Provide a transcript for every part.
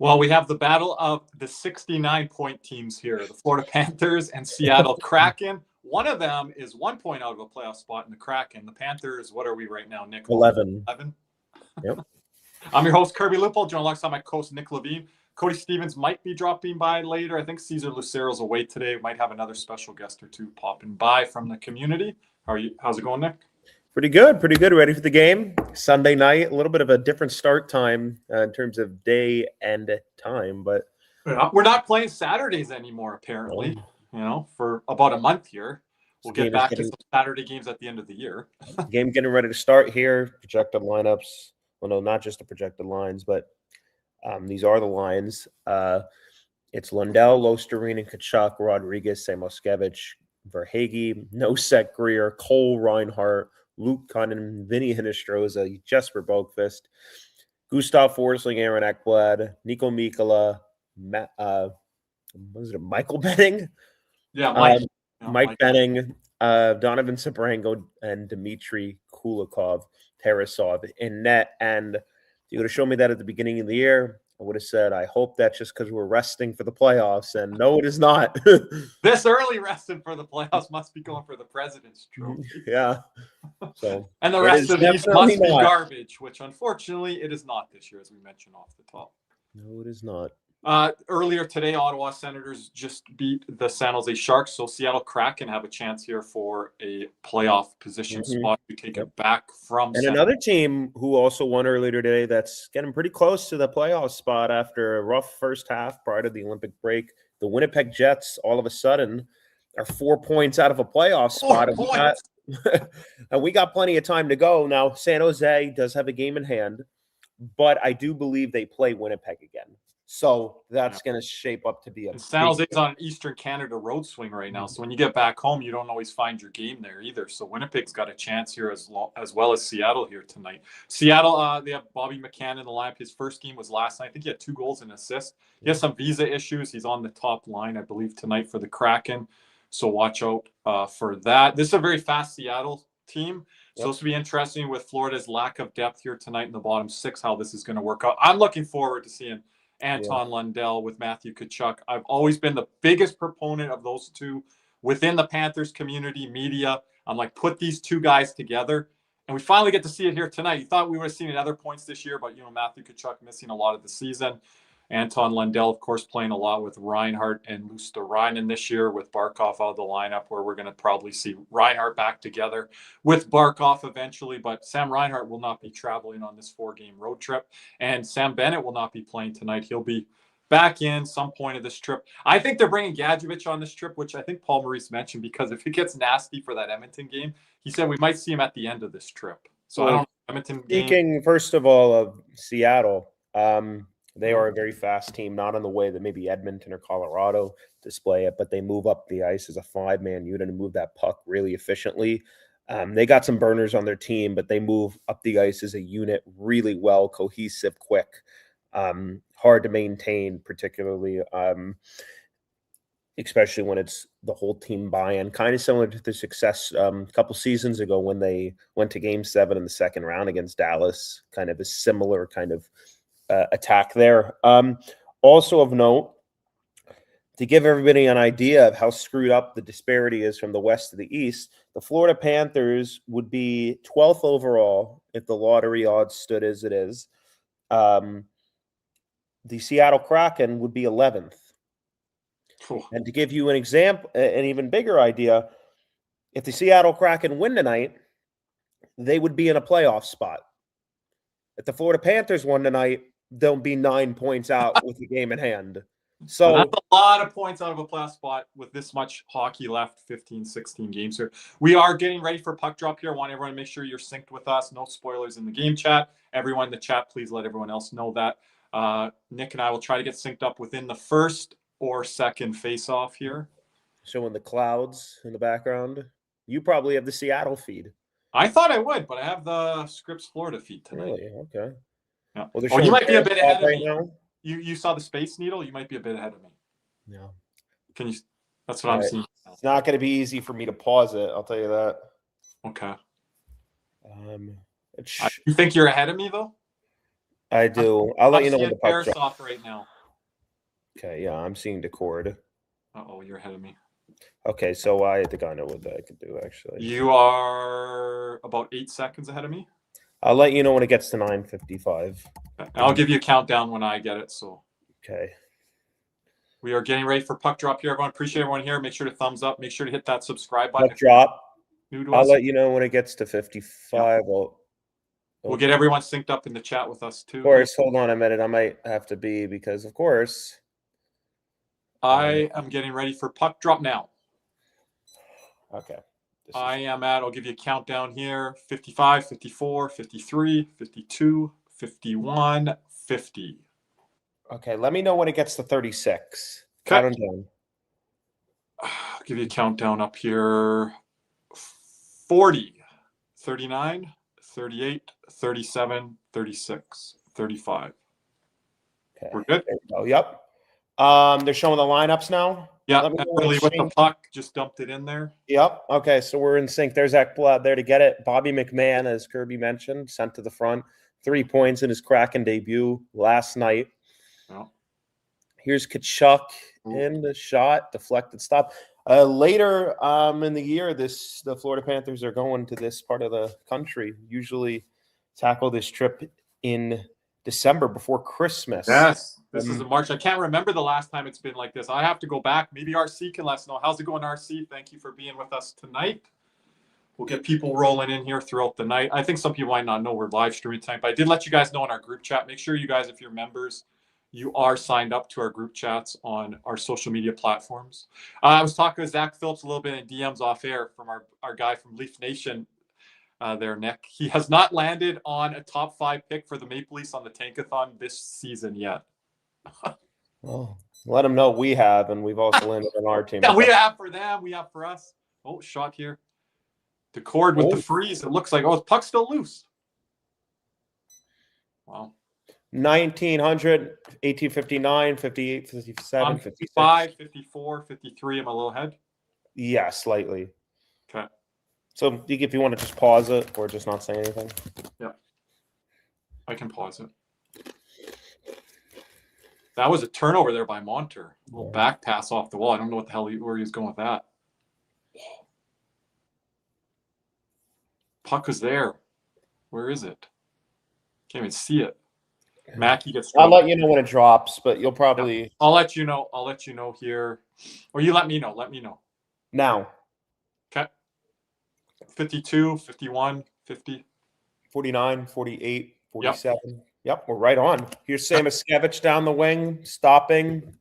Well, we have the battle of the 69-point teams here, the Florida Panthers and Seattle Kraken. One of them is 1 point out of a playoff spot in the Kraken. The Panthers, what are we right now, Nick? 11. Yep. I'm your host, Kirby Lupol, joined alongside my co-host, Nick Levine. Cody Stevens might be dropping by later. I think Cesar Lucero's away today. Might have another special guest or two popping by from the community. How's it going, Nick? Pretty good. Ready for the game. Sunday night, a little bit of a different start time in terms of day and time, but we're not playing Saturdays anymore, apparently. For about a month here. We'll get back to some Saturday games at the end of the year. Game getting ready to start here. Projected lineups. Well, no, not just the projected lines, but these are the lines. It's Lundell, Losterine, and Tkachuk, Rodriguez, Samoskevich, Verhaeghe, Nosek, Greer, Cole, Reinhart, Luke Cunningham, Vinny Hinostroza, Jesper Boqvist, Gustav Forsling, Aaron Ekblad, Nico Mikkola, Michael Benning? Yeah, Mike Benning, Donovan Sabrango, and Dmitry Kulikov, Tarasov in net. And if you would have shown me that at the beginning of the year, I would have said, I hope that's just because we're resting for the playoffs. And no, it is not. This early resting for the playoffs must be going for the President's Trophy. Yeah. And the rest of these must be garbage, which unfortunately it is not this year, as we mentioned off the top. No, it is not. Earlier today, Ottawa Senators just beat the San Jose Sharks, so Seattle Kraken have a chance here for a playoff position spot to take it back from. And another team who also won earlier today that's getting pretty close to the playoff spot after a rough first half prior to the Olympic break. The Winnipeg Jets, all of a sudden, are 4 points out of a playoff spot. And we got plenty of time to go. Now, San Jose does have a game in hand, but I do believe they play Winnipeg again. So that's going to shape up to be a. San Jose's on an Eastern Canada road swing right now. So when you get back home, you don't always find your game there either. So Winnipeg's got a chance here as well as Seattle here tonight. Seattle, they have Bobby McCann in the lineup. His first game was last night. I think he had 2 goals and assists. He has some visa issues. He's on the top line, I believe, tonight for the Kraken. So watch out for that. This is a very fast Seattle team. So this will be interesting with Florida's lack of depth here tonight in the bottom 6, how this is going to work out. I'm looking forward to seeing Anton Lundell with Matthew Tkachuk. I've always been the biggest proponent of those two within the Panthers community media. I'm like, put these two guys together. And we finally get to see it here tonight. You thought we would have seen it at other points this year, but, Matthew Tkachuk missing a lot of the season. Anton Lundell, of course, playing a lot with Reinhart and Luosterainen this year with Barkov out of the lineup, where we're going to probably see Reinhart back together with Barkov eventually. But Sam Reinhart will not be traveling on this 4-game road trip. And Sam Bennett will not be playing tonight. He'll be back in some point of this trip. I think they're bringing Gadjevich on this trip, which I think Paul Maurice mentioned, because if it gets nasty for that Edmonton game, he said we might see him at the end of this trip. So I don't know. Edmonton game. Speaking, first of all, of Seattle, they are a very fast team, not in the way that maybe Edmonton or Colorado display it, but they move up the ice as a 5-man unit and move that puck really efficiently. They got some burners on their team, but they move up the ice as a unit really well, cohesive, quick, hard to maintain, particularly, especially when it's the whole team buy-in. Kind of similar to the success a couple seasons ago when they went to Game 7 in the second round against Dallas, kind of a similar kind of attack there. Also of note, to give everybody an idea of how screwed up the disparity is from the west to the east, the Florida Panthers would be 12th overall if the lottery odds stood as it is. The Seattle Kraken would be 11th. Cool. And to give you an example, an even bigger idea, if the Seattle Kraken win tonight, they would be in a playoff spot. If the Florida Panthers won tonight, they'll be 9 points out with the game in hand. So that's a lot of points out of a playoff spot with this much hockey left, 15, 16 games here. We are getting ready for puck drop here. I want everyone to make sure you're synced with us. No spoilers in the game chat. Everyone in the chat, please let everyone else know that. Nick and I will try to get synced up within the first or second face-off here. Showing the clouds in the background. You probably have the Seattle feed. I thought I would, but I have the Scripps Florida feed tonight. Really? Okay. Yeah. Well, you might be a bit ahead of me. Now? You saw the Space Needle? You might be a bit ahead of me. Yeah. Can you? That's what I'm seeing. It's not going to be easy for me to pause it. I'll tell you that. Okay. You think you're ahead of me, though? I do. I'll let I'm you know when seeing the puck drops. Parasoft right now. Okay, yeah, I'm seeing Decord. Uh-oh, you're ahead of me. Okay, so I think I know what I could do, actually. You are about 8 seconds ahead of me. I'll let you know when it gets to 9:55. I'll give you a countdown when I get it. So Okay. we are getting ready for puck drop here. Everyone, appreciate everyone here. Make sure to thumbs up. Make sure to hit that subscribe button. Puck drop. New to I'll us. let you know when it gets to 55. Yeah. We'll get everyone synced up in the chat with us too. Of course, hold on a minute. I might have to be because, of course, I am getting ready for puck drop now. Okay. I'll give you a countdown here. 55, 54, 53, 52, 51, 50. Okay, let me know when it gets to 36. Okay. Count them down. I'll give you a countdown up here. 40, 39, 38, 37, 36, 35. Okay. We're good? There we go. Yep. They're showing the lineups now. Yeah, Let me know when Emily it's with the changed. puck just dumped it in there. Yep. Okay, so we're in sync. There's Ekblad there to get it. Bobby McMahon, as Kirby mentioned, sent to the front. 3 points in his Kraken debut last night. Yeah. Here's Kachuk in the shot, deflected stop. Later in the year, the Florida Panthers are going to this part of the country. Usually tackle this trip in December before Christmas. Yes, this is in March. I can't remember the last time it's been like this. I have to go back. Maybe RC can let us know. How's it going, RC? Thank you for being with us tonight. We'll get people rolling in here throughout the night. I think some people might not know we're live streaming tonight, but I did let you guys know in our group chat. Make sure you guys, if you're members, you are signed up to our group chats on our social media platforms. I was talking with Zach Phillips a little bit in DMs off air from our guy from Leaf Nation there, Nick. He has not landed on a top 5 pick for the Maple Leafs on the Tankathon this season yet. Well, let them know we have, and we've also landed on our team. Yeah, we have for them. We have for us. Oh, shot here. The cord with the freeze. It looks like, the puck's still loose. Wow. 1900, 1859, 58, 57, 55, 54, 53. I'm a little ahead. Yeah, slightly. Okay. So if you want to just pause it or just not say anything. Yeah. I can pause it. That was a turnover there by Monter. A little back pass off the wall. I don't know what the hell where he was going with that. Puck was there. Where is it? Can't even see it. Mackey gets. I'll let you know when it drops, but you'll probably. Yeah. I'll let you know. I'll let you know here, or you let me know. Let me know. Now. Okay. 52, 51, 50. 49, 48, 47. Yep, we're right on. Here's Samoskevich down the wing, stopping.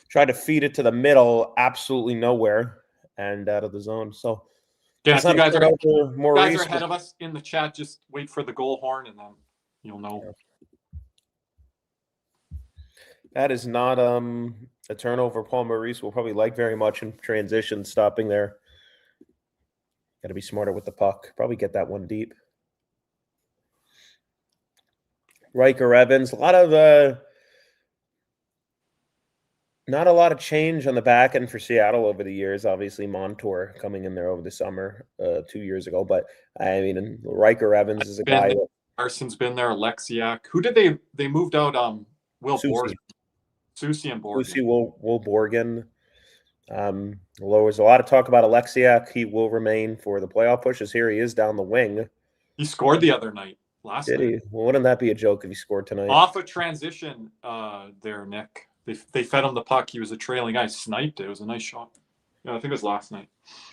Tried to feed it to the middle, absolutely nowhere, and out of the zone. So, yeah, if you guys are ahead of us in the chat, just wait for the goal horn, and then you'll know. Yeah. That is not a turnover Paul Maurice will probably like very much in transition, stopping there. Got to be smarter with the puck. Probably get that one deep. Riker Evans, not a lot of change on the back end for Seattle over the years. Obviously, Montour coming in there over the summer 2 years ago. But, I mean, Riker Evans is a guy. Carson's been there, Alexiak. Who did they moved out? Will Borgen. Susie and Borgen. Susie Will Borgen. There was a lot of talk about Alexiak. He will remain for the playoff pushes. Here he is down the wing. He scored the other night. Did he? Well, wouldn't that be a joke if he scored tonight? Off a transition there, Nick. They fed him the puck. He was a trailing guy. Sniped it. It was a nice shot. Yeah, I think it was last night.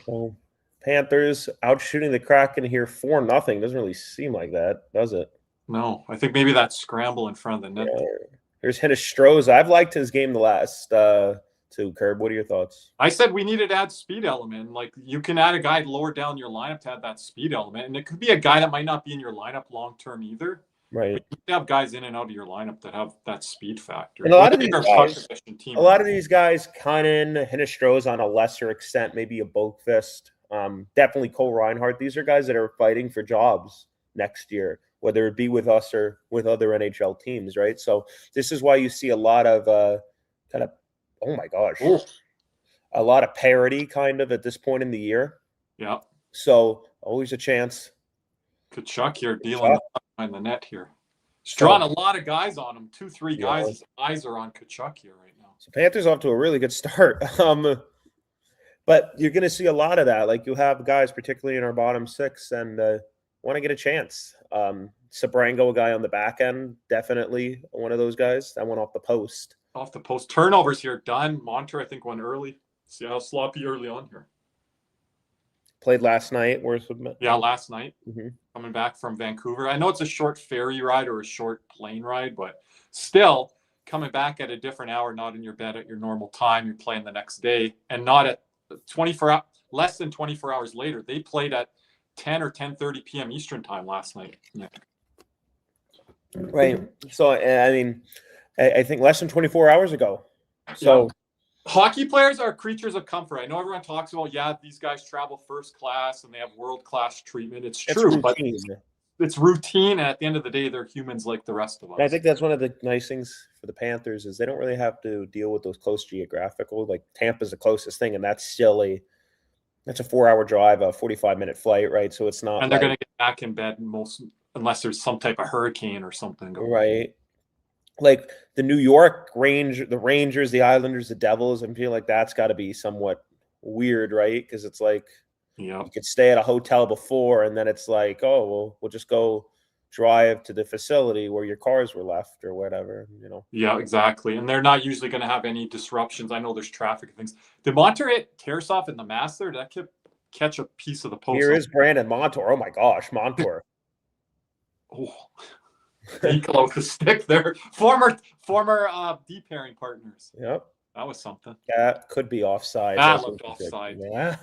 So, Panthers out shooting the Kraken here 4-0. Doesn't really seem like that, does it? No. I think maybe that scramble in front of the net. Yeah. Here's Hinestroza. I've liked his game the last two. Curb, what are your thoughts? I said we needed to add speed element. Like, you can add a guy lower down your lineup to add that speed element. And it could be a guy that might not be in your lineup long term either. Right. But you have guys in and out of your lineup that have that speed factor. And a lot of these guys, Cunnin, Hinestroza on a lesser extent, maybe a Boakfist, definitely Cole Reinhardt. These are guys that are fighting for jobs next year, whether it be with us or with other NHL teams, right? So this is why you see a lot of kind of, oh my gosh, a lot of parity kind of at this point in the year. Yeah. So always a chance. Kachuk here dealing behind the net here. He's drawing a lot of guys on him. 2-3 guys. Yeah. His eyes are on Kachuk here right now. So Panthers off to a really good start. But you're going to see a lot of that. Like you have guys, particularly in our bottom six, and want to get a chance. Sabrango, a guy on the back end, definitely one of those guys. That went off the post. Off the post. Turnovers here done. Monter, I think, went early. See how sloppy early on here. Played last night. Yeah, last night. Mm-hmm. Coming back from Vancouver. I know it's a short ferry ride or a short plane ride, but still coming back at a different hour, not in your bed at your normal time. You're playing the next day, and not at 24 less than 24 hours later. They played at 10 or 10:30 p.m. Eastern time last night. Yeah. Right. So I mean, I think less than 24 hours ago. So. Yeah. Hockey players are creatures of comfort. I know everyone talks about, these guys travel first class and they have world-class treatment. It's true, but it's routine. And at the end of the day, they're humans like the rest of us. I think that's one of the nice things for the Panthers is they don't really have to deal with those close geographical. Like Tampa's the closest thing, and that's that's a 4-hour drive, a 45-minute flight, right? So it's not. And they're going to get back in bed unless there's some type of hurricane or something going on. Right. Like the New York the Rangers, the Islanders, the Devils, I feel like that's got to be somewhat weird, right? Because it's like you could stay at a hotel before, and then it's like, oh, well, we'll just go drive to the facility where your cars were left or whatever, Yeah, exactly. And they're not usually going to have any disruptions. I know there's traffic and things. Did Montour hit Tarasov in the mask there? Did that catch a piece of the post? Here is Brandon Montour. Oh, my gosh, Montour. Oh. Nicola with the stick there. Former D pairing partners. Yep. That was something. That could be offside. That looked offside. Yeah.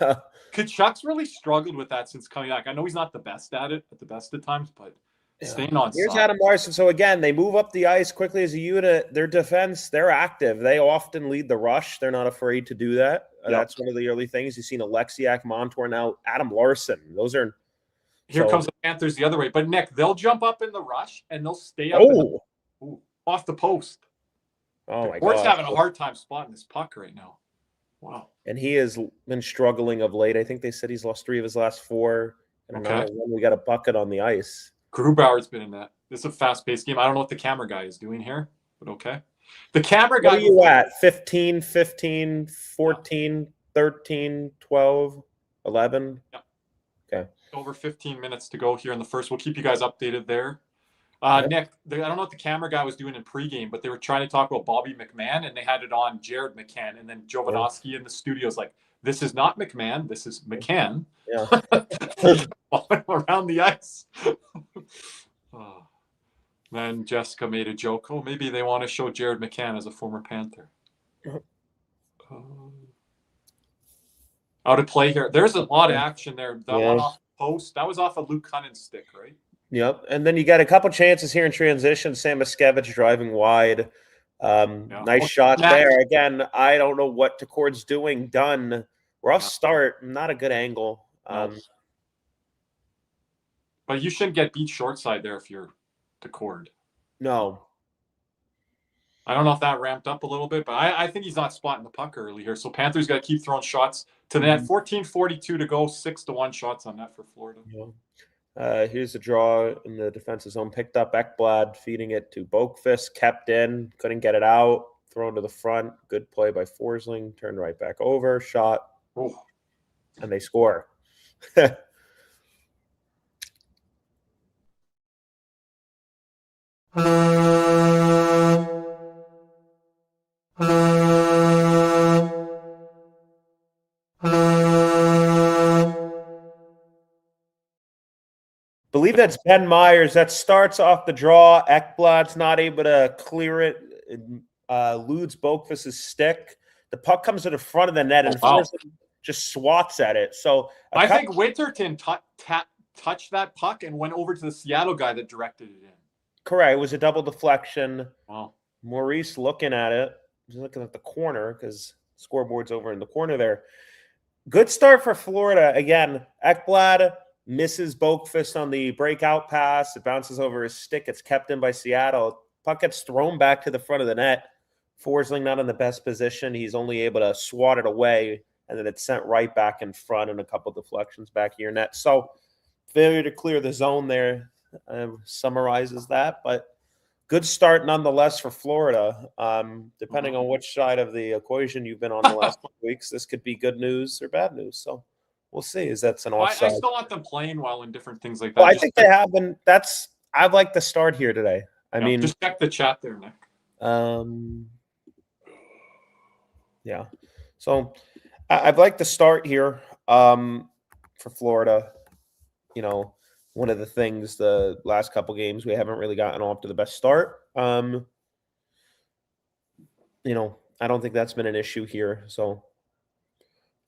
Kachuk's really struggled with that since coming back. I know he's not the best at it at the best of times, but staying on Here's side. Adam Larson. So again, they move up the ice quickly as a unit. Their defense, they're active. They often lead the rush. They're not afraid to do that. Yep. That's one of the early things. You've seen Alexiak, Montour, now Adam Larson. Those are Here comes the Panthers the other way. But Nick, they'll jump up in the rush and they'll stay up off the post. Oh my god. We're having a hard time spotting this puck right now. Wow. And he has been struggling of late. I think they said he's lost 3 of his last 4. And we got a bucket on the ice. Grubauer's been in that. This is a fast-paced game. I don't know what the camera guy is doing here, but okay. The camera guy. What are you at? 15, 15, 14, 13, 12, 11? Yeah. Okay. Over 15 minutes to go here in the first. We'll keep you guys updated there. Nick, I don't know what the camera guy was doing in pregame, but they were trying to talk about Bobby McMahon, and they had it on Jared McCann. And then Jovanovski in the studio is like, this is not McMahon. This is McCann. Yeah. Around the ice. Then Jessica made a joke. Oh, maybe they want to show Jared McCann as a former Panther. Out of play here. There's a lot of action there. That one off the post. That was off of Luke Cunning's stick, right? Yep. And then you got a couple chances here in transition. Sam Miskevich driving wide. Nice shot there. Again, I don't know what Decord's doing. Done. Rough start. Not a good angle. But you shouldn't get beat short side there if you're Decord. No. I don't know if that ramped up a little bit, but I think he's not spotting the puck early here. So Panthers got to keep throwing shots to the net. 14:42 to go. 6-1 shots on net for Florida. Yeah. Here's the draw in the defensive zone. Picked up Ekblad, feeding it to Boakfist. Kept in. Couldn't get it out. Thrown to the front. Good play by Forsling. Turned right back over. Shot. Oh. And they score. Believe that's Ben Myers. That starts off the draw. Ekblad's not able to clear it. Eludes Boakfist's stick. The puck comes to the front of the net and just swats at it. So I think Winterton touched that puck and went over to the Seattle guy that directed it in. Correct. It was a double deflection. Wow. Maurice looking at it. He's looking at the corner because scoreboard's over in the corner there. Good start for Florida. Again, Ekblad misses Boakfist on the breakout pass. It bounces over his stick. It's kept in by Seattle. Puck gets thrown back to the front of the net. Forsling not in the best position. He's only able to swat it away, and then it's sent right back in front and a couple deflections back to your net. So failure to clear the zone there summarizes that. But good start nonetheless for Florida. Depending on which side of the equation you've been on the last few weeks, this could be good news or bad news. So we'll see. Is that's an offside? I still want them playing well in different things like that. Well, I think they have been. I'd like the start here today. I mean, just check the chat there, Nick. Yeah. So I'd like to start here for Florida. You know, one of the things the last couple games we haven't really gotten off to the best start. You know, I don't think that's been an issue here. So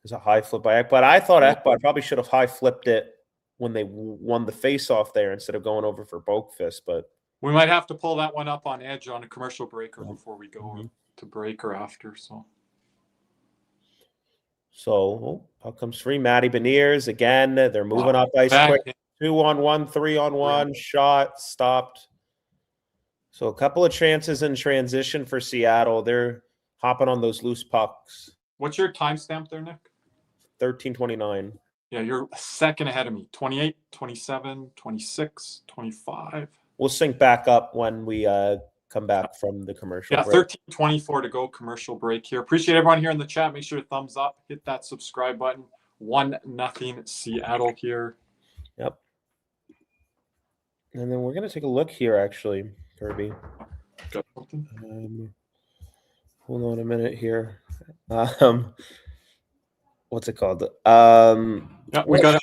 there's a high flip by Ekblad. I thought Ekblad probably should have high flipped it when they won the face-off there instead of going over for Boakfist. But we might have to pull that one up on edge on a commercial breaker before we go to break or after. So puck comes free. Matty Beniers again. They're moving up ice quick. 2-on-1, 3-on-1, shot, stopped. So a couple of chances in transition for Seattle. They're hopping on those loose pucks. What's your timestamp there, Nick? 13:29. Yeah, you're a second ahead of me. 28, 27, 26, 25. We'll sync back up when we come back from the commercial break. 13:24 to go, commercial break here. Appreciate everyone here in the chat. Make sure to thumbs up, hit that subscribe button. 1-0 Seattle here. Yep. And then we're going to take a look here, actually, Kirby. Got something? Hold on a minute here. What's it called? We got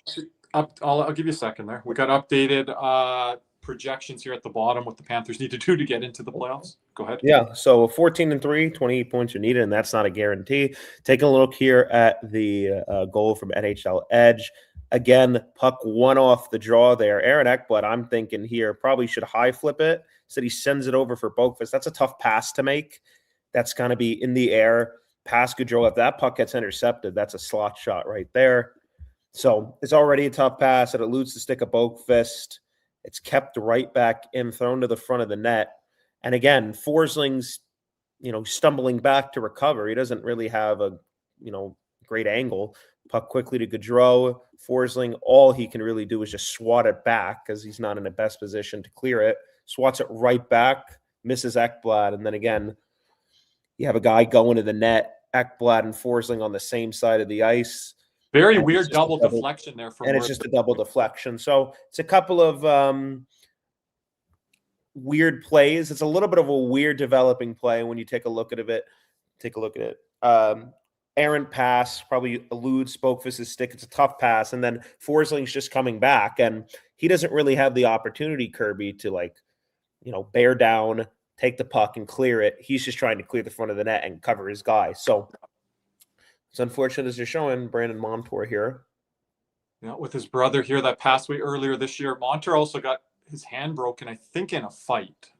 I'll give you a second there. We got updated projections here at the bottom, what the Panthers need to do to get into the playoffs. Go ahead. Yeah, so 14-3, 28 points are needed, and that's not a guarantee. Taking a look here at the goal from NHL Edge. Again, puck one off the draw there. Aaron Ekblad, I'm thinking here, probably should high flip it. Said he sends it over for Boakfist. That's a tough pass to make. That's going to be in the air. Pass Gaudreau. If that puck gets intercepted, that's a slot shot right there. So it's already a tough pass. It eludes the stick of Boakfist. It's kept right back in, thrown to the front of the net. And again, Forsling's, stumbling back to recover. He doesn't really have a, great angle. Puck quickly to Gaudreau. Forsling, all he can really do is just swat it back because he's not in the best position to clear it. Swats it right back, misses Ekblad. And then again, you have a guy going to the net, Ekblad and Forsling on the same side of the ice. Very weird double deflection there. And it's just a double deflection. So it's a couple of weird plays. It's a little bit of a weird developing play when you take a look at it. Errant pass, probably eludes Boakfist's stick. It's a tough pass. And then Forsling's just coming back. And he doesn't really have the opportunity, Kirby, to bear down, take the puck and clear it. He's just trying to clear the front of the net and cover his guy. So it's unfortunate as you're showing Brandon Montour here. Yeah, with his brother here that passed away earlier this year. Montour also got his hand broken, I think, in a fight.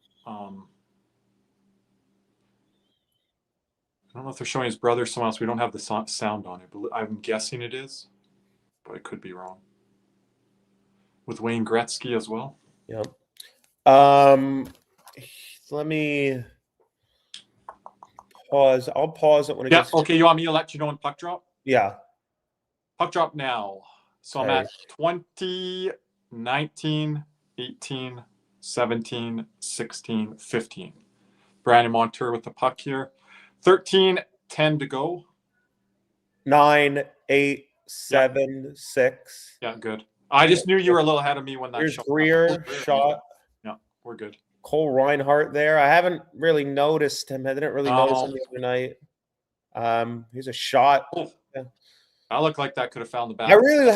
I don't know if they're showing his brother or someone else. We don't have the sound on it, but I'm guessing it is, but I could be wrong. With Wayne Gretzky as well. Yep. Let me pause. I'll pause it when it gets. Okay, you want me to let you know when puck drop? Yeah. Puck drop now. So I'm at 20, 19, 18, 17, 16, 15. Brandon Montour with the puck here. 13, 10 to go. 9, 8, 7, 6. Yeah, good. I just knew you were a little ahead of me when that Here's Greer shot. Yeah, we're good. Cole Reinhardt there. I haven't really noticed him. I didn't really notice him the other night. Here's a shot. Oh. Yeah. I look like that could have found the back. I really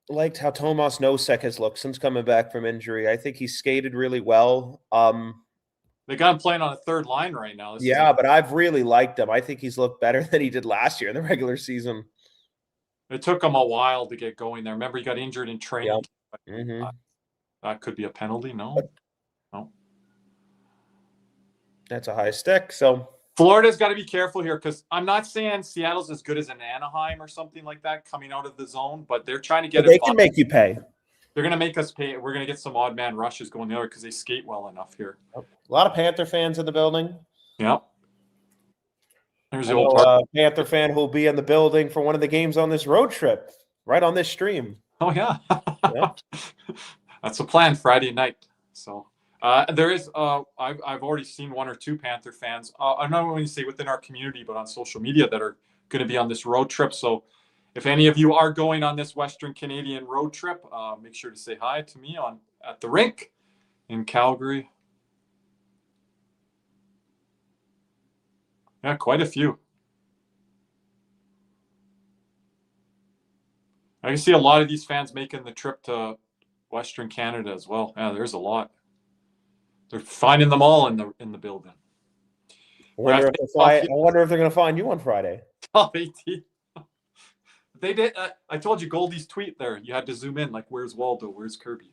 liked how Tomas Nosek has looked since coming back from injury. I think he skated really well. They got him playing on a third line right now. But I've really liked him. I think he's looked better than he did last year in the regular season. It took him a while to get going there. Remember, he got injured in training. Yep. That could be a penalty. No. That's a high stick. So Florida's got to be careful here because I'm not saying Seattle's as good as an Anaheim or something like that coming out of the zone, but they're trying to get. They can make you pay. They're going to make us pay. We're going to get some odd man rushes going the other because they skate well enough here. A lot of Panther fans in the building. Yep. There's the old Panther fan who'll be in the building for one of the games on this road trip, right on this stream. Oh, yeah. Yep. That's a plan Friday night. So There is. I've already seen one or two Panther fans. I'm not going to say within our community, but on social media that are going to be on this road trip. So, if any of you are going on this Western Canadian road trip, make sure to say hi to me at the rink in Calgary. Yeah, quite a few. I can see a lot of these fans making the trip to Western Canada as well. Yeah, there's a lot. They're finding them all in the building. I wonder if they're going to find you on Friday. Top 18. They did. I told you Goldie's tweet there. You had to zoom in. Like, where's Waldo? Where's Kirby?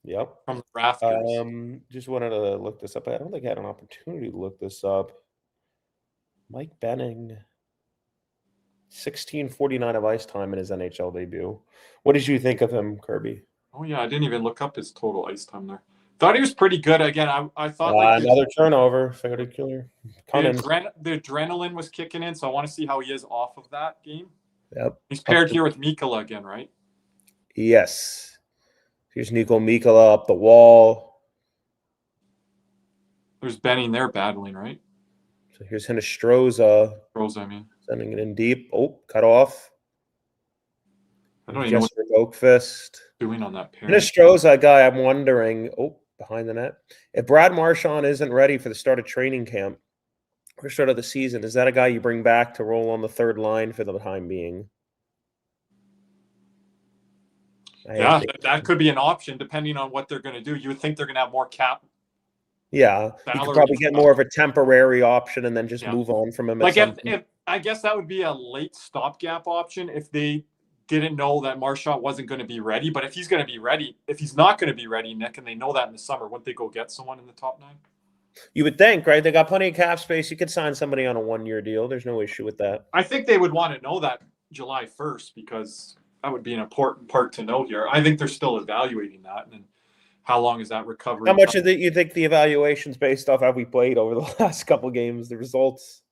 Yep. From the rafters. Just wanted to look this up. I don't think I had an opportunity to look this up. Mike Benning, 16:49 of ice time in his NHL debut. What did you think of him, Kirby? Oh yeah, I didn't even look up his total ice time there. Thought he was pretty good. Again, I thought another turnover. Fairly killer. The adrenaline was kicking in, so I want to see how he is off of that game. Yep. He's paired here with Mikkola again, right? Yes. Here's Nico Mikkola up the wall. There's Benning there battling, right? So here's Hinostroza. Sending it in deep. Oh, cut off. I don't even know what Oakfist doing on that pair. Hinostroza guy, I'm wondering. Oh, behind the net. If Brad Marchand isn't ready for the start of training camp or start of the season, is that a guy you bring back to roll on the third line for the time being? Yeah, that could be an option depending on what they're going to do. You would think they're going to have more cap. Yeah, you could probably get more of a temporary option and then just move on from him. Like if I guess that would be a late stopgap option if they didn't know that Marchand wasn't going to be ready. But if he's going to be ready, if he's not going to be ready, Nick, and they know that in the summer, wouldn't they go get someone in the top 9? You would think, right? They got plenty of cap space. You could sign somebody on a 1-year deal. There's no issue with that. I think they would want to know that July 1st because that would be an important part to know here. I think they're still evaluating that. And how long is that recovery? How much of you think the evaluation's based off how we played over the last couple games? The results?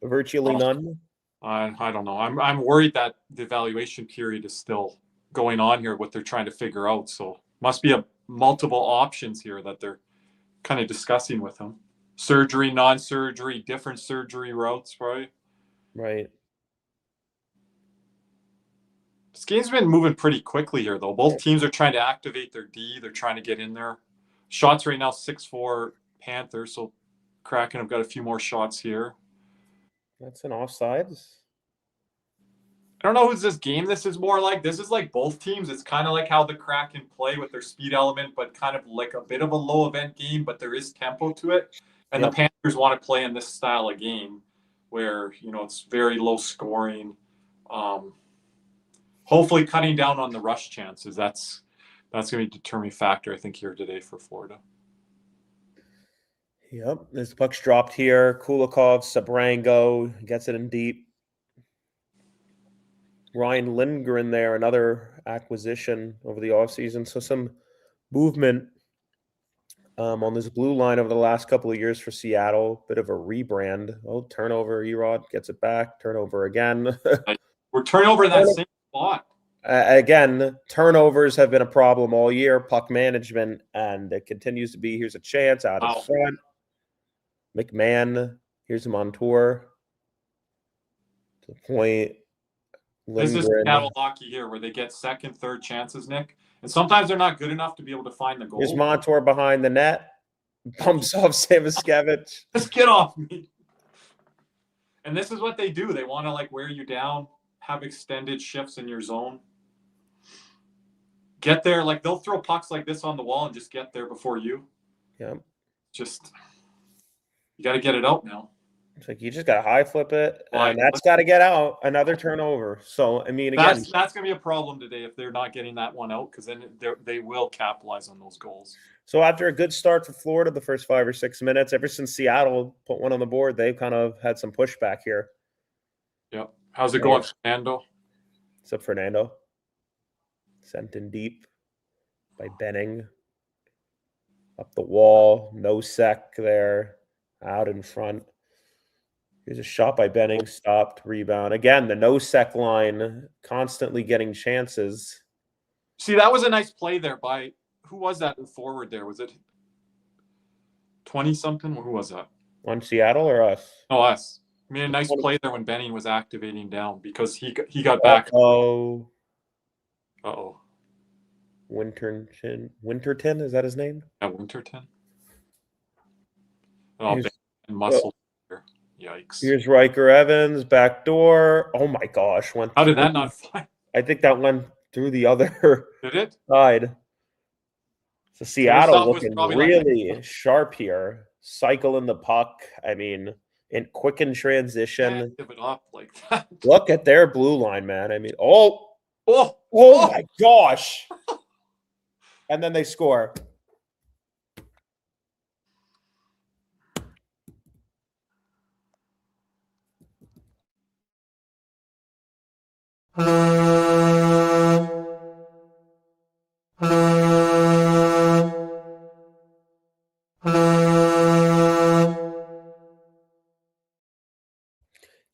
Virtually none? I don't know. I'm worried that the evaluation period is still going on here, what they're trying to figure out. So must be multiple options here that they're kind of discussing with him. Surgery, non-surgery, different surgery routes, right? Right. This game's been moving pretty quickly here, though. Both teams are trying to activate their D. They're trying to get in there. Shots right now, 6-4 Panthers. So Kraken have got a few more shots here. That's an offsides. I don't know who's this game. This is more like, this is like both teams. It's kind of like how the Kraken play with their speed element, but kind of like a bit of a low event game, but there is tempo to it. And the Panthers want to play in this style of game where, it's very low scoring. Hopefully cutting down on the rush chances. That's going to be a determining factor, I think, here today for Florida. Yep. There's the puck's dropped here. Kulikov, Sabrango gets it in deep. Ryan Lindgren there, another acquisition over the offseason. So some movement on this blue line over the last couple of years for Seattle. Bit of a rebrand. Oh, turnover. Erod gets it back. Turnover again. We're turning over that same spot. Again, turnovers have been a problem all year. Puck management, and it continues to be. Here's a chance out of front. McMahon. Here's him on tour. To the point. Lindgren. This is Seattle hockey here where they get second, third chances, Nick. And sometimes they're not good enough to be able to find the goal. Here's Montour behind the net. Bumps off Samoskevich. Just get off me. And this is what they do. They want to wear you down, have extended shifts in your zone. Get there. They'll throw pucks like this on the wall and just get there before you. Yeah. Just, you got to get it out now. It's like you just got to high flip it, and that's got to get out. Another turnover. So, I mean, again. That's going to be a problem today if they're not getting that one out because then they will capitalize on those goals. So, after a good start for Florida the first 5 or 6 minutes, ever since Seattle put one on the board, they've kind of had some pushback here. Yep. How's it going, Fernando? What's up, Fernando? Sent in deep by Benning. Up the wall. No sec there. Out in front. Here's a shot by Benning. Stopped. Rebound. Again, the no sec line constantly getting chances. See, that was a nice play there by who was that forward there? Was it 20-something? Who was that? On Seattle or us? Oh, us. I mean, a nice play there when Benning was activating down because he got back. Oh, Uh-oh. Winterton, is that his name? Yeah, Winterton. Oh, Here's, muscle. Yikes. Here's Riker Evans, back door. Oh my gosh. How did that not fly? I think that went through the other Did it? side. So Seattle looking really sharp here. Cycling the puck. I mean, in quick in transition. Give it up like that. Look at their blue line, man. I mean, oh my gosh. And then they score.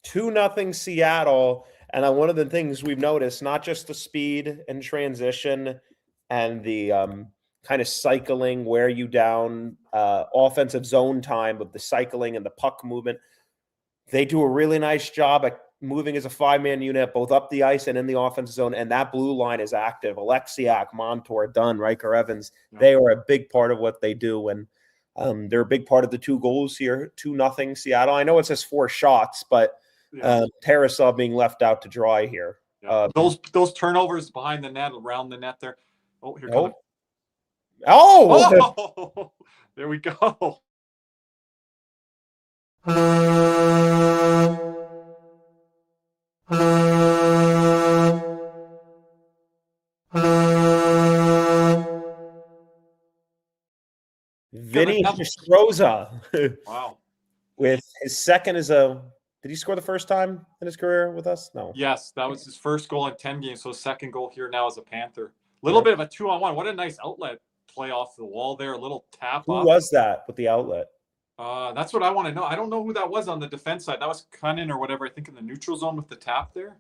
Two nothing Seattle. And one of the things we've noticed, not just the speed and transition and the kind of cycling, wear you down, offensive zone time of the cycling and the puck movement. They do a really nice job at moving as a five-man unit, both up the ice and in the offensive zone. And that blue line is active. Alexiak, Montour, Dunn, Riker Evans, they are a big part of what they do. And they're a big part of the two goals here, 2-0 Seattle. I know it says 4 shots, but Tarasov being left out to dry here. Yeah. Those turnovers behind the net, around the net there. Oh, here comes. Oh, there we go. Vinny Stroza. Wow. With his second is did he score the first time in his career with us? No. Yes, that was his first goal in 10 games. So his second goal here now as a Panther. Little bit of a 2-on-1. What a nice outlet play off the wall there. A little tap. Who was that with the outlet? That's what I want to know. I don't know who that was on the defense side. That was Cunnin or whatever, I think, in the neutral zone with the tap there.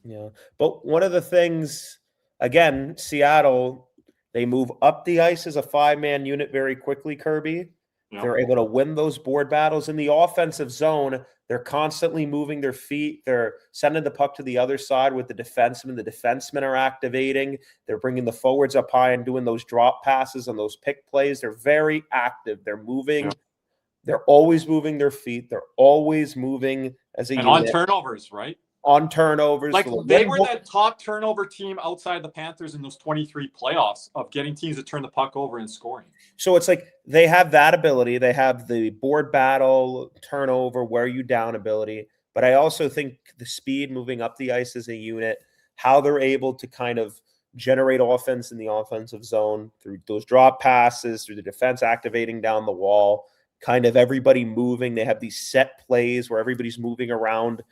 Yeah. But one of the things, again, Seattle, they move up the ice as a 5-man unit very quickly, Kirby. Yeah. They're able to win those board battles in the offensive zone. They're constantly moving their feet. They're sending the puck to the other side with the defensemen. The defensemen are activating. They're bringing the forwards up high and doing those drop passes and those pick plays. They're very active. They're moving. Yeah. They're always moving their feet. They're always moving as a unit. On turnovers, right? On turnovers. Like they were that top turnover team outside the Panthers in those 23 playoffs of getting teams to turn the puck over and scoring. So it's like they have that ability. They have the board battle, turnover, wear you down ability. But I also think the speed moving up the ice as a unit, how they're able to kind of generate offense in the offensive zone through those drop passes, through the defense activating down the wall, kind of everybody moving. They have these set plays where everybody's moving around.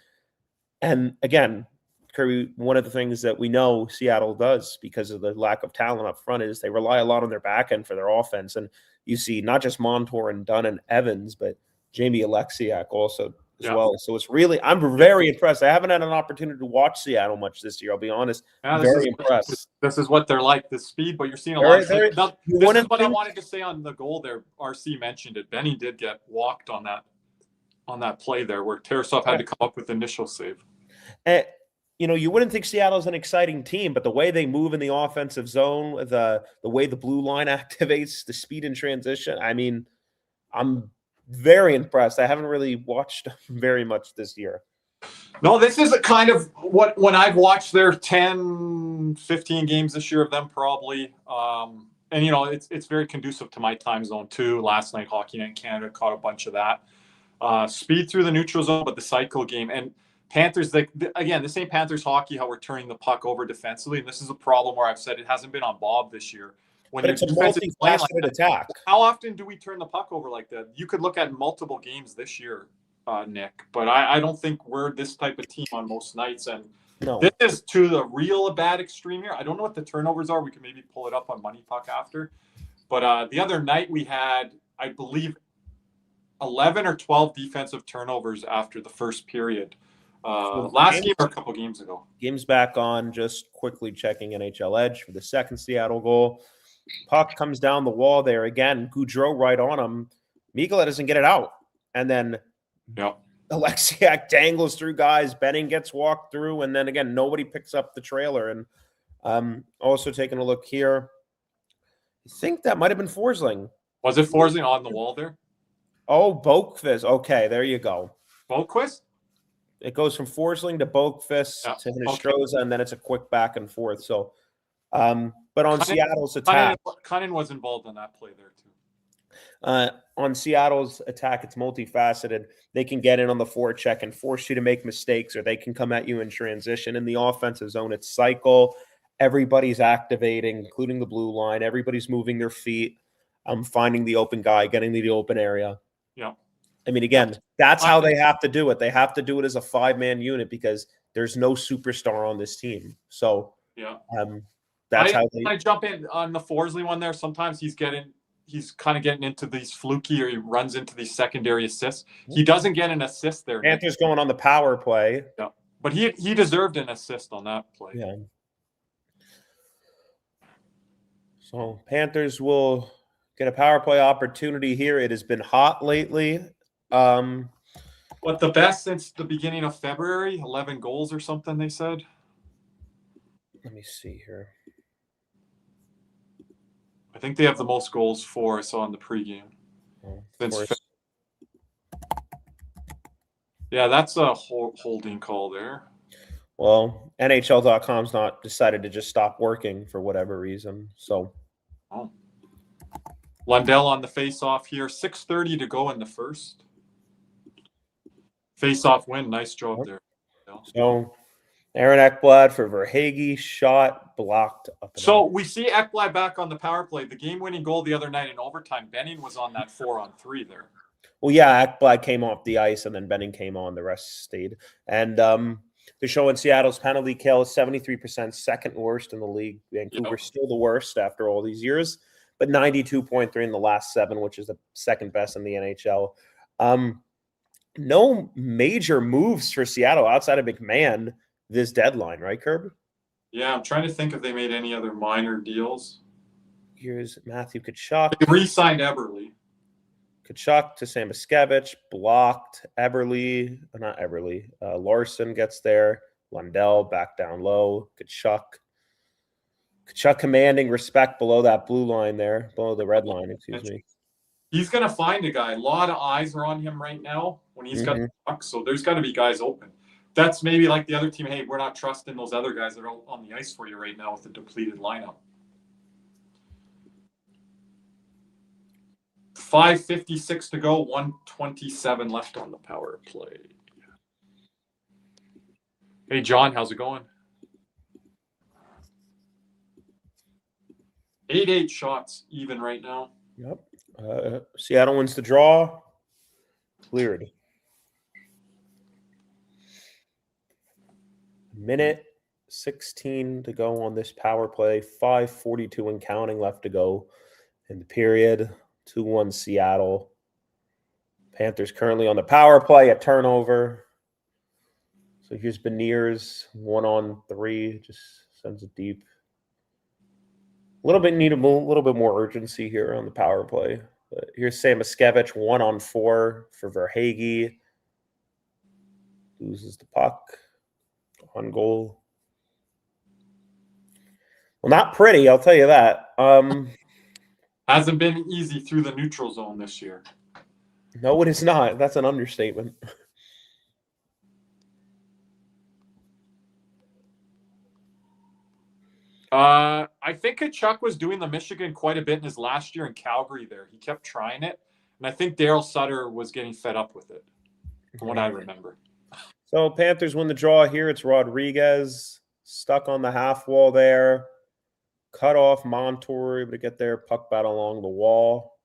And again, Kirby, one of the things that we know Seattle does because of the lack of talent up front is they rely a lot on their back end for their offense. And you see not just Montour and Dunn and Evans, but Jamie Alexiak also as well. So it's really, I'm very impressed. I haven't had an opportunity to watch Seattle much this year. I'll be honest. Yeah, very impressed. This is what they're like, the speed, but you're seeing a lot of this is what I wanted to say on the goal there. RC mentioned it. Benny did get walked on that play there where Tarasov had to come up with the initial save. And, you wouldn't think Seattle's an exciting team, but the way they move in the offensive zone, the way the blue line activates, the speed in transition, I mean, I'm very impressed. I haven't really watched very much this year. No, this is a kind of when I've watched their 10, 15 games this year of them probably. And, it's very conducive to my time zone too. Last night, Hockey Night in Canada, caught a bunch of that. Speed through the neutral zone, but the cycle game. And Panthers, again, this ain't Panthers hockey, how we're turning the puck over defensively. And this is a problem where I've said it hasn't been on Bob this year. But it's a multifaceted attack. How often do we turn the puck over like that? You could look at multiple games this year, Nick. But I don't think we're this type of team on most nights. And this is to the real bad extreme here. I don't know what the turnovers are. We can maybe pull it up on Money Puck after. But the other night we had, I believe, 11 or 12 defensive turnovers after the first period. Last game or a couple games ago. Games back on, just quickly checking NHL Edge for the second Seattle goal. Puck comes down the wall there again. Goudreau right on him. Mikula doesn't get it out. And then Alexiak dangles through guys. Benning gets walked through. And then again, nobody picks up the trailer. And also taking a look here. I think that might have been Forsling. Was it Forsling on the wall there? Oh, Boqvist. Okay, there you go. Boqvist? It goes from Forsling to Boqvist to Hinostroza, and then it's a quick back and forth. So, but on Seattle's attack, Cunnin was involved in that play there too. On Seattle's attack, it's multifaceted. They can get in on the forecheck and force you to make mistakes, or they can come at you in transition. In the offensive zone, it's cycle. Everybody's activating, including the blue line. Everybody's moving their feet. Finding the open guy, getting to the open area. Yeah. I mean, again, that's how they have to do it. They have to do it as a 5-man unit because there's no superstar on this team. So, that's how they. I jump in on the Forsley one there. Sometimes he's kind of getting into these fluky, or he runs into these secondary assists. He doesn't get an assist there. Panthers going on the power play. Yeah, but he deserved an assist on that play. Yeah. So Panthers will get a power play opportunity here. It has been hot lately. What, the best since the beginning of February? 11 goals or something, they said. Let me see here. I think they have the most goals for, I saw in the pregame. Yeah, that's a holding call there. Well, NHL.com's not decided to just stop working for whatever reason. So, Lundell on the face-off here. 6:30 to go in the first. Face-off win. Nice job there. So, Aaron Ekblad for Verhaeghe, shot blocked up. So we see Ekblad back on the power play. The game-winning goal the other night in overtime, Benning was on that 4-on-3 there. Well, yeah, Ekblad came off the ice and then Benning came on. The rest stayed. And they're showing Seattle's penalty kill is 73%, second worst in the league. Vancouver's still the worst after all these years, but 92.3 in the last 7, which is the second best in the NHL. No major moves for Seattle outside of McMahon this deadline, right, Kirby? Yeah, I'm trying to think if they made any other minor deals. Here's Matthew Tkachuk. They re-signed Eberle. Tkachuk to Samoskevich, blocked. Larson gets there. Lundell back down low. Tkachuk commanding respect below that blue line there, below the red line, excuse me. He's going to find a guy. A lot of eyes are on him right now when he's got the puck, so there's got to be guys open. That's maybe like the other team, hey, we're not trusting those other guys that are on the ice for you right now with the depleted lineup. 5:56 to go, 1:27 left on the power play. Hey, John, how's it going? 8-8 shots even right now. Yep. Seattle wins the draw. Cleared. Minute 16 to go on this power play. 5:42 and counting left to go in the period. 2-1 Seattle. Panthers currently on the power play at turnover. So here's Beniers, 1-on-3, just sends it deep. A little bit more urgency here on the power play. But here's Samoskevich, 1-on-4 for Verhaeghe. Loses the puck. On goal. Well, not pretty, I'll tell you that. Hasn't been easy through the neutral zone this year. No, it is not. That's an understatement. I think Tkachuk was doing the Michigan quite a bit in his last year in Calgary there. He kept trying it. And I think Daryl Sutter was getting fed up with it, from what I remember. So Panthers win the draw here. It's Rodriguez stuck on the half wall there. Cut off Montour, able to get there. Puck battle along the wall.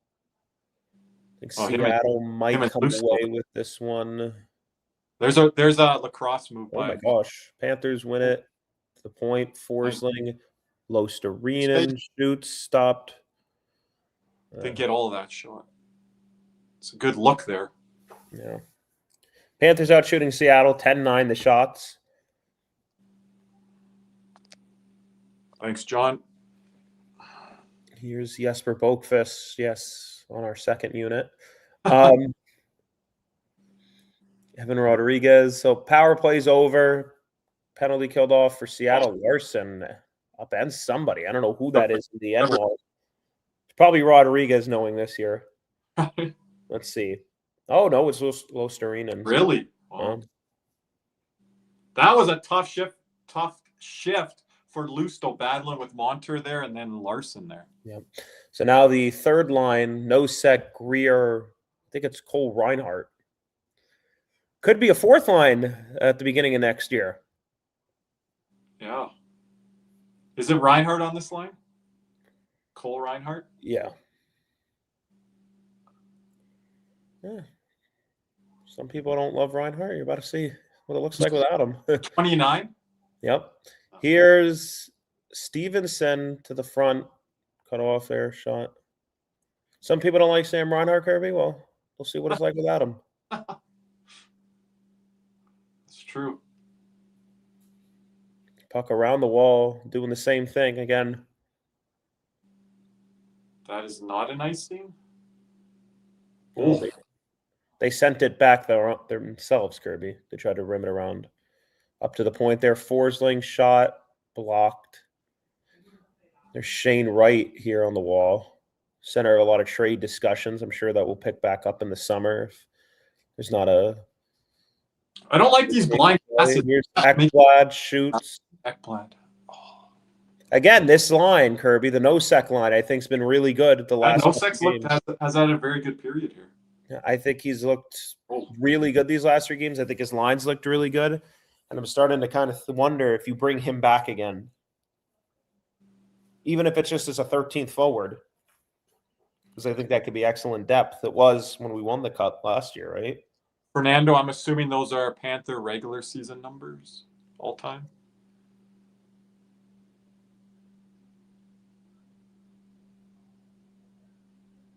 I think Seattle might come away with this one. There's a lacrosse move. Oh my gosh. Panthers win it. To the point. Forsling. Losterinen shoots. Stopped. Didn't get all of that shot. It's a good look there. Yeah. Panthers out shooting Seattle. 10-9 the shots. Thanks, John. Here's Jesper Boqvist, yes, on our second unit. Evan Rodriguez. So power play's over. Penalty killed off for Seattle. Larson upends somebody. I don't know who that is in the end wall. It's probably Rodriguez knowing this here. Let's see. Oh, no, it's Losterinen. Really? Wow. That was a tough shift for Lusto battling with Montour there and then Larson there. Yep. So now the third line, Nosek, Greer, I think it's Cole Reinhardt. Could be a fourth line at the beginning of next year. Yeah. Is it Reinhardt on this line? Cole Reinhardt? Yeah. Some people don't love Reinhardt. You're about to see what it looks like without him. 29? Yep. Here's Stevenson to the front. Cut off there, shot. Some people don't like Sam Reinhart, Kirby. Well, we'll see what it's like without him. It's true. Puck around the wall, doing the same thing again. That is not an icing. Oh, they sent it back themselves, Kirby. They tried to rim it around. Up to the point there. Forsling shot, blocked. There's Shane Wright here on the wall. Center a lot of trade discussions. I'm sure that will pick back up in the summer if there's not a... I don't like these blind passes. Here's Ekblad shoots. Ekblad. Oh. Again, this line, Kirby, the Nosek line, I think has been really good the last Nosek's has had a very good period here. I think he's looked really good these last 3 games. I think his lines looked really good. And I'm starting to kind of wonder if you bring him back again, even if it's just as a 13th forward, because I think that could be excellent depth. It was when we won the cup last year, right? Fernando, I'm assuming those are Panther regular season numbers all time.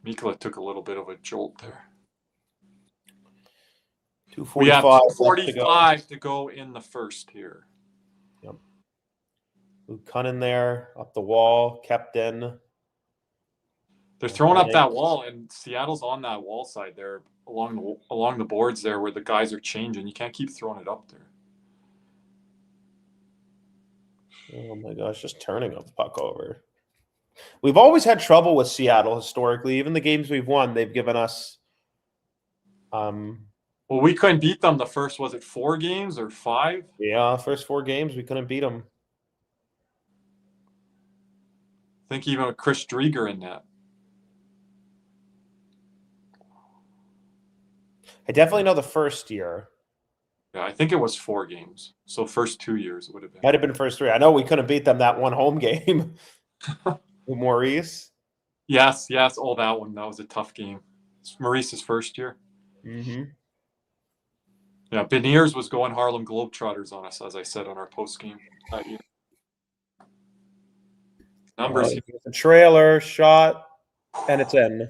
Mikkola took a little bit of a jolt there. 2:45. We have 2:45 to go in the first here. Yep. Luke Cunnin there, up the wall, kept in. They're throwing up that wall, and Seattle's on that wall side there, along the boards there where the guys are changing. You can't keep throwing it up there. Oh my gosh, just turning the puck over. We've always had trouble with Seattle historically. Even the games we've won, they've given us well, we couldn't beat them the first, was it 4 games or 5? Yeah, first 4 games, we couldn't beat them. I think even with Chris Drieger in that. I definitely know the first year. Yeah, I think it was 4 games. So first 2 years it would have been. Might have been first 3. I know we couldn't beat them that one home game with Maurice. Yes. Oh, that one. That was a tough game. It's Maurice's first year. Mm-hmm. Yeah, Beniers was going Harlem Globetrotters on us, as I said on our post game that year. Numbers. The trailer shot, and it's in.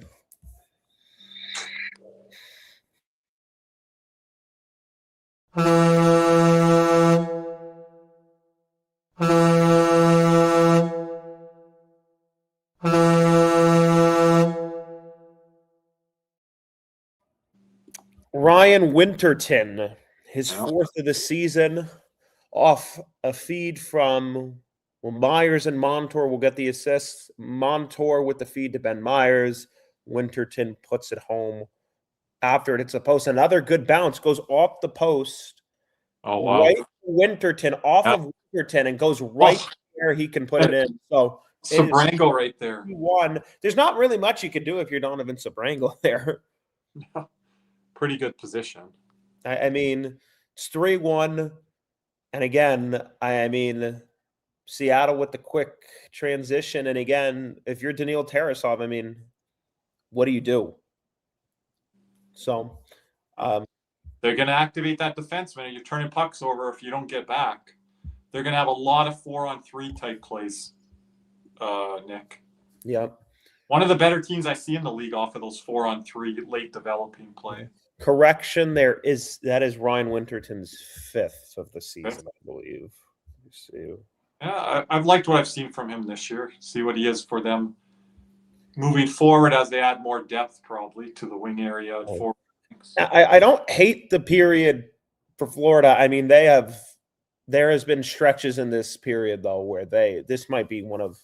Ryan Winterton, his 4th of the season, off a feed from Myers and Montour will get the assists. Montour with the feed to Ben Myers. Winterton puts it home. After it hits the post, another good bounce goes off the post. Oh, wow. Right to Winterton, off of Winterton, and goes right where he can put it in. So Sabrango right there. There's not really much you can do if you're Donovan Sabrango there. Pretty good position. I mean, it's 3-1. And again, I mean, Seattle with the quick transition. And again, if you're Daniil Tarasov, I mean, what do you do? So they're going to activate that defenseman. You're turning pucks over if you don't get back. They're going to have a lot of 4-on-3 type plays, Nick. Yeah. One of the better teams I see in the league off of those 4-on-3 late developing play. Correction, that is Ryan Winterton's 5th of the season, I believe. Let's see. Yeah, I've liked what I've seen from him this year. See what he is for them moving forward as they add more depth probably to the wing area and forward. I don't hate the period for Florida. I mean, there has been stretches in this period though where this might be one of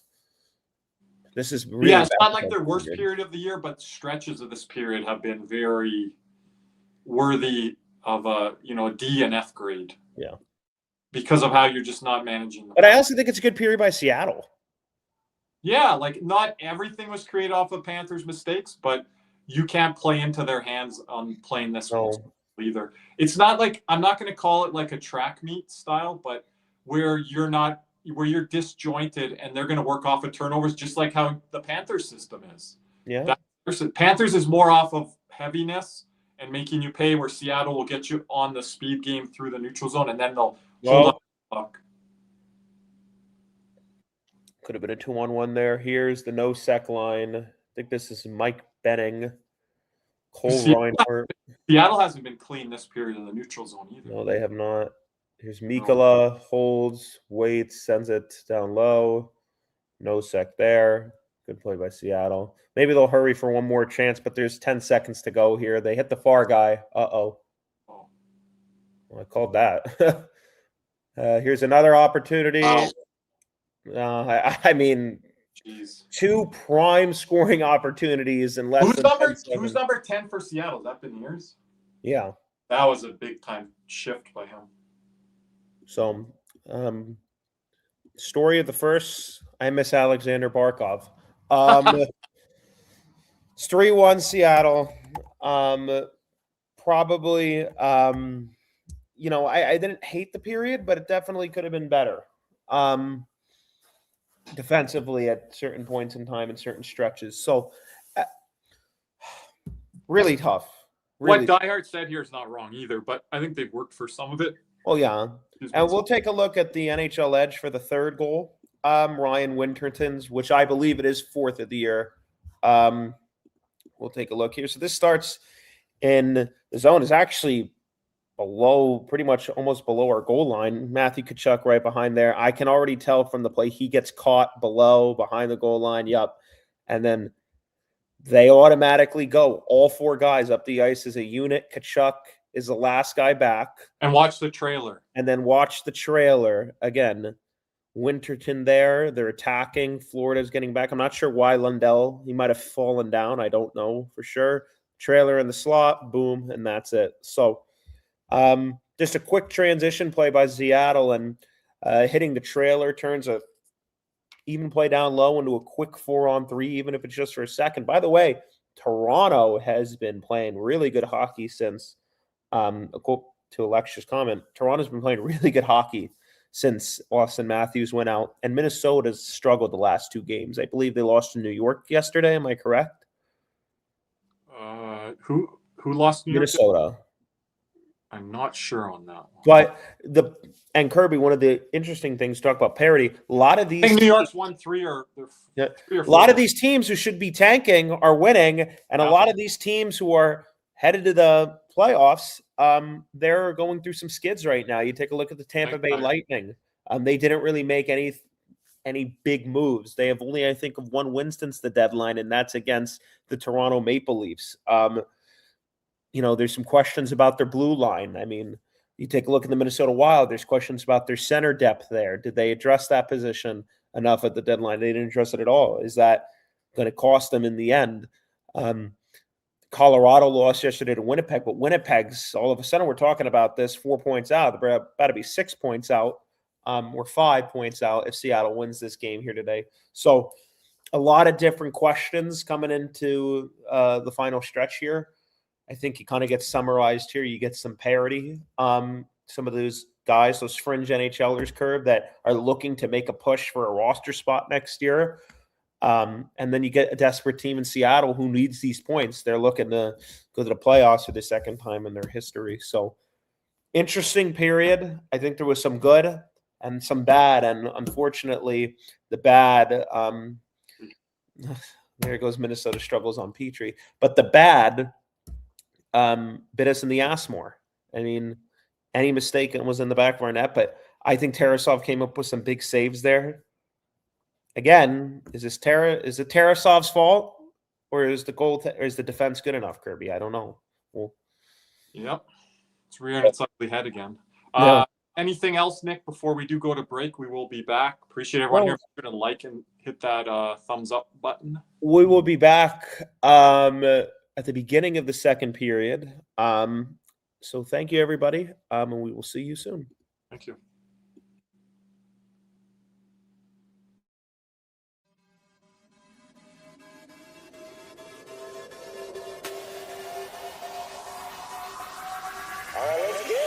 this is really yeah. It's not like their worst period of the year, but stretches of this period have been very worthy of a D and F grade. Yeah, because of how you're just not managing. But I also think it's a good period by Seattle. Yeah, like not everything was created off of Panthers' mistakes, but you can't play into their hands on playing this either. It's not like I'm not going to call it like a track meet style, but where you're disjointed and they're going to work off of turnovers, just like how the Panthers system is. Yeah, Panthers is more off of heaviness and making you pay, where Seattle will get you on the speed game through the neutral zone, and then they'll hold up the puck. Could have been a 2-on-1 there. Here's the no sec line. I think this is Mike Benning. Reinhardt. Seattle hasn't been clean this period in the neutral zone either. No, they have not. Here's Mikkola, holds, waits, sends it down low. No sec there. Good play by Seattle. Maybe they'll hurry for one more chance, but there's 10 seconds to go here. They hit the far guy. Well, I called that. Here's another opportunity. I mean, jeez. 2 prime scoring opportunities in less than 10 seconds. Who's number 10 for Seattle? Is that Beniers? Yeah. That was a big time shift by him. So, story of the first, I miss Alexander Barkov. It's 3-1 Seattle. Probably, I didn't hate the period, but it definitely could have been better. Defensively at certain points in time and certain stretches. So, really tough. What Diehard said here is not wrong either, but I think they've worked for some of it. Oh, yeah. And we'll take a look at the NHL Edge for the third goal. Ryan Winterton's, which I believe it is 4th of the year. We'll take a look here. So this starts in the zone. Is actually below, pretty much almost below our goal line. Matthew Tkachuk right behind there. I can already tell from the play he gets caught behind the goal line. Yep. And then they automatically go. All 4 guys up the ice as a unit. Tkachuk is the last guy back. And watch the trailer. And then watch the trailer again. Winterton there. They're attacking. Florida's getting back. I'm not sure why Lundell. He might have fallen down. I don't know for sure. Trailer in the slot. Boom. And that's it. So just a quick transition play by Seattle, and hitting the trailer turns a even play down low into a quick 4-on-3, even if it's just for a second. By the way, Toronto has been playing really good hockey since, a quote to Alexa's comment, Toronto's been playing really good hockey since Austin Matthews went out, and Minnesota's struggled the last 2 games. I believe they lost to New York yesterday. Am I correct? Who lost New York? Minnesota. I'm not sure on that one. But Kirby, one of the interesting things to talk about parity, a lot of these I think New York's won 3 or 3 or 4. A lot of these teams who should be tanking are winning, and a lot of these teams who are headed to the playoffs, they're going through some skids right now. You take a look at the Tampa Bay Lightning. They didn't really make any big moves. They have only, I think, of 1 win since the deadline, and that's against the Toronto Maple Leafs. There's some questions about their blue line. I mean, you take a look at the Minnesota Wild, there's questions about their center depth there. Did they address that position enough at the deadline? They didn't address it at all. Is that going to cost them in the end? Colorado lost yesterday to Winnipeg, but Winnipeg's, all of a sudden we're talking about this 4 points out. They're about to be 6 points out, or 5 points out if Seattle wins this game here today. So a lot of different questions coming into the final stretch here. I think it kind of gets summarized here. You get some parity. Some of those guys, those fringe NHLers curve that are looking to make a push for a roster spot next year. And then you get a desperate team in Seattle who needs these points. They're looking to go to the playoffs for the second time in their history. So interesting period. I think there was some good and some bad. And unfortunately, the bad, there goes Minnesota struggles on Petrie. But the bad bit us in the ass more. I mean, any mistake was in the back of our net, but I think Tarasov came up with some big saves there. Again, is it Tarasov's fault? Or is the defense good enough, Kirby? I don't know. Well, Yep. It's rearing its ugly head again. Yeah. Anything else, Nick, before we do go to break? We will be back. Appreciate everyone here. Make sure to like and hit that thumbs up button. We will be back at the beginning of the second period. So thank you, everybody, and we will see you soon. Thank you. All right, let's get it.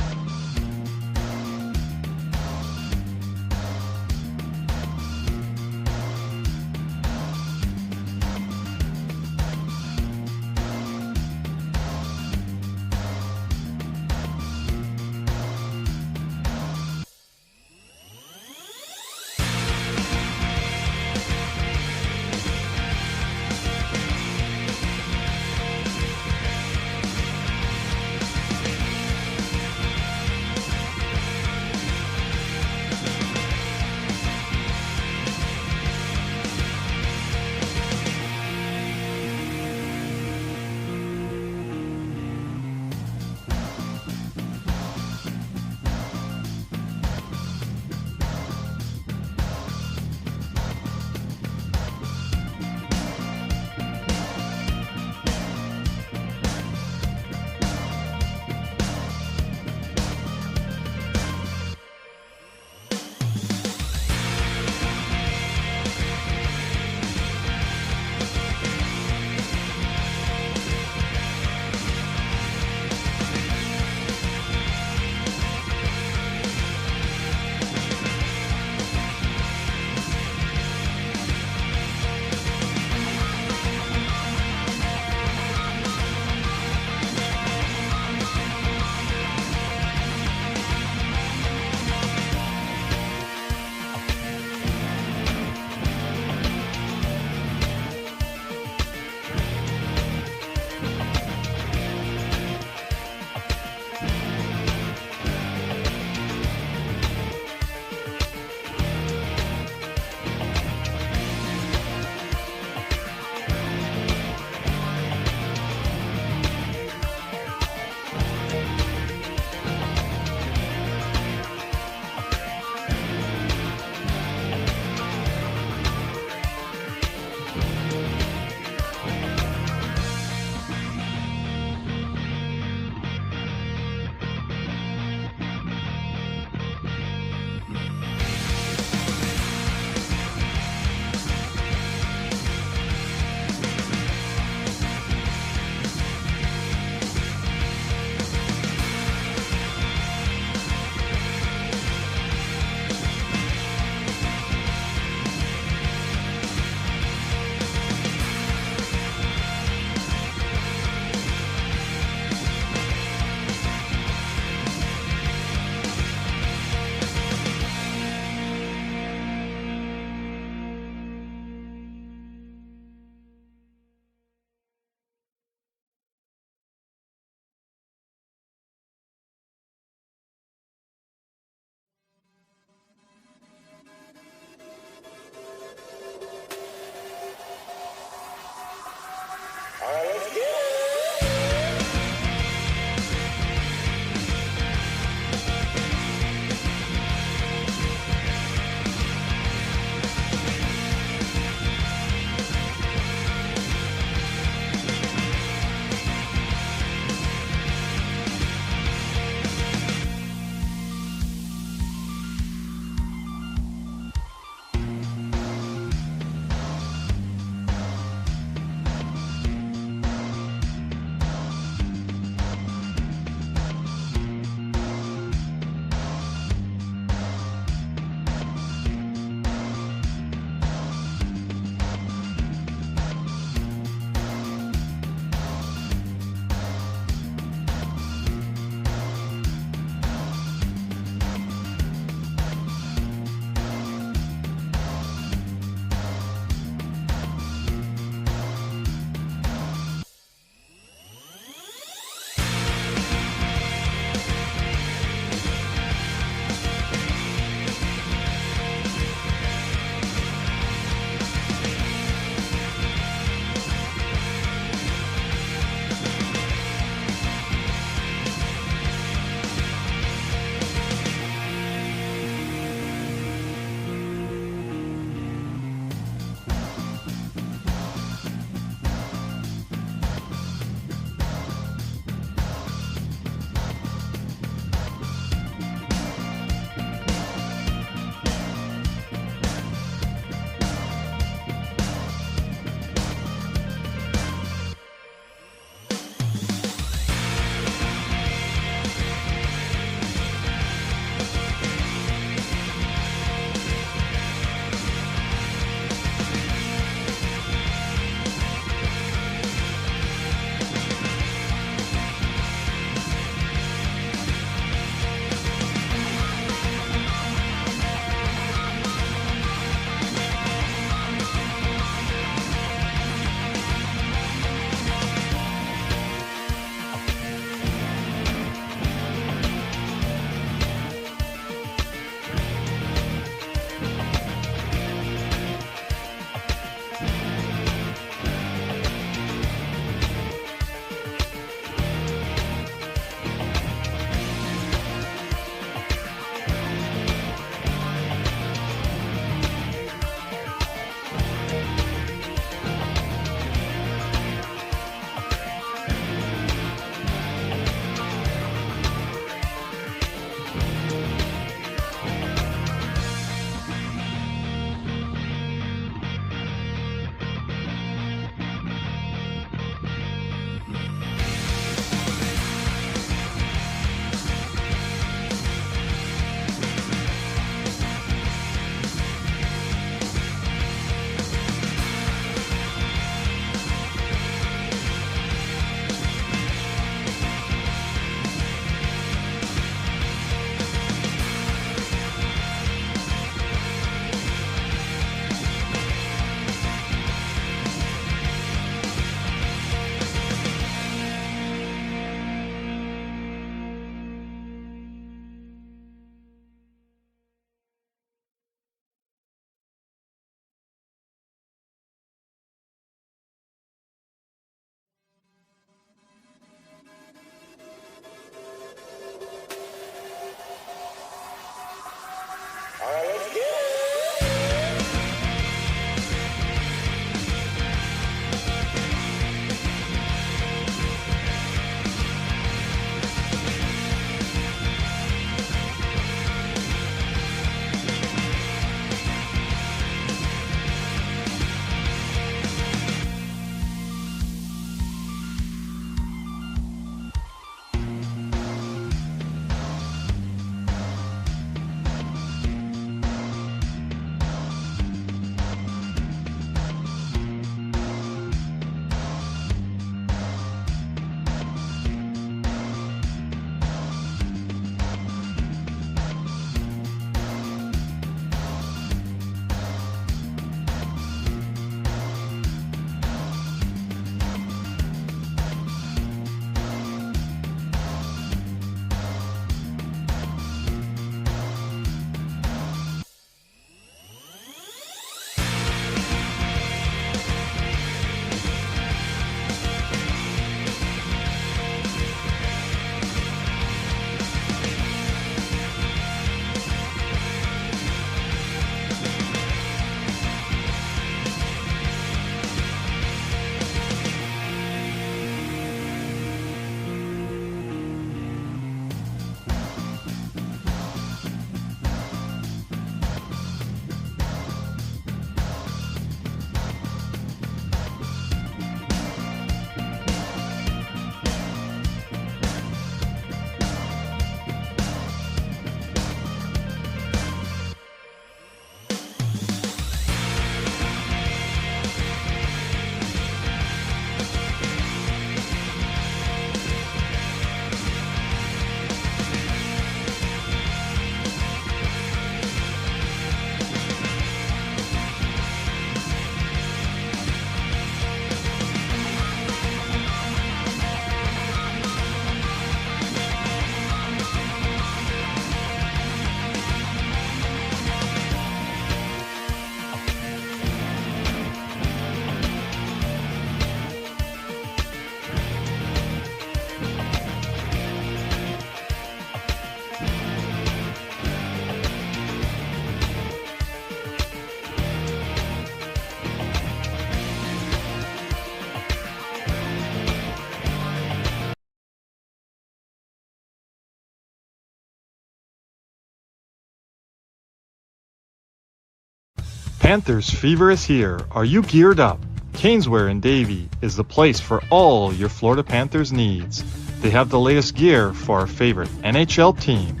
Panthers fever is here. Are you geared up? Caneswear in Davie is the place for all your Florida Panthers needs. They have the latest gear for our favorite NHL team.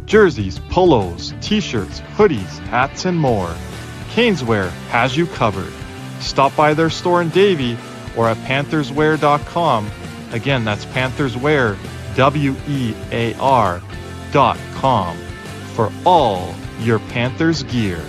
Jerseys, polos, t-shirts, hoodies, hats, and more. Caneswear has you covered. Stop by their store in Davie or at pantherswear.com. Again, that's pantherswear, WEAR.com for all your Panthers gear.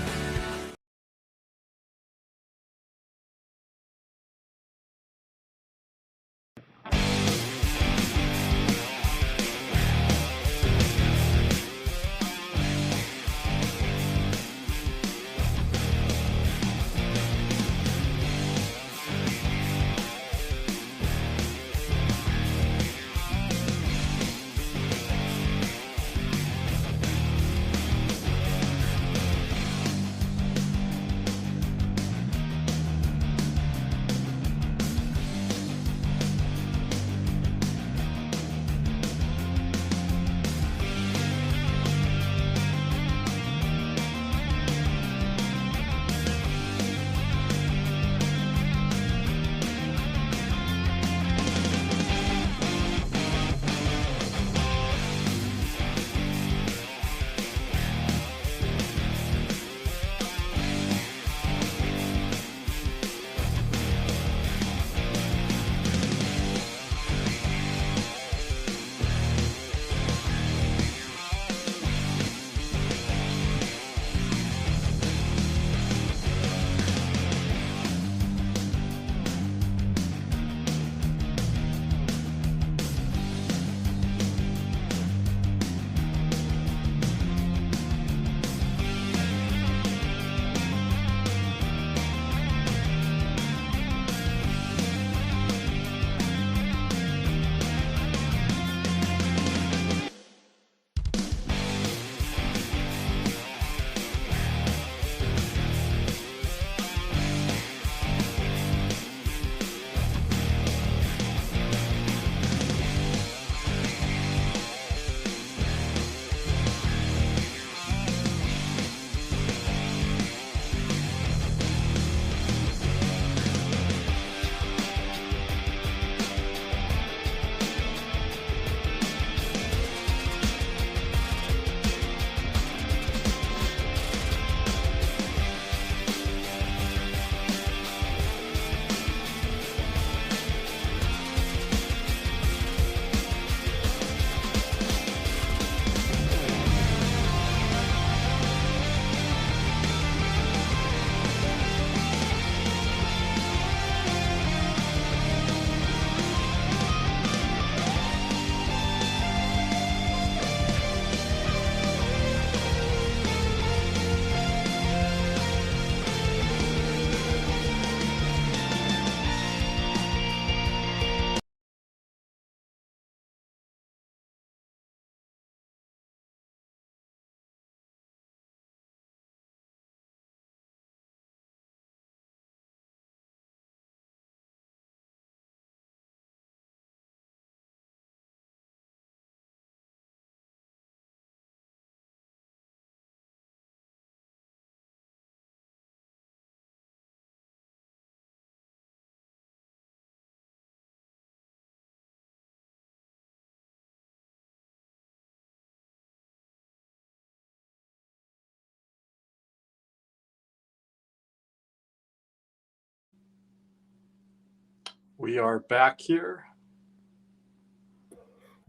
We are back here.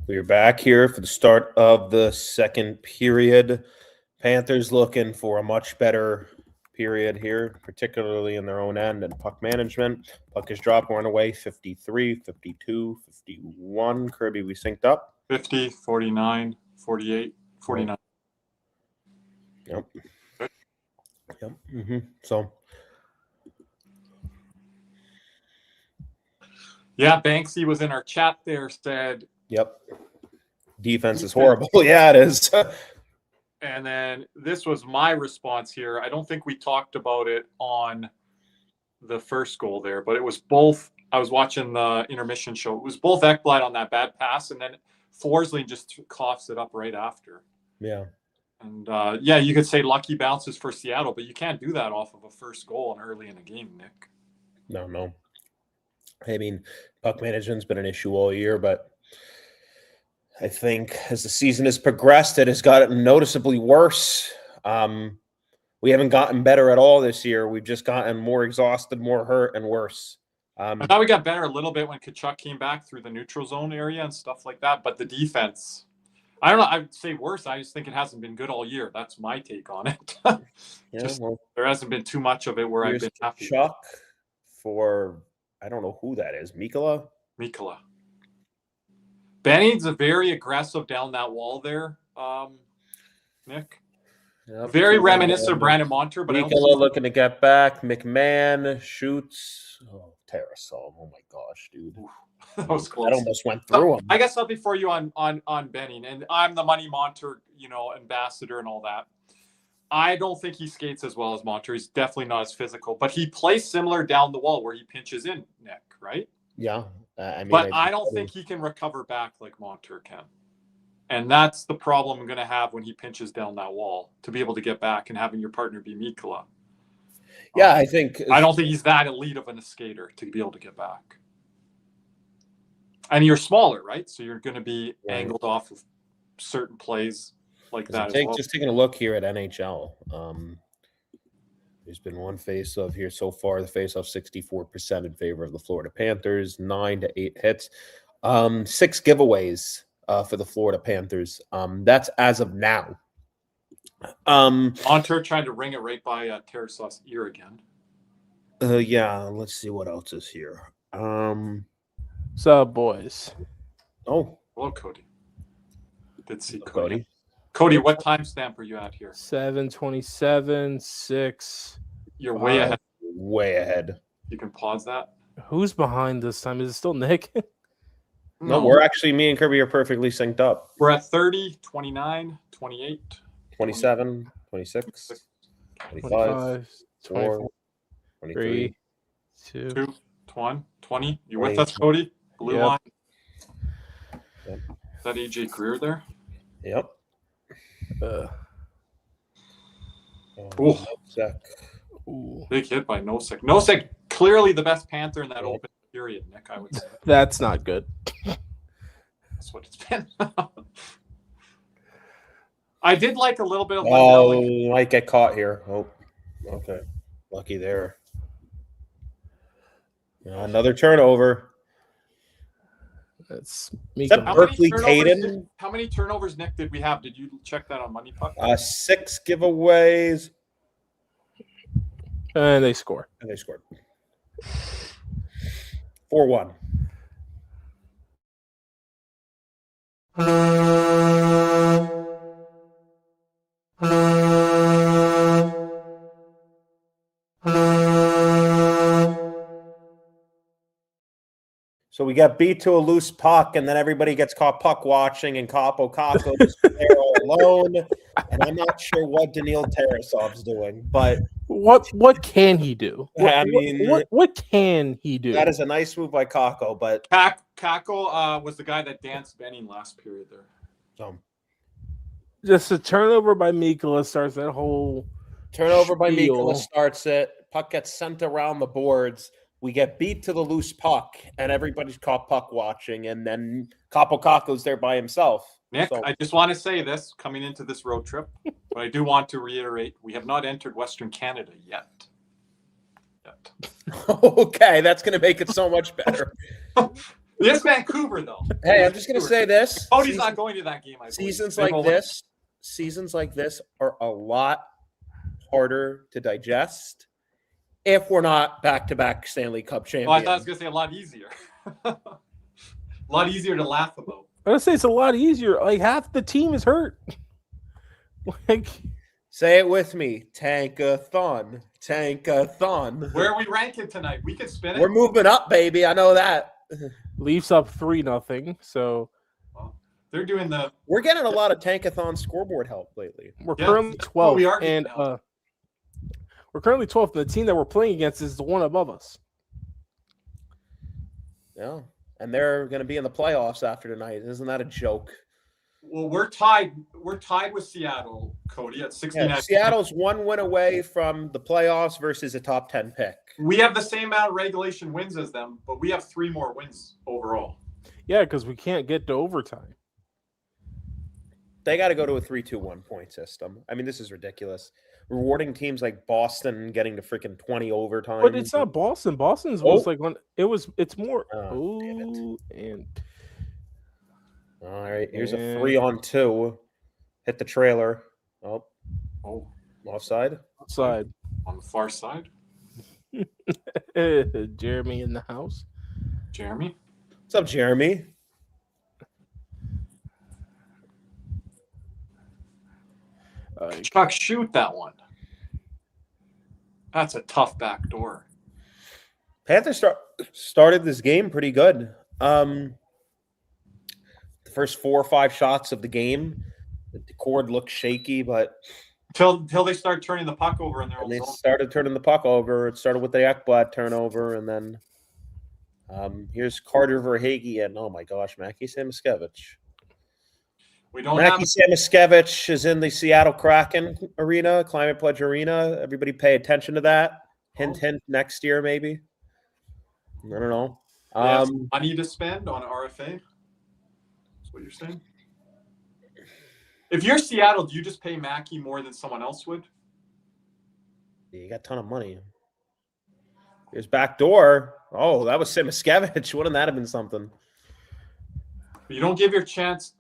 We're back here for the start of the second period. Panthers looking for a much better period here, particularly in their own end and puck management. Puck is dropped, one away, 53, 52, 51. Kirby, we synced up. 50, 49, 48, 49. Yep. Yep. Mm-hmm. So. Yeah, Banksy was in our chat there, said. Yep. Defense is horrible. Yeah, it is. And then this was my response here. I don't think we talked about it on the first goal there, but it was both. I was watching the intermission show. It was both Ekblad on that bad pass, and then Forsling just coughs it up right after. Yeah. And yeah, you could say lucky bounces for Seattle, but you can't do that off of a first goal and early in the game, Nick. No. I mean, puck management's been an issue all year, but I think as the season has progressed, it has gotten noticeably worse. We haven't gotten better at all this year. We've just gotten more exhausted, more hurt, and worse. I thought we got better a little bit when Tkachuk came back through the neutral zone area and stuff like that. But the defense, I don't know. I'd say worse. I just think it hasn't been good all year. That's my take on it. There hasn't been too much of it where I've been happy. Tkachuk for, I don't know who that is. Mikkola? Benning's very aggressive down that wall there, Nick. Yep. Very reminiscent of Brandon Montour. But Mikkola looking to get back. McMahon shoots. Oh, Tarasov. Oh, my gosh, dude. That was close. That almost went through him. I guess something for you on Benning. And I'm the Money Montour, ambassador and all that. I don't think he skates as well as Montour. He's definitely not as physical. But he plays similar down the wall where he pinches in, Nick, right? Yeah. I don't think he can recover back like Montour can. And that's the problem I'm going to have when he pinches down that wall, to be able to get back and having your partner be Mikkola. Yeah, I don't think he's that elite of a skater to be able to get back. And you're smaller, right? So you're going to be angled off of certain plays like that as well. Just taking a look here at NHL. There's been one face-off here so far. The face-off 64% in favor of the Florida Panthers, 9 to 8 hits. 6 giveaways for the Florida Panthers. That's as of now. Montour trying to ring it right by Tarasov's ear again. Yeah, let's see what else is here. What's up, boys? Oh. Hello, Cody. Did see Cody. Cody, what timestamp are you at here? 7:27, 6. You're way ahead. Way ahead. You can pause that. Who's behind this time? Is it still Nick? No, we're actually, me and Kirby are perfectly synced up. We're at 30, 29, 28, 27, 26, 25, 24, 23, 2, 1, 20. You with us, Cody? Blue line. Yep. Is that AJ Greer there? Yep. Big hit by Nosek. Nosek, clearly the best Panther in that open period, Nick, I would say. That's not good. That's what it's been. I did like a little bit of might get caught here. Oh, okay. Lucky there. Another turnover. That's Berkeley Caden. How many turnovers, Nick, did we have? Did you check that on Money Puck? 6 giveaways. And they score. And they scored. 4-1. So we got beat to a loose puck, and then everybody gets caught puck watching, and Capo is there all alone. And I'm not sure what Daniil Tarasov's doing, but what can he do? What can he do? That is a nice move by Kako, but Kako was the guy that danced Benning last period there. Just a turnover by Mikkola starts that whole turnover by Mikkola starts it. Puck gets sent around the boards. We get beat to the loose puck, and everybody's caught puck watching, and then Kapo's there by himself. Nick, I just want to say this coming into this road trip, but I do want to reiterate, we have not entered Western Canada yet. Okay, that's going to make it so much better. It's Vancouver, though. Hey, I'm just going to say this. Cody's not going to that game, I believe. Seasons like this are a lot harder to digest if we're not back-to-back Stanley Cup champions. Oh, I thought I was going to say a lot easier. A lot easier to laugh about. I would say it's a lot easier. Like, half the team is hurt. Say it with me. Tankathon. Tankathon. Where are we ranking tonight? We can spin it. We're moving up, baby. I know that. Leafs up 3-0. So they're doing We're getting a lot of Tankathon scoreboard help lately. We're currently 12th. We're currently 12th. The team that we're playing against is the one above us. Yeah. And they're going to be in the playoffs after tonight. Isn't that a joke? Well, we're tied. We're tied with Seattle Cody, at 69. Yeah, Seattle's one win away from the playoffs versus a top 10 pick. We have the same amount of regulation wins as them, but we have 3 more wins overall. Yeah, because we can't get to overtime. They got to go to a 3-2-1 point system. I mean, this is ridiculous. Rewarding teams like Boston getting to freaking 20 overtime. But it's not Boston. Boston's was like when it was. It's more. And all right, here's a 3-on-2. Hit the trailer. Oh, offside. Offside on the far side. Jeremy in the house. Jeremy, what's up, Jeremy? Chuck, shoot that one. That's a tough back door. Panthers started this game pretty good. The first 4 or 5 shots of the game, the cord looked shaky, but till they start turning the puck over in their own they zone. started turning the puck over. It started with the Ekblad turnover, and then here's Carter Verhaeghe, and oh my gosh, Mackie Samoskevich. Mackie Samoskevich is in the Seattle Kraken arena, Climate Pledge Arena. Everybody pay attention to that. Hint, hint, next year maybe. I don't know. Money to spend on RFA? That's what you're saying? If you're Seattle, do you just pay Mackie more than someone else would? Yeah, you got a ton of money. Here's backdoor. Oh, that was Samoskevich. Wouldn't that have been something? You don't give your chance.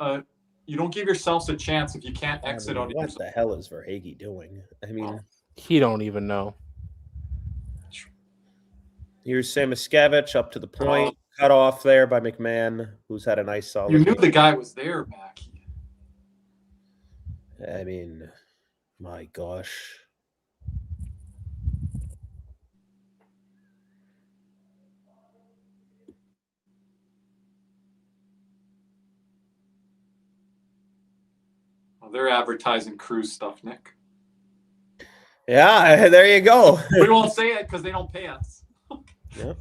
You don't give yourselves a chance if you can't exit on what the hell is Verhaeghe doing? I mean, he don't even know. Here's Samoskevich up to the point, cut off there by McMahon, who's had a nice solid. You knew the guy was there, Mackie. I mean, my gosh. They're advertising cruise stuff, Nick. Yeah, there you go. We won't say it because they don't pay us. Yeah.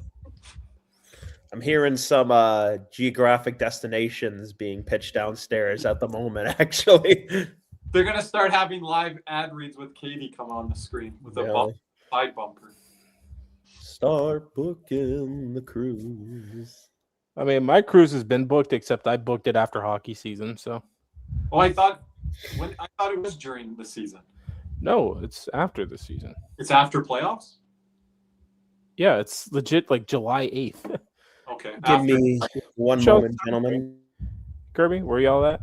I'm hearing some geographic destinations being pitched downstairs at the moment, actually. They're going to start having live ad reads with Katie come on the screen with a side bumper. Start booking the cruise. I mean, my cruise has been booked, except I booked it after hockey season, so. Oh, I thought it was during the season. No, it's after the season. It's after playoffs? Yeah, it's legit like July 8th. Okay. Give me one moment, gentlemen. Kirby, where y'all at?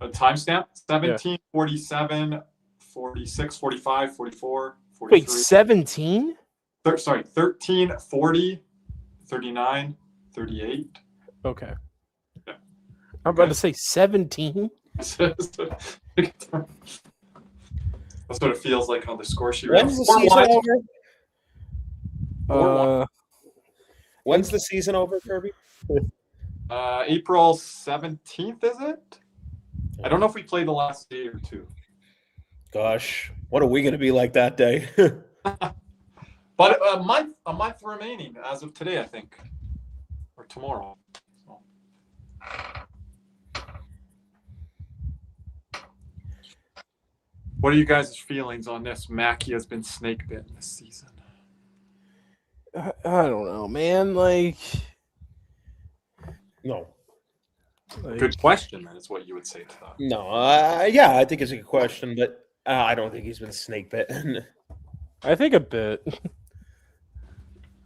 A timestamp? 17, 47, 46, 45, 44, 43. Wait, 17? Sorry, 13, 40, 39, 38. Okay. Yeah. I'm about to say 17. That's what it feels like on the score sheet. When's the season over? When's the season over, Kirby? April 17th, is it? I don't know if we played the last day or two. Gosh, what are we going to be like that day? But a month remaining as of today, I think, or tomorrow. So. What are you guys' feelings on this? Mackie has been snake bitten this season. I don't know, man. Like, no. Good question, man. Is what you would say to that. No, yeah, I think it's a good question, but I don't think he's been snake bitten. I think a bit.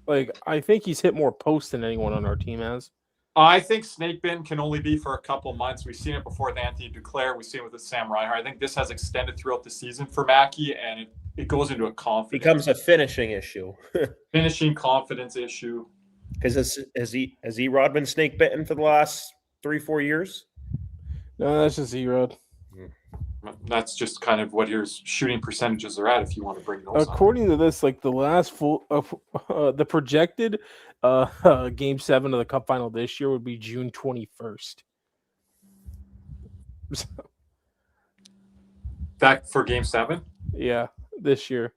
Like, I think he's hit more posts than anyone on our team has. I think snake bitten can only be for a couple months. We've seen it before with Anthony Duclair. We've seen it with Sam Reinhart. I think this has extended throughout the season for Mackie, and it goes into a confidence. Becomes a finishing issue. Finishing confidence issue. Because has E-Rod been snake bitten for the last 3-4 years? No, that's just E-Rod. That's just kind of what your shooting percentages are at if you want to bring those According to this, like the last the projected Game 7 of the Cup Final this year would be June 21st. That for Game 7? Yeah, this year.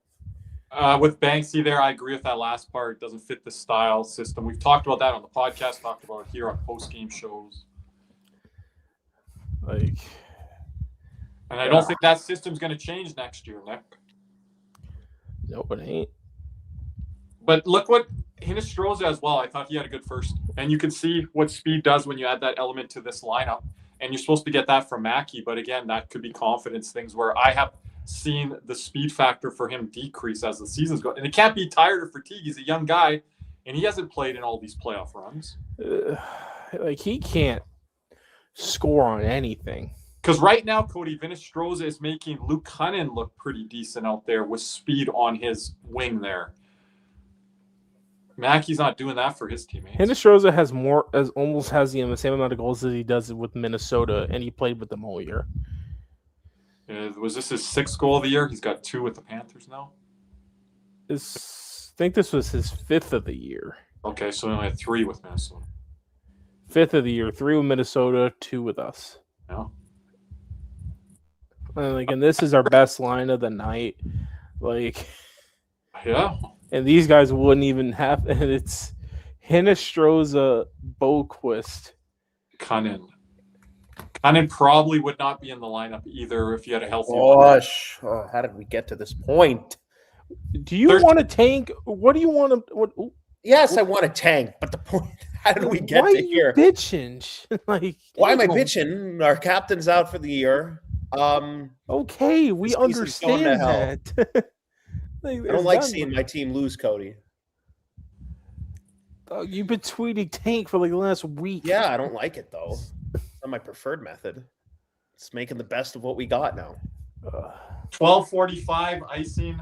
With Banksy there, I agree with that last part. It doesn't fit the style system. We've talked about that on the podcast, talked about it here on post-game shows. Like, And I don't think that system's going to change next year, Nick. No, it ain't. But look what Hinostroza as well. I thought he had a good first. And you can see what speed does when you add that element to this lineup. And you're supposed to get that from Mackey. But again, that could be confidence things where I have seen the speed factor for him decrease as the season's going. And it can't be tired or fatigue. He's a young guy, and he hasn't played in all these playoff runs. Like, he can't score on anything. Because right now, Cody, Hinostroza is making Luke Cunnin look pretty decent out there with speed on his wing there. Mackey's not doing that for his teammates. Hinostroza almost has the same amount of goals as he does with Minnesota, and he played with them all year. Was this his 6th goal of the year? He's got 2 with the Panthers now. I think this was his 5th of the year. Okay, so he only had 3 with Minnesota. 5th of the year, 3 with Minnesota, 2 with us. Yeah. And this is our best line of the night. Yeah. And these guys wouldn't even have. And it's Hinostroza, Boquist, Cunnin probably would not be in the lineup either if you had a healthy. Gosh, how did we get to this point? Do you want to tank? What do you want to? Yes, I want a tank, but the point. How did we get to here? Why are you bitching? Why am I bitching? Our captain's out for the year. Okay, we understand that. I don't like seeing my team lose, Cody. You've been tweeting tank for the last week. Yeah, I don't like it though. It's not my preferred method. It's making the best of what we got now. 12:45 icing.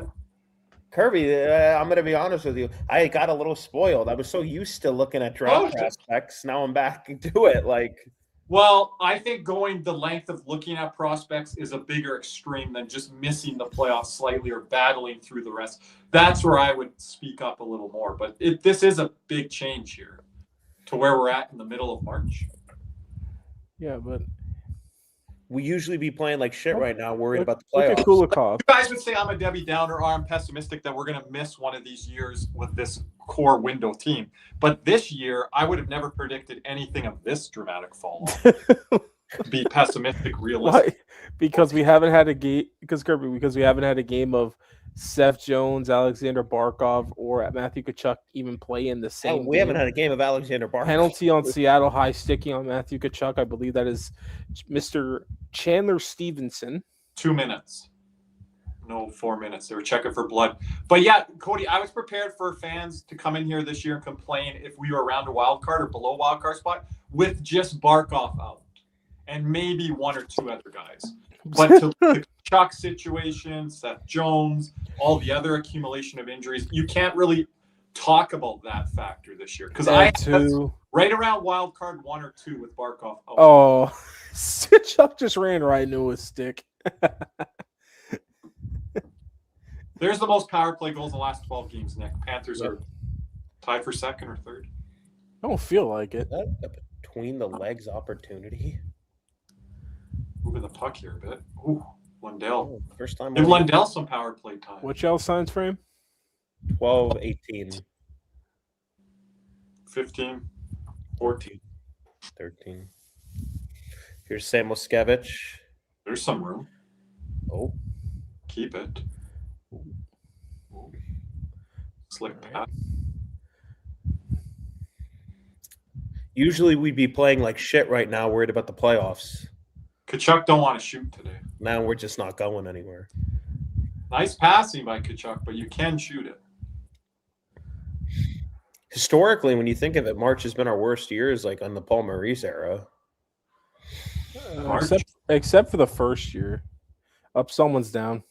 Kirby, I'm going to be honest with you. I got a little spoiled. I was so used to looking at draft prospects. Now I'm back to it. Well, I think going the length of looking at prospects is a bigger extreme than just missing the playoffs slightly or battling through the rest. That's where I would speak up a little more. But this is a big change here to where we're at in the middle of March. Yeah, but we usually be playing like shit right now, worried about the playoffs. Kulikov. You guys would say I'm a Debbie Downer or I'm pessimistic that we're going to miss one of these years with this core window team. But this year, I would have never predicted anything of this dramatic fall off. Be pessimistic, realistic. Why? Because we haven't had a game. Because we haven't had a game of Seth Jones, Alexander Barkov, or Matthew Tkachuk even play in the same. We haven't had a game of Alexander Barkov. Penalty on Seattle, high sticking on Matthew Tkachuk. I believe that is Mr. Chandler Stevenson. 2 minutes. No, 4 minutes. They were checking for blood. But yeah, Cody, I was prepared for fans to come in here this year and complain if we were around a wild card or below wild card spot with just Barkov out and maybe 1 or 2 other guys. But to the Chuck situation, Seth Jones, all the other accumulation of injuries, you can't really talk about that factor this year because I right around wild card 1 or 2 with Barkov. Oh, Chuck just ran right into his stick. There's the most power play goals in the last 12 games, Nick. Panthers are tied for 2nd or 3rd. I don't feel like it. That between the legs opportunity. Moving the puck here a bit. Ooh, Lundell. First time. Give Lundell some power play time. What's y'all's signs frame? 12, 18. 15, 14. 13. Here's Sam Moskevich. There's some room. Oh. Keep it. Ooh. Slick pass. Usually we'd be playing like shit right now, worried about the playoffs. Tkachuk don't want to shoot today. Now we're just not going anywhere. Nice passing by Tkachuk, but you can shoot it. Historically, when you think of it, March has been our worst years, like on the Paul Maurice era. Except for the first year. Up, someone's down.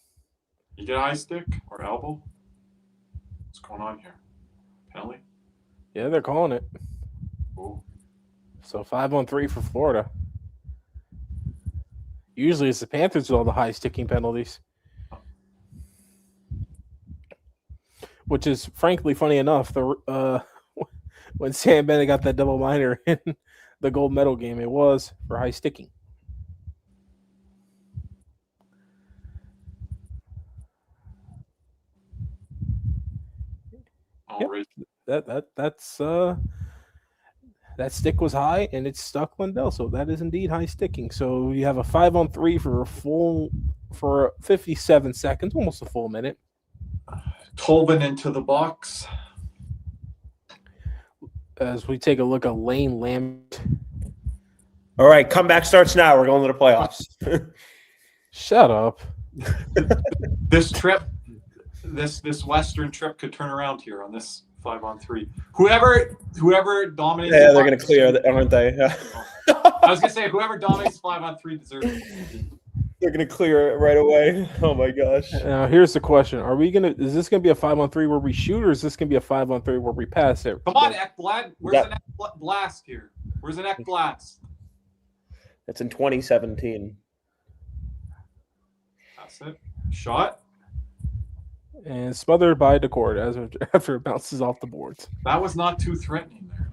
You get high stick or elbow? What's going on here? Penalty? Yeah, they're calling it. Ooh. So 5-on-3 for Florida. Usually it's the Panthers with all the high sticking penalties. Which is frankly funny enough. When Sam Bennett got that double minor in the gold medal game, it was for high sticking. All right. That's that stick was high and it stuck Lindell. So that is indeed high sticking. So you have a 5-on-3 for 57 seconds, almost a full minute. Tolvin into the box. As we take a look at Lane Lambert. All right, comeback starts now. We're going to the playoffs. Shut up. This trip, this Western trip could turn around here on this 5-on-3. Whoever dominates. Yeah, they're going to clear it, aren't they? I was going to say, whoever dominates 5-on-3 deserves it. They're going to clear it right away. Oh, my gosh. Now, here's the question. Is this going to be a 5-on-3 where we shoot, or is this going to be a 5-on-3 where we pass it? Come on, Ekblad. Where's an Ekblast here? Where's an Ekblast? It's in 2017. That's it. Shot. And smothered by DeCord after it bounces off the boards. That was not too threatening there.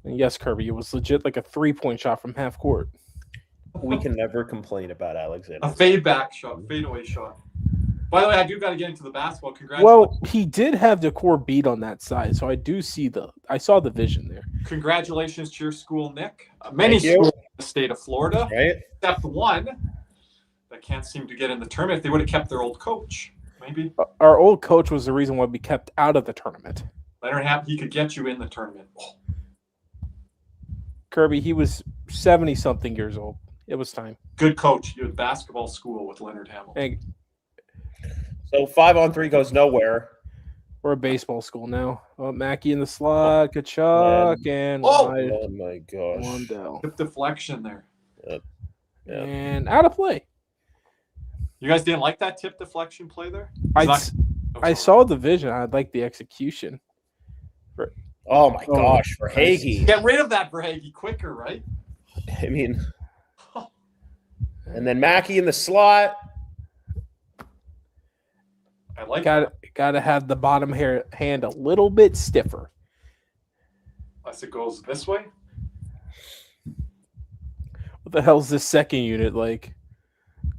And yes, Kirby, it was legit like a 3-point shot from half court. We can never complain about Alexander. A fade-back shot, fadeaway shot. By the way, I do got to get into the basketball. Congratulations. Well, he did have DeCord beat on that side, so I saw the vision there. Congratulations to your school, Nick. Many schools in the state of Florida, Right? except one that can't seem to get in the tournament. If they would have kept their old coach, maybe. Our old coach was the reason why we kept out of the tournament. Leonard Happ, he could get you in the tournament. Oh. Kirby, he was 70-something years old. It was time. Good coach. You had basketball school with Leonard Hamilton. Hey, So 5-on-3 goes nowhere. we're a baseball school now. Oh, Mackey in the slot, Kachuk, and wide. Oh, my gosh. Lindell. Hip deflection there. Yeah. And out of play. You guys didn't like that tip deflection play there? I saw the vision. I like the execution. Oh, my gosh. For Hagee. Get rid of that Verhage quicker, right? I mean, and then Mackey in the slot. I like Got to have the bottom hand a little bit stiffer. unless it goes this way. What the hell's this second unit like?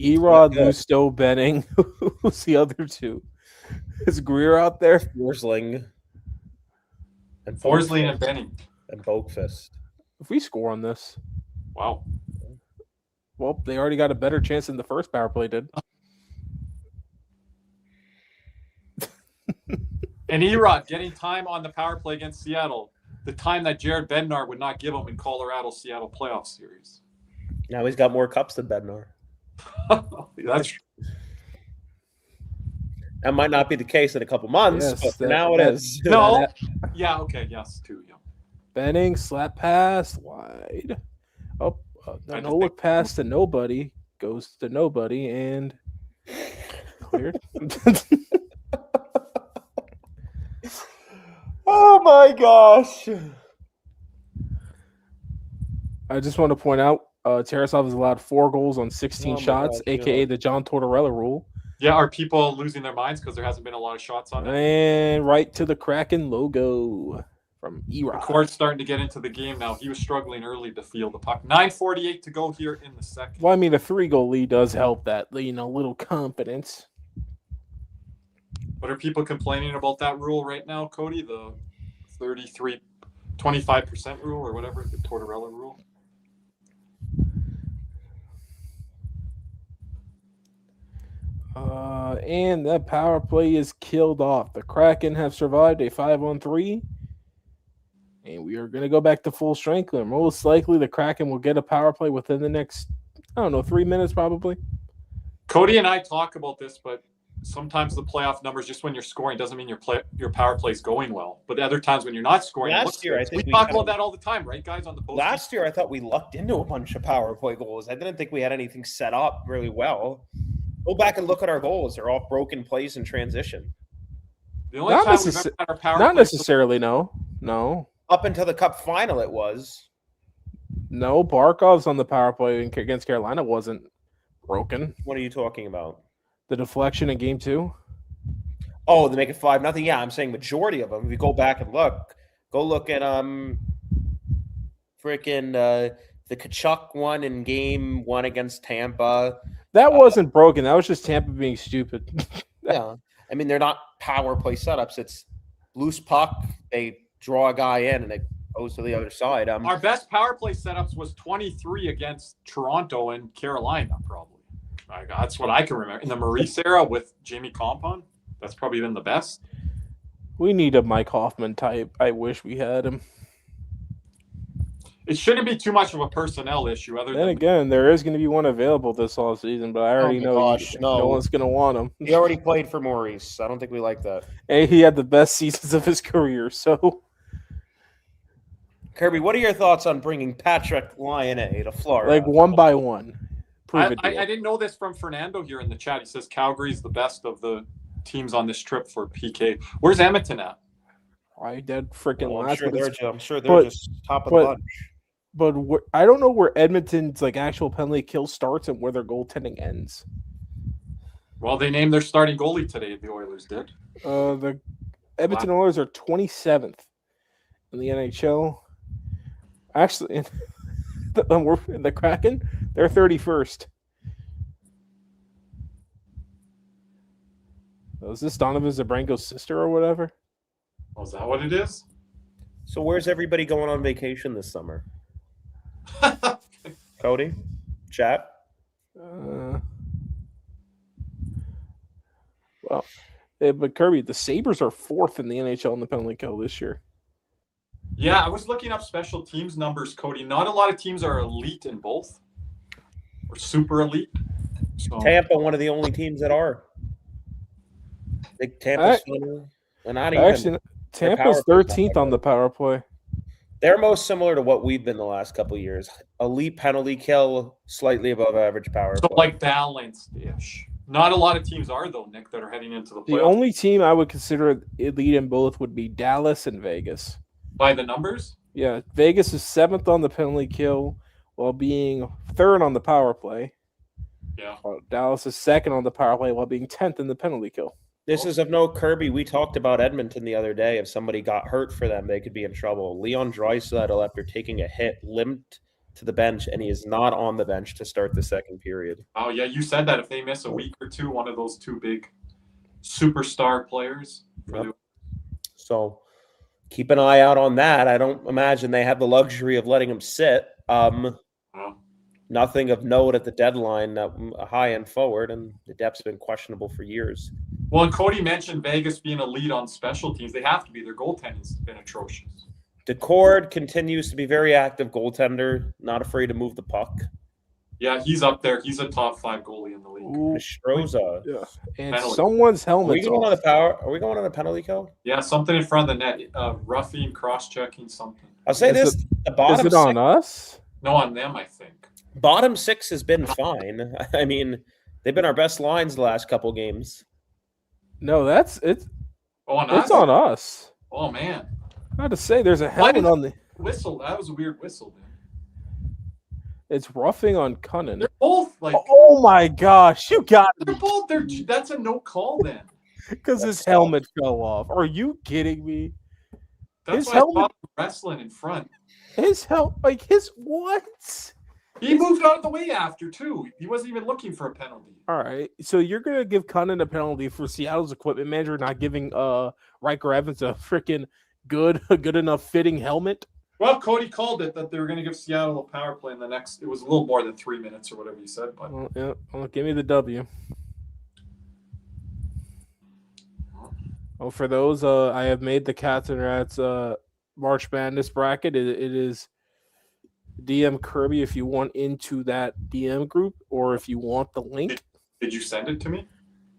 Erod, Lusto, Benning. Who's the other two? Is Greer out there? Forsling. And Forsling and Benning. And Boakfist. If we score on this, Wow. well, they already got a better chance than the first power play did. And Erod getting time on the power play against Seattle. The time that Jared Bednar would not give him in Colorado-Seattle playoff series. Now he's got more cups than Bednar. That's That might not be the case in a couple months, Yes, but for now it is. no. Yeah. Okay. Yes. Too. Yeah. Benning, slap pass, wide. Oh, no look pass to nobody. Goes to nobody and cleared. Oh my gosh. I just want to point out, Tarasov has allowed 4 goals on 16 shots, gosh, a.k.a. the John Tortorella rule. Yeah. Are people losing their minds because there hasn't been a lot of shots on it? And right to the Kraken logo from Erod. Court's starting to get into the game now. He was struggling early to field the puck. 9:48 to go here in the second. Well, I mean, a 3-goal lead does help that, little confidence. What are people complaining about that rule right now, Cody? The 25% rule or whatever, the Tortorella rule? And that power play is killed off. The Kraken have survived a 5-on-3. And we are going to go back to full strength. And most likely the Kraken will get a power play within the next, 3 minutes probably. Cody and I talk about this, but sometimes the playoff numbers, just when you're scoring, doesn't mean your power play is going well. But the other times when you're not scoring, Last year, I think we talk about that all the time, right, guys? On the post. Last year, I thought we lucked into a bunch of power play goals. I didn't think we had anything set up really well. Go back and look at our goals. They're all broken plays in transition. The only time we've ever had our power play. Not necessarily, no. Up until the Cup final, it was. No, Barkov's on the power play against Carolina wasn't broken. What are you talking about? The deflection in game 2. Oh, they make it 5-0. Yeah, I'm saying majority of them. If you go back and look, go look at the Kachuk one in game 1 against Tampa. That wasn't broken. That was just Tampa being stupid. Yeah, I mean they're not power play setups. It's loose puck. They draw a guy in and they opposed to the other side. Our best power play setups was 23 against Toronto and Carolina, probably. That's what I can remember. In the Maurice era with Jamie Compon, that's probably been the best. We need a Mike Hoffman type. I wish we had him. It shouldn't be too much of a personnel issue. Then again, there is going to be one available this offseason, but I already know no one's going to want him. He already played for Maurice. I don't think we like that. Hey, he had the best seasons of his career, so... Kirby, what are your thoughts on bringing Patrick Laine to Florida? Like one by one. I didn't know this from Fernando here in the chat. He says Calgary's the best of the teams on this trip for PK. Where's Edmonton at? I dead freaking last. I'm sure they're just top of the bunch. But I don't know where Edmonton's like actual penalty kill starts and where their goaltending ends. Well, they named their starting goalie today. The Oilers did. The Edmonton Oilers are 27th in the NHL. Actually, in the Kraken, they're 31st. Is this Donovan Zabranko's sister or whatever? Oh, is that what it is? So where's everybody going on vacation this summer? Cody? Chat? But Kirby, the Sabres are 4th in the NHL in the penalty kill this year. Yeah, I was looking up special teams numbers, Cody. Not a lot of teams are elite in both. Or super elite. So. Tampa, one of the only teams that are. I think Tampa's Tampa's 13th on the power play. They're most similar to what we've been the last couple of years. Elite penalty kill, slightly above average power play. So like balanced-ish. Not a lot of teams are, though, Nick, that are heading into the playoffs. The only team I would consider elite in both would be Dallas and Vegas. By the numbers? Yeah, Vegas is 7th on the penalty kill while being 3rd on the power play. Yeah. Dallas is 2nd on the power play while being 10th in the penalty kill. This is of no Kirby. We talked about Edmonton the other day. If somebody got hurt for them, they could be in trouble. Leon Draisaitl, after taking a hit, limped to the bench, and he is not on the bench to start the second period. Oh, yeah, you said that if they miss a week or two, one of those two big superstar players. Yep. So keep an eye out on that. I don't imagine they have the luxury of letting him sit. Nothing of note at the deadline, high end forward, and the depth's been questionable for years. Well, and Cody mentioned Vegas being a lead on special teams. They have to be. Their goaltending's been atrocious. Decord continues to be very active goaltender, not afraid to move the puck. Yeah, he's up there. He's a top 5 goalie in the league. Stroza. Yeah. And someone's helmet. Are we going on the power? Are we going on a penalty kill? Yeah, something in front of the net. Roughing, cross-checking, something. I'll say the bottom is it on us? No, on them, I think. Bottom 6 has been fine. I mean, they've been our best lines the last couple games. No, it's on us? It's on us. Oh, man. I had to say, there's a helmet on the whistle. That was a weird whistle, man. It's roughing on Cunnin. They're both like. Oh my gosh, you got it. They're both. That's a no call then. Because his helmet fell off. Are you kidding me? That's why I thought wrestling in front. His what? He moved out of the way after too. He wasn't even looking for a penalty. All right, so you're gonna give Cunnin a penalty for Seattle's equipment manager not giving Riker Evans a freaking good enough fitting helmet? Well, Cody called it that they were going to give Seattle a power play in the next. It was a little more than 3 minutes or whatever you said. But give me the W. Oh, for those, I have made the Cats and Rats March Madness bracket. It is DM Kirby if you want into that DM group, or if you want the link. Did you send it to me?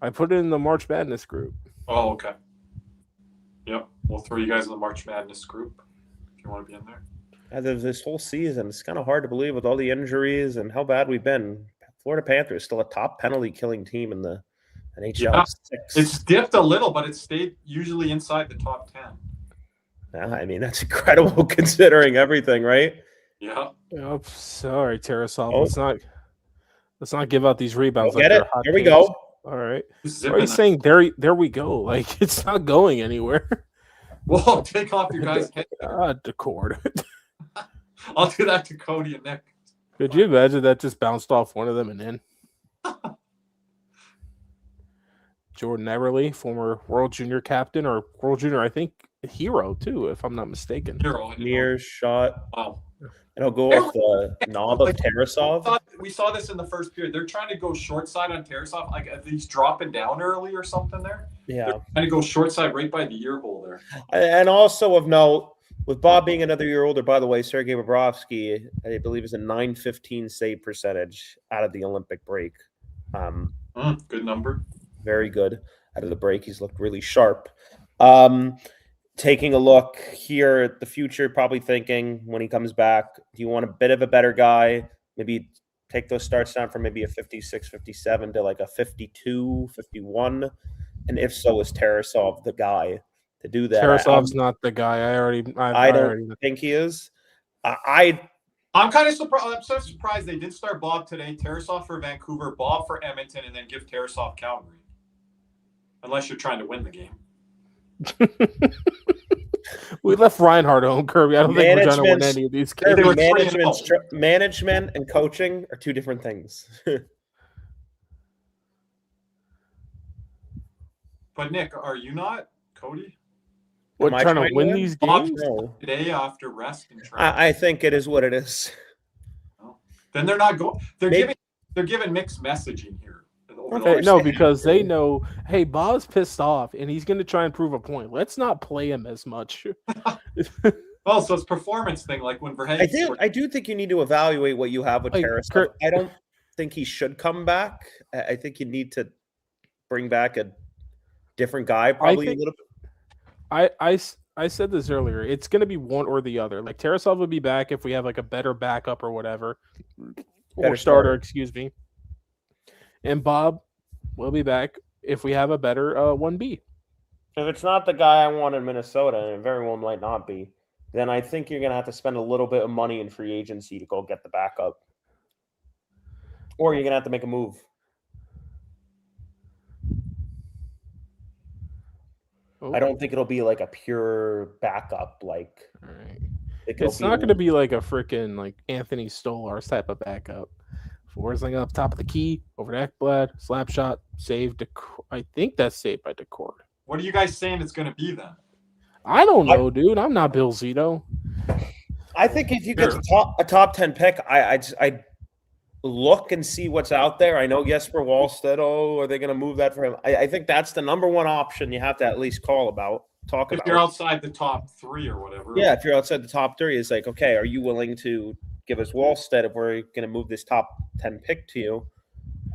I put it in the March Madness group. Oh, okay. Yep, we'll throw you guys in the March Madness group if you want to be in there. This whole season, it's kind of hard to believe with all the injuries and how bad we've been. Florida Panthers still a top penalty killing team in the NHL. Yeah, 6. It's dipped a little, but it stayed usually inside the top 10. Yeah, I mean, that's incredible considering everything, right? Yeah. Oh, sorry, Tarasov. Let's not give out these rebounds. Get it? Here we go. All right. Why are you saying there we go? Like, it's not going anywhere. Whoa, take off your guys' head. Decord. I'll do that to Cody and Nick. Could you imagine that just bounced off one of them and in? Jordan Everly, former World Junior captain or World Junior, I think Hero too, if I'm not mistaken. Hero. Near shot. Wow. And he'll go off the knob of Tarasov. We saw this in the first period. They're trying to go short side on Tarasov. Like, he's dropping down early or something there. Yeah. They're trying to go short side right by the ear hole there. And also of note, with Bob being another year older, by the way, Sergei Bobrovsky, I believe, is a .915 save percentage out of the Olympic break. Good number. Very good out of the break. He's looked really sharp. Taking a look here at the future, probably thinking when he comes back, do you want a bit of a better guy? Maybe take those starts down from maybe a 56, 57 to like a 52, 51? And if so, is Tarasov the guy to do that? Tarasov's not the guy. I don't think he is. I'm kind of surprised. I'm so surprised they didn't start Bob today. Tarasov for Vancouver, Bob for Edmonton, and then give Tarasov Calgary. Unless you're trying to win the game. We left Reinhardt home, Kirby. I don't think we're trying to win any of these games. Management and coaching are two different things. But Nick, are you not, Cody? What, trying to win these games? No. Today after rest and training. I think it is what it is. No. Then they're not going. They're giving mixed messaging here. Okay, no, because they know, hey, Bob's pissed off, and he's going to try and prove a point. Let's not play him as much. Well, so it's performance thing, like when Verhaeghe. I do think you need to evaluate what you have with Tarasov. I don't think he should come back. I think you need to bring back a different guy, probably a little bit. I said this earlier. It's going to be one or the other. Like, Tarasov would be back if we have like a better backup or whatever, or starter, excuse me. And Bob will be back if we have a better 1B. If it's not the guy I want in Minnesota, and it very well might not be, then I think you're going to have to spend a little bit of money in free agency to go get the backup. Or you're going to have to make a move. I don't think it'll be like a pure backup. Like, right. It's not going to be like a freaking like Anthony Stolarz type of backup. Forsling up top of the key, over to Ekblad, slap shot, saved. I think that's saved by Decord. What are you guys saying it's going to be then? I don't know, dude. I'm not Bill Zito. I think if you get a top 10 pick, I look and see what's out there. I know Jesper Wallstedt. Oh, are they going to move that for him? I think that's the number one option you have to at least talk about. If you're outside the top 3 or whatever. Yeah, if you're outside the top 3, it's like, okay, are you willing to give us Wallstedt if we're going to move this top 10 pick to you?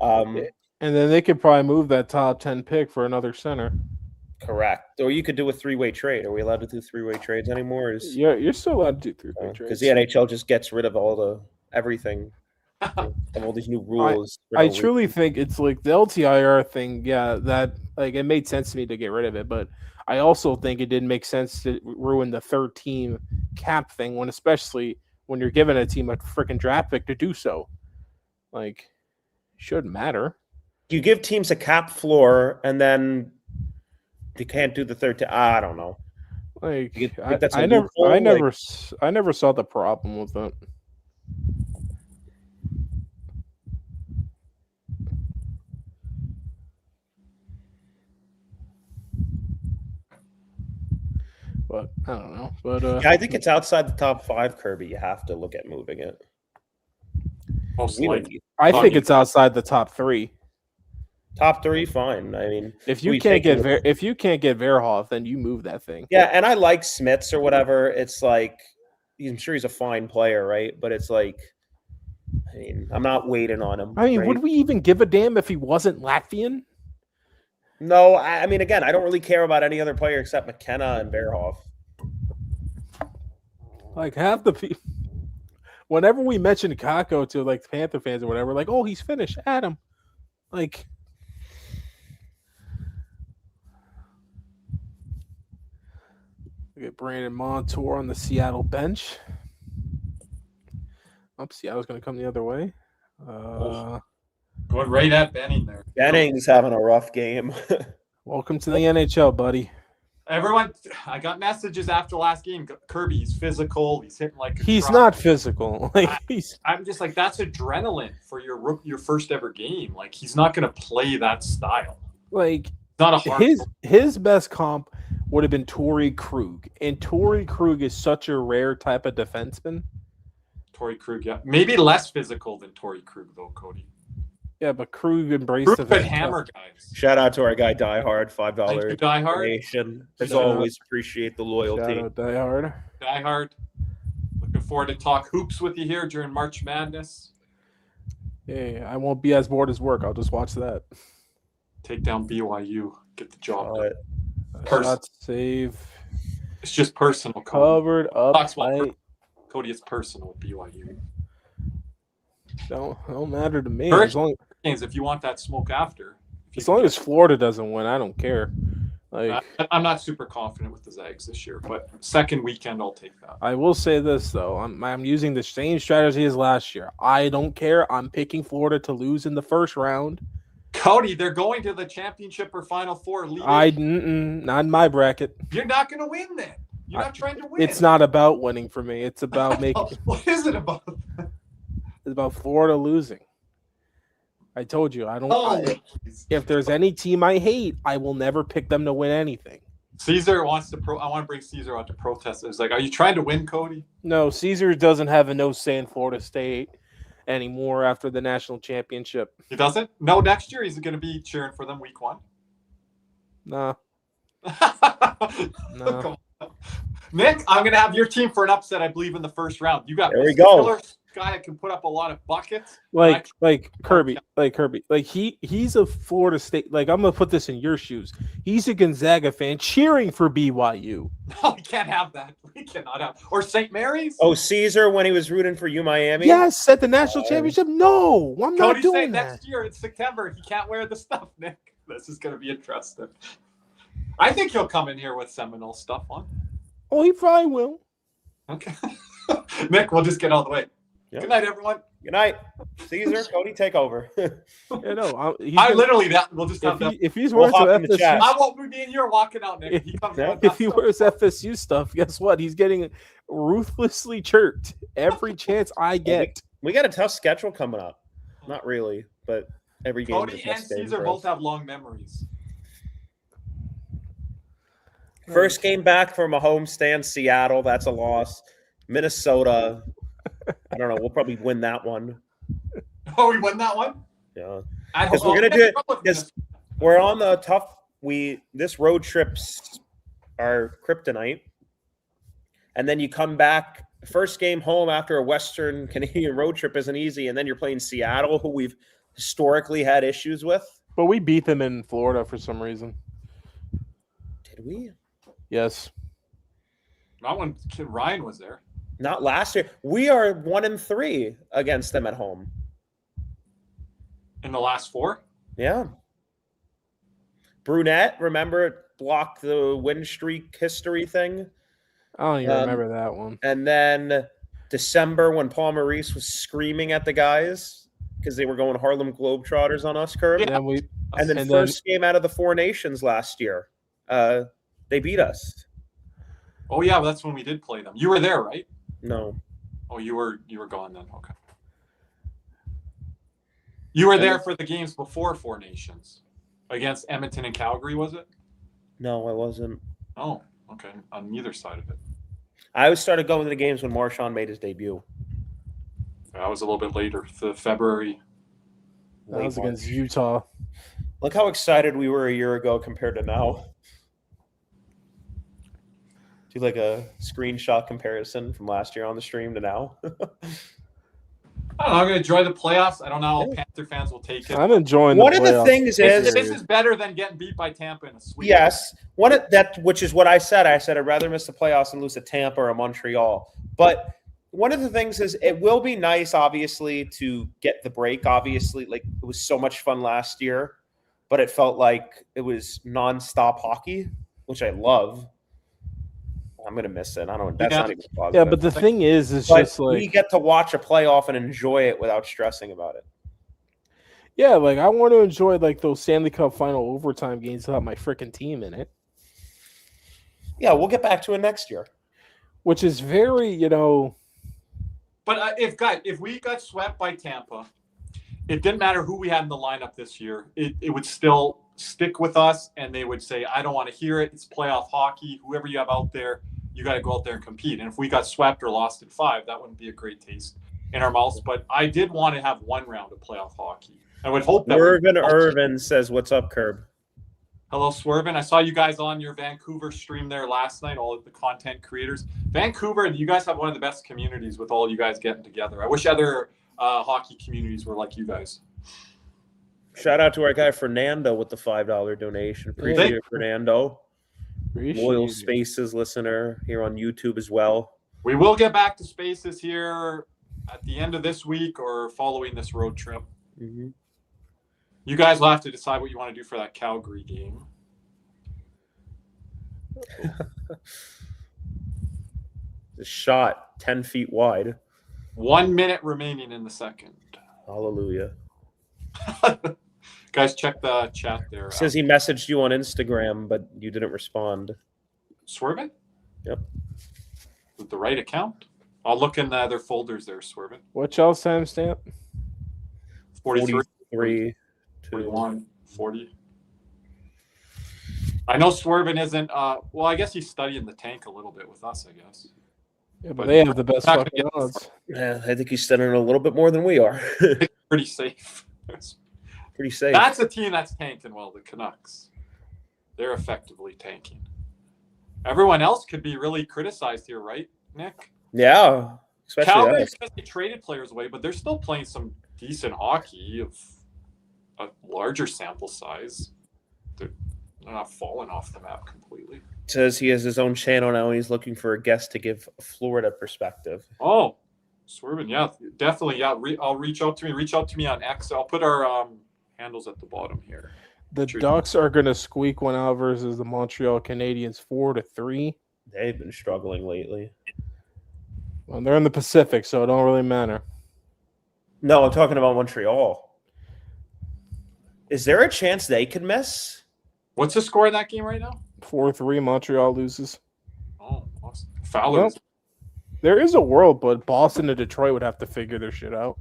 And then they could probably move that top 10 pick for another center. Correct. Or you could do a 3-way trade. Are we allowed to do 3-way trades anymore? Yeah, you're still allowed to do 3-way trades. Because the NHL just gets rid of everything and all these new rules. I truly think it's like the LTIR thing. Yeah, that like it made sense to me to get rid of it, but I also think it didn't make sense to ruin the third team cap thing especially when you're giving a team a freaking draft pick to do so. Like, shouldn't matter. You give teams a cap floor and then they can't do the third team. I don't know. Like, I never saw the problem with it. But I don't know. But yeah, I think it's outside the top 5, Kirby. You have to look at moving it. I think it's outside the top 3. Top 3, fine. I mean, if you can't get Verhoff, then you move that thing. Yeah, and I like Smits or whatever. It's like, I'm sure he's a fine player, right? But it's like, I mean, I'm not waiting on him. I mean, right? Would we even give a damn if he wasn't Latvian? No, I mean, again, I don't really care about any other player except McKenna and Verhoff. Like, half the people, whenever we mention Kakko to like Panther fans or whatever, like, oh, he's finished, Adam. Like, look at Brandon Montour on the Seattle bench. Seattle's going to come the other way. Going right at Benning there. Benning's having a rough game. Welcome to the NHL, buddy. Everyone, I got messages after last game. Kirby, he's physical. He's hitting like he's not physical. Like I'm just like, that's adrenaline for your first ever game. Like, he's not going to play that style. Like, not a hard his best comp would have been Torrey Krug. And Torrey Krug is such a rare type of defenseman. Torrey Krug, yeah. Maybe less physical than Torrey Krug, though, Cody. Yeah, but Krug embraced Krug could hammer guys. Shout out to our guy Die Hard, $5 Thank you, Die Hard. donation. As Shout always, appreciate the loyalty. Shout out Die Hard. Die Hard. Looking forward to talk hoops with you here during March Madness. Hey, I won't be as bored as work. I'll just watch that. Take down BYU. Get the job done. Shot save. It's just personal. Cody. Covered up. Cody, it's personal with BYU. Don't matter to me. Games if you want that smoke after. As long as Florida doesn't win, I don't care. Like I'm not super confident with the Zags this year, but second weekend I'll take that. I will say this though, I'm using the same strategy as last year. I don't care. I'm picking Florida to lose in the first round. Cody, they're going to the championship or Final Four. Not in my bracket. You're not going to win then. You're not trying to win. It's not about winning for me. It's about making. What is it about? It's about Florida losing. I told you I don't. If there's any team I hate, I will never pick them to win anything. Caesar wants to I want to bring Caesar out to protest. It's like, are you trying to win, Cody? No, Caesar doesn't have a no say in Florida State anymore after the national championship. He doesn't? No, next year he's going to be cheering for them week 1. Nah. No. Nick, I'm going to have your team for an upset, I believe, in the first round. You got there we go. Guy that can put up a lot of buckets. Like Kirby. Like he's a Florida State. Like I'm gonna put this in your shoes. He's a Gonzaga fan cheering for BYU. No, we can't have that. We cannot have. Or St. Mary's. Oh, Caesar when he was rooting for Miami. Yes, at the national championship. No, I'm not doing that. Next year it's September. He can't wear the stuff, Nick. This is gonna be interesting. I think he'll come in here with Seminole stuff on. Oh, he probably will. Okay. Nick, we'll just get out of the way. Yep. Good night, everyone. Good night, Caesar. Cody, take over. We'll just have if he's wearing some FSU, I won't be me and you're walking out, Nick. If he wears FSU stuff, guess what? He's getting ruthlessly chirped every chance I get. We got a tough schedule coming up. Not really, but every game. Cody and Caesar both have long memories. First game back from a homestand, Seattle. That's a loss. Minnesota. I don't know. We'll probably win that one. Oh, we won that one? Yeah. Because we're gonna do it. Because we're on the tough. This road trip's our kryptonite, and then you come back. First game home after a Western Canadian road trip isn't easy, and then you're playing Seattle, who we've historically had issues with. But we beat them in Florida for some reason. Did we? Yes. Not when Ryan was there. Not last year. We are 1-3 against them at home. In the last 4? Yeah. Brunette, remember, blocked the win streak history thing. I don't even remember that one. And then December when Paul Maurice was screaming at the guys because they were going Harlem Globetrotters on us, Curb. Yeah. And then first game out of the Four Nations last year, they beat us. Oh yeah, that's when we did play them. You were there, right? No. Oh, you were gone then. Okay. You were there for the games before Four Nations against Edmonton and Calgary, was it? No, I wasn't. Oh, okay. On neither side of it. I started going to the games when Marshawn made his debut. I was a little bit later, the February. That was against Utah. Look how excited we were a year ago compared to now. Do like a screenshot comparison from last year on the stream to now. I don't know. I'm going to enjoy the playoffs. I don't know how Panther fans will take it. I'm enjoying one of the things is this is better than getting beat by Tampa in a sweep. Yes, which is what I said. I said I'd rather miss the playoffs than lose to Tampa or Montreal. But one of the things is it will be nice, obviously, to get the break. Obviously, like it was so much fun last year, but it felt like it was nonstop hockey, which I love. I'm gonna miss it. I don't. That's not even positive. Yeah, but the thing is just like we get to watch a playoff and enjoy it without stressing about it. Yeah, like I want to enjoy like those Stanley Cup final overtime games without my freaking team in it. Yeah, we'll get back to it next year. Which is very, But if we got swept by Tampa, it didn't matter who we had in the lineup this year. It would still stick with us and they would say, I don't want to hear it. It's playoff hockey. Whoever you have out there, you got to go out there and compete. And if we got swept or lost in 5, that wouldn't be a great taste in our mouths. But I did want to have one round of playoff hockey. I would hope that Irvin says, "What's up, Curb?" Hello, Swervin. I saw you guys on your Vancouver stream there last night, all of the content creators. Vancouver, you guys have one of the best communities with all you guys getting together. I wish other hockey communities were like you guys. Shout out to our guy Fernando with the $5 donation. Appreciate it, Fernando. Loyal Spaces listener here on YouTube as well. We will get back to Spaces here at the end of this week or following this road trip. Mm-hmm. You guys will have to decide what you want to do for that Calgary game. The shot 10 feet wide. 1 minute remaining in the second. Hallelujah. Guys, check the chat there. Says he messaged you on Instagram, but you didn't respond. Swervin? Yep. With the right account? I'll look in the other folders there, Swervin. What y'all timestamp? 43. 41, 40. I know Swervin isn't, well, I guess he's studying the tank a little bit with us, I guess. Yeah, but they have the best fucking odds. Yeah, I think he's studying a little bit more than we are. Pretty safe. Pretty safe. That's a team that's tanking well, the Canucks. They're effectively tanking. Everyone else could be really criticized here, right, Nick? Yeah. Calgary, they traded players away, but they're still playing some decent hockey of a larger sample size. They're not falling off the map completely. Says he has his own channel now and he's looking for a guest to give a Florida perspective. Oh, Swervin, yeah, definitely. Yeah, I'll reach out to me. Reach out to me on X. I'll put our handles at the bottom here. The Ducks are going to squeak one out versus the Montreal Canadiens 4-3. They've been struggling lately. Well, they're in the Pacific, so it don't really matter. No, I'm talking about Montreal. Is there a chance they could miss? What's the score in that game right now? 4-3, Montreal loses. Oh, awesome. Fowler. Well, there is a world, but Boston and Detroit would have to figure their shit out.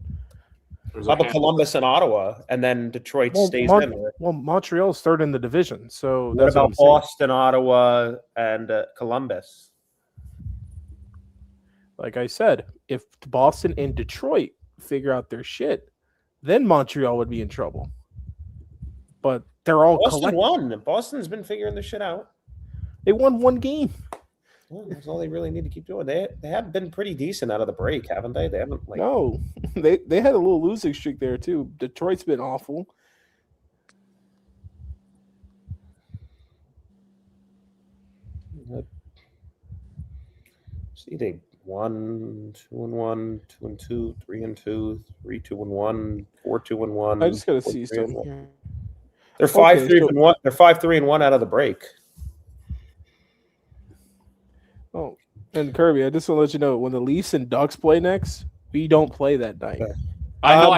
How about Columbus and Ottawa, and then Detroit stays in there? Well, Montreal's third in the division, so what about Boston, Ottawa, and Columbus? Like I said, if Boston and Detroit figure out their shit, then Montreal would be in trouble. But they're all Boston won. Boston's been figuring this shit out. They won one game. Well, that's all they really need to keep doing. They have been pretty decent out of the break, haven't they? They haven't No, they had a little losing streak there too. Detroit's been awful. See, they 1, 2-1, 2-2, 3-2, 3-2-1, 4-2-1. I just gotta see something. They're 5-3-1. They're 5-3-1 out of the break. Oh, and Kirby, I just want to let you know when the Leafs and Ducks play next, we don't play that night.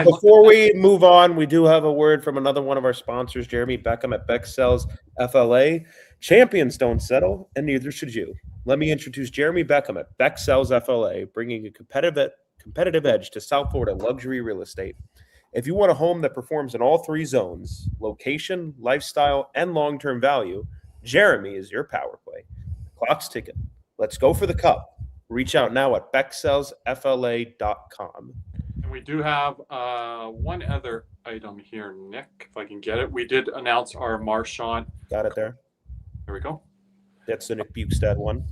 Before we move on, we do have a word from another one of our sponsors, Jeremy Beckham at Beck Sells FLA. Champions don't settle, and neither should you. Let me introduce Jeremy Beckham at Beck Sells FLA, bringing a competitive edge to South Florida luxury real estate. If you want a home that performs in all 3 zones, location, lifestyle, and long-term value, Jeremy is your power play. Clock's ticking. Let's go for the cup. Reach out now at becksellsfla.com. And we do have one other item here, Nick, if I can get it. We did announce our Marchand. Got it there. There we go. That's the Nick Bukestad one.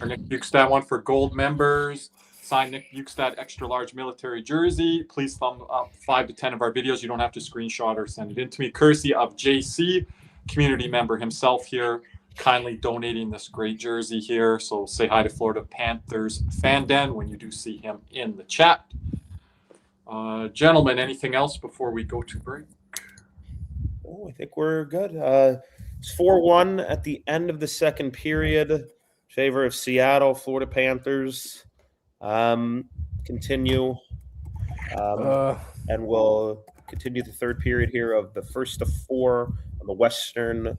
Our Nick Bukestad one for gold members. Sign Nick Bukestad extra large military jersey. Please thumb up 5 to 10 of our videos. You don't have to screenshot or send it in to me. Courtesy of JC, community member himself here, kindly donating this great jersey here. So say hi to Florida Panthers fan den when you do see him in the chat. Gentlemen, anything else before we go to break? Oh, I think we're good. It's 4-1 at the end of the second period in favor of Seattle. Florida Panthers continue. And we'll continue the third period here of the first of 4 on the Western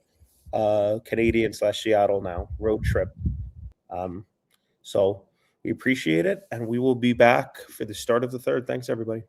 Canadian/Seattle now road trip. So we appreciate it, and we will be back for the start of the third. Thanks, everybody.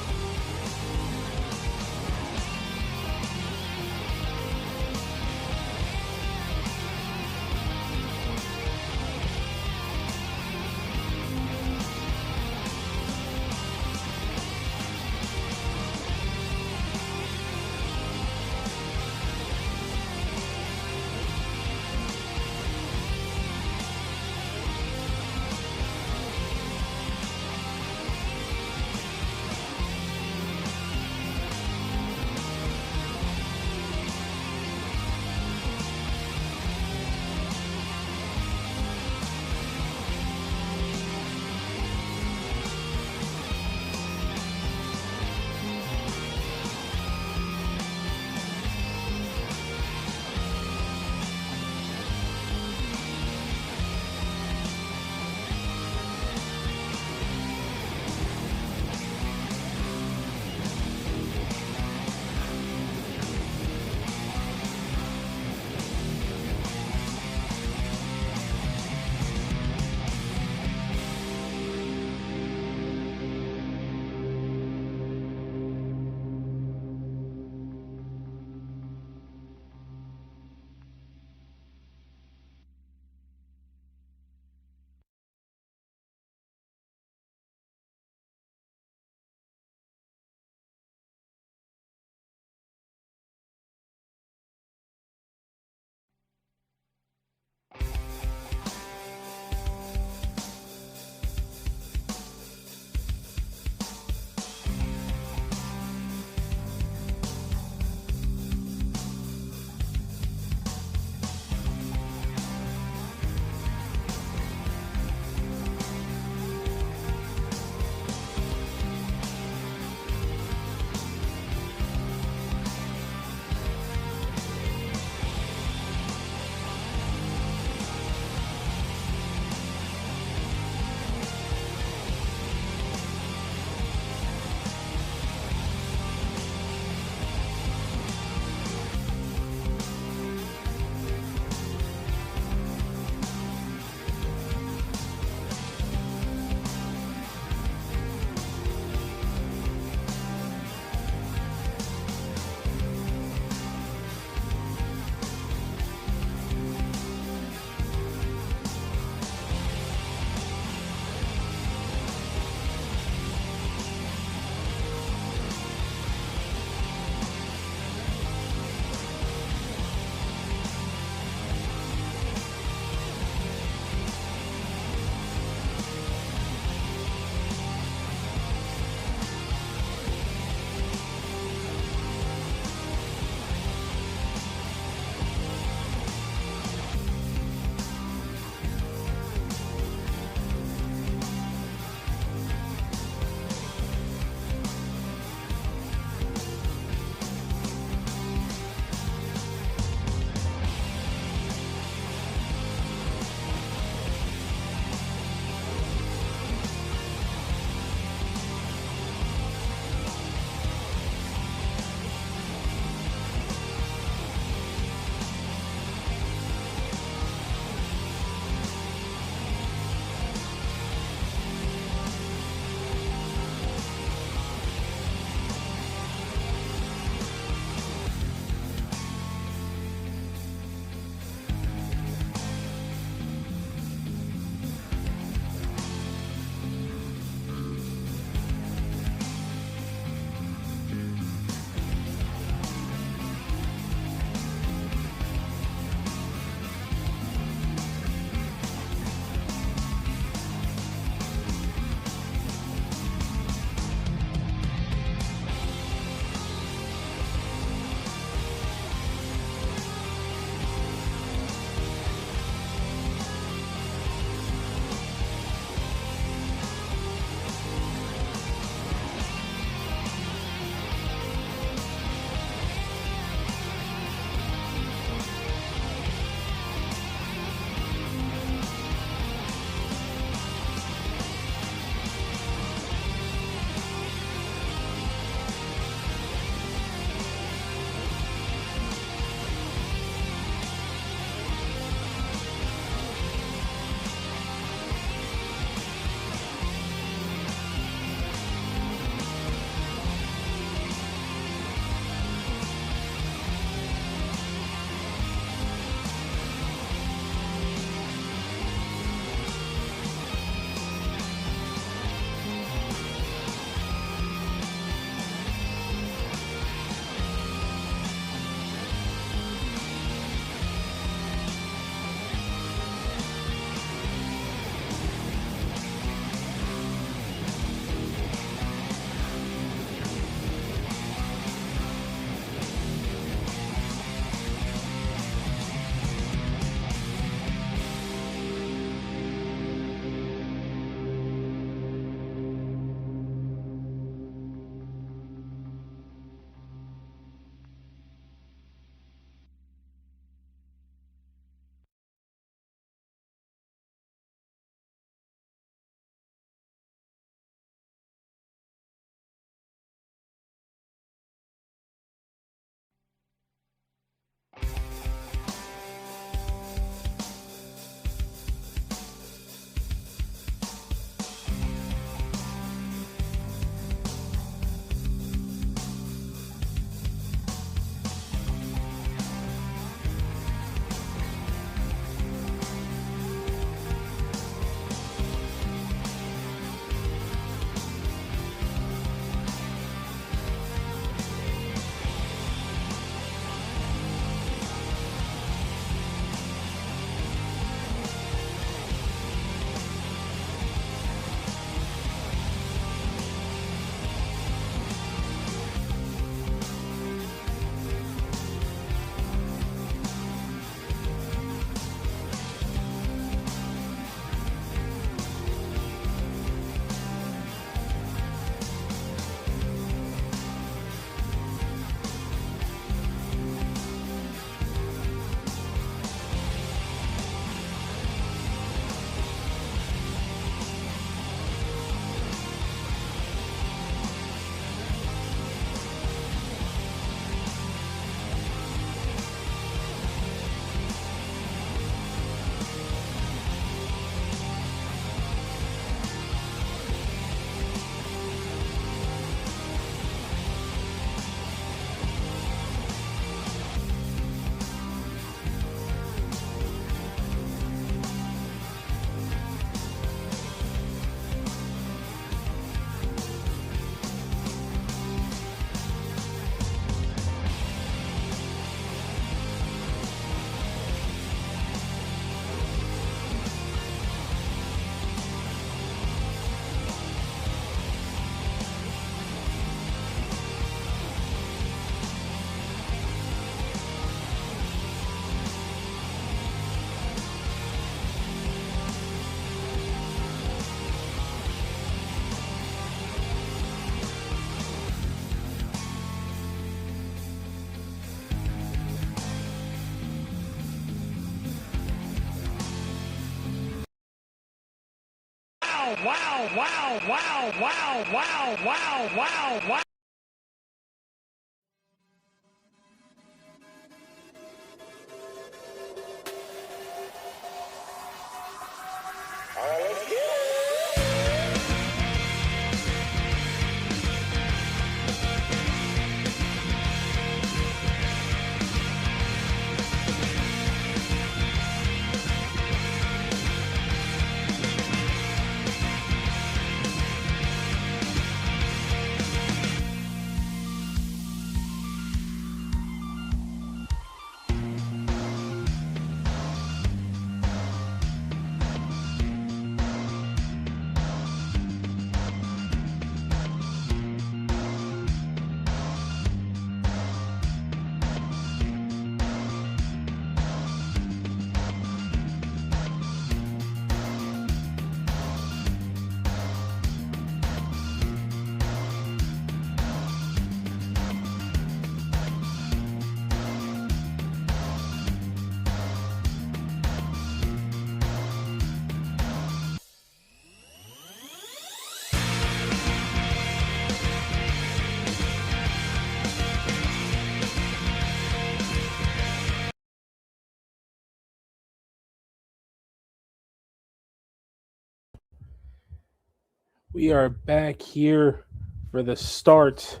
We are back here for the start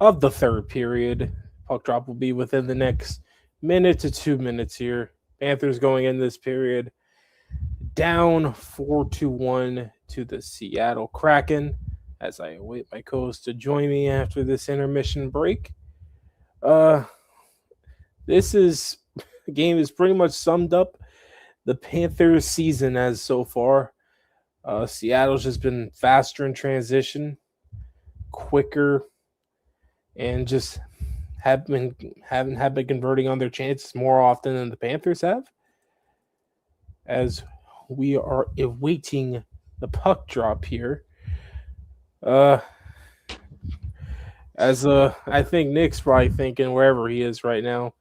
of the third period. Puck drop will be within the next minute to 2 minutes here. Panthers going in this period down 4-1 to the Seattle Kraken as I await my co-host to join me after this intermission break. This game is pretty much summed up the Panthers season as so far. Seattle's just been faster in transition, quicker, and just haven't been converting on their chances more often than the Panthers have. As we are awaiting the puck drop here, I think Nick's probably thinking wherever he is right now,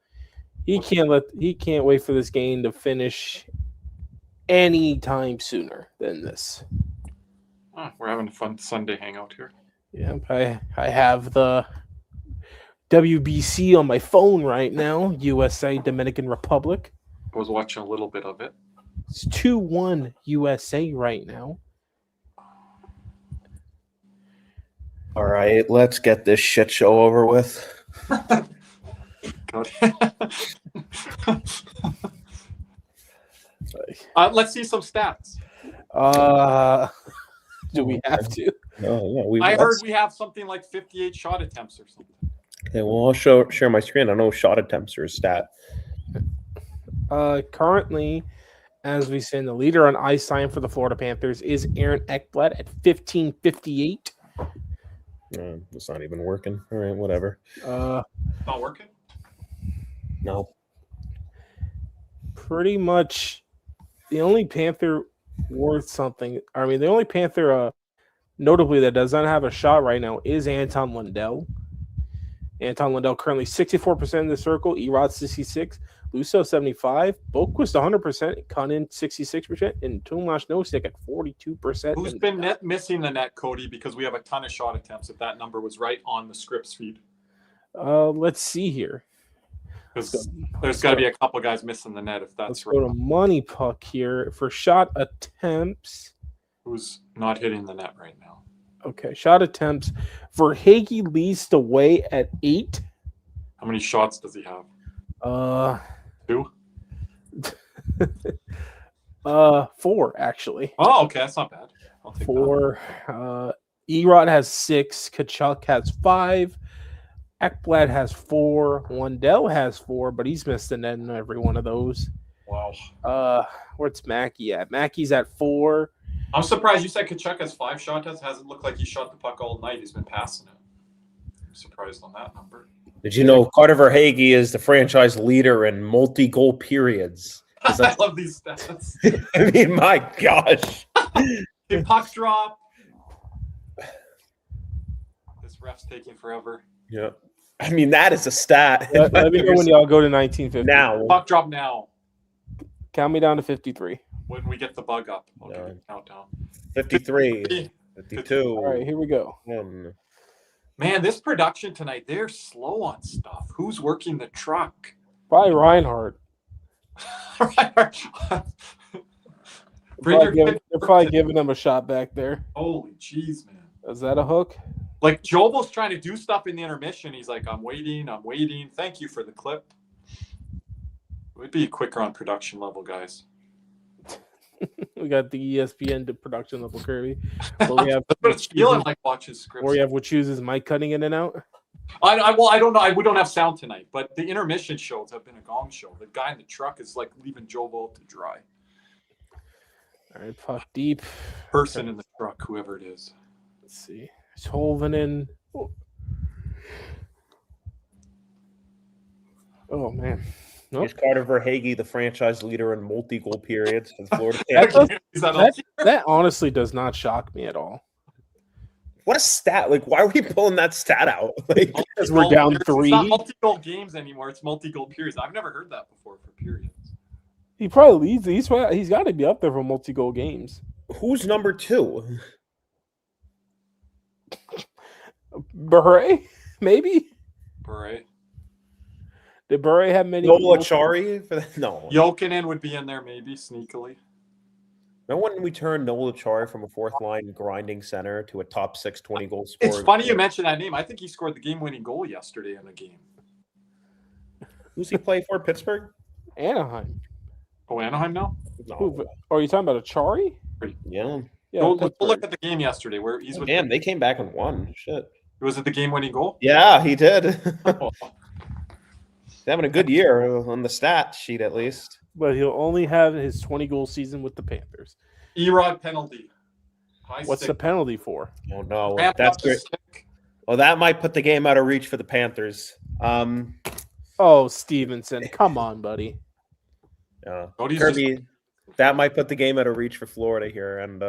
he can't wait for this game to finish any time sooner than this. We're having a fun Sunday hangout here. Yeah, I have the WBC on my phone right now, USA, Dominican Republic. I was watching a little bit of it. It's 2-1 USA right now. All right, let's get this shit show over with. God. Let's see some stats. Do we have to? Oh yeah, I heard we have something like 58 shot attempts or something. Okay, well, I'll share my screen. I know shot attempts are a stat. Currently, as we say, the leader on ice time for the Florida Panthers is Aaron Ekblad at 15:58. It's not even working. All right, whatever. Not working? No. Pretty much the only Panther worth something. I mean, the only Panther notably that does not have a shot right now is Anton Lundell. Anton Lundell currently 64% in the circle, Erod 66, Lusso 75, Boquist 100%, Cunnin 66%, and Tomas Nosek at 42%. Who's been missing the net, Cody? Because we have a ton of shot attempts. If that number was right on the scripts feed. Let's see here. Because there's got to be a couple guys missing the net if that's right. Let's go to Money Puck here for shot attempts. Who's not hitting the net right now? Okay, shot attempts. Verhaeghe leads the way at 8. How many shots does he have? 2? 4, actually. Oh, okay, that's not bad. I'll take 4. Erod has 6. Kachuk has 5. Ekblad has 4. Lundell has 4, but he's missed the net in every one of those. Wow. Where's Mackey at? Mackey's at 4. I'm surprised you said Kachuk has 5 shot attempts. Hasn't looked like he shot the puck all night. He's been passing it. I'm surprised on that number. Did you know Carter Verhaeghe is the franchise leader in multi-goal periods? I love these stats. I mean, my gosh. The puck drop. This ref's taking forever. Yeah. I mean, that is a stat. Let me know when y'all go to 1950. Now. Puck drop now. Count me down to 53. when we get the bug up. I'll give No. you a countdown. 53, 52. All right, here we go. Man, this production tonight, they're slow on stuff. Who's working the truck? Probably Reinhardt. They're probably giving him a shot back there. Holy jeez, man. Is that a hook? Like, Jovel's trying to do stuff in the intermission. He's like, I'm waiting. Thank you for the clip. We'd be quicker on production level, guys. We got the ESPN to production level Kirby. Well, we have That's what it's feeling like watching scripts. Or we have what chooses Mike cutting in and out. I don't know. We don't have sound tonight, but the intermission shows have been a gong show. The guy in the truck is like leaving Jovel to dry. All right, puck deep. Person in the truck, whoever it is. Let's see. It's Holvenen. Oh man. Nope. Here's Carter Verhaeghe, the franchise leader in multi-goal periods for the Florida Panthers. That honestly does not shock me at all. What a stat! Like, why are we pulling that stat out? Like, because we're down 3. It's not multi-goal games anymore. It's multi-goal periods. I've never heard that before for periods. He probably leads. He's got to be up there for multi-goal games. Who's number 2? Bure, maybe. Bure. Did Bure have many? Nola Chari for that? No. Jokinen would be in there maybe sneakily. Remember when we turned Nola Chari from a fourth line grinding center to a top 6 20-goal scorer? It's funny you mentioned that name. I think he scored the game-winning goal yesterday in the game. Who's he play for? Pittsburgh? Anaheim. Oh, Anaheim now? No. Who, are you talking about a Chari? Yeah. Go look at the game yesterday where he's with. Damn, they came back and won. Shit. Was it the game-winning goal? Yeah, he did. He's having a good year on the stat sheet, at least. But he'll only have his 20-goal season with the Panthers. Erod penalty. What's the penalty for? Oh, no. Ramp That's up the great. stick. Well, that might put the game out of reach for the Panthers. Oh, Stevenson. Come on, buddy. Kirby, that might put the game out of reach for Florida here. And,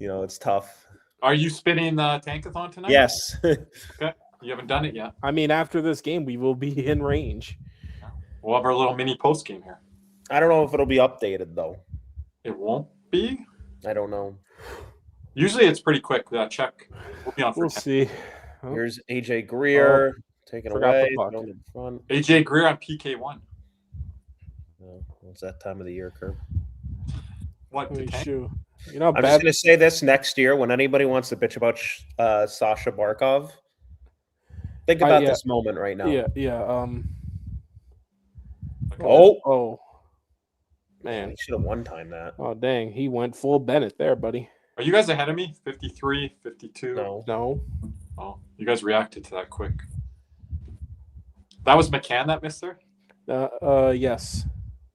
it's tough. Are you spinning the tankathon tonight? Yes. Okay. You haven't done it yet. I mean, after this game, we will be in range. We'll have our little mini post game here. I don't know if it'll be updated, though. It won't be? I don't know. Usually it's pretty quick. Check. We'll be on for We'll 10. see. Here's AJ Greer taking forgot away. the puck. Going in front. AJ Greer on PK1. It's that time of the year, Kirk. What? Holy the tank? shoe. You know, I'm just going to say this next year when anybody wants to bitch about Sasha Barkov. Think about this moment right now. Yeah. Oh, man, he should have one-time that. Oh, dang. He went full Bennett there, buddy. Are you guys ahead of me? 53, 52? No. Oh, you guys reacted to that quick. That was McCann that missed there? Yes.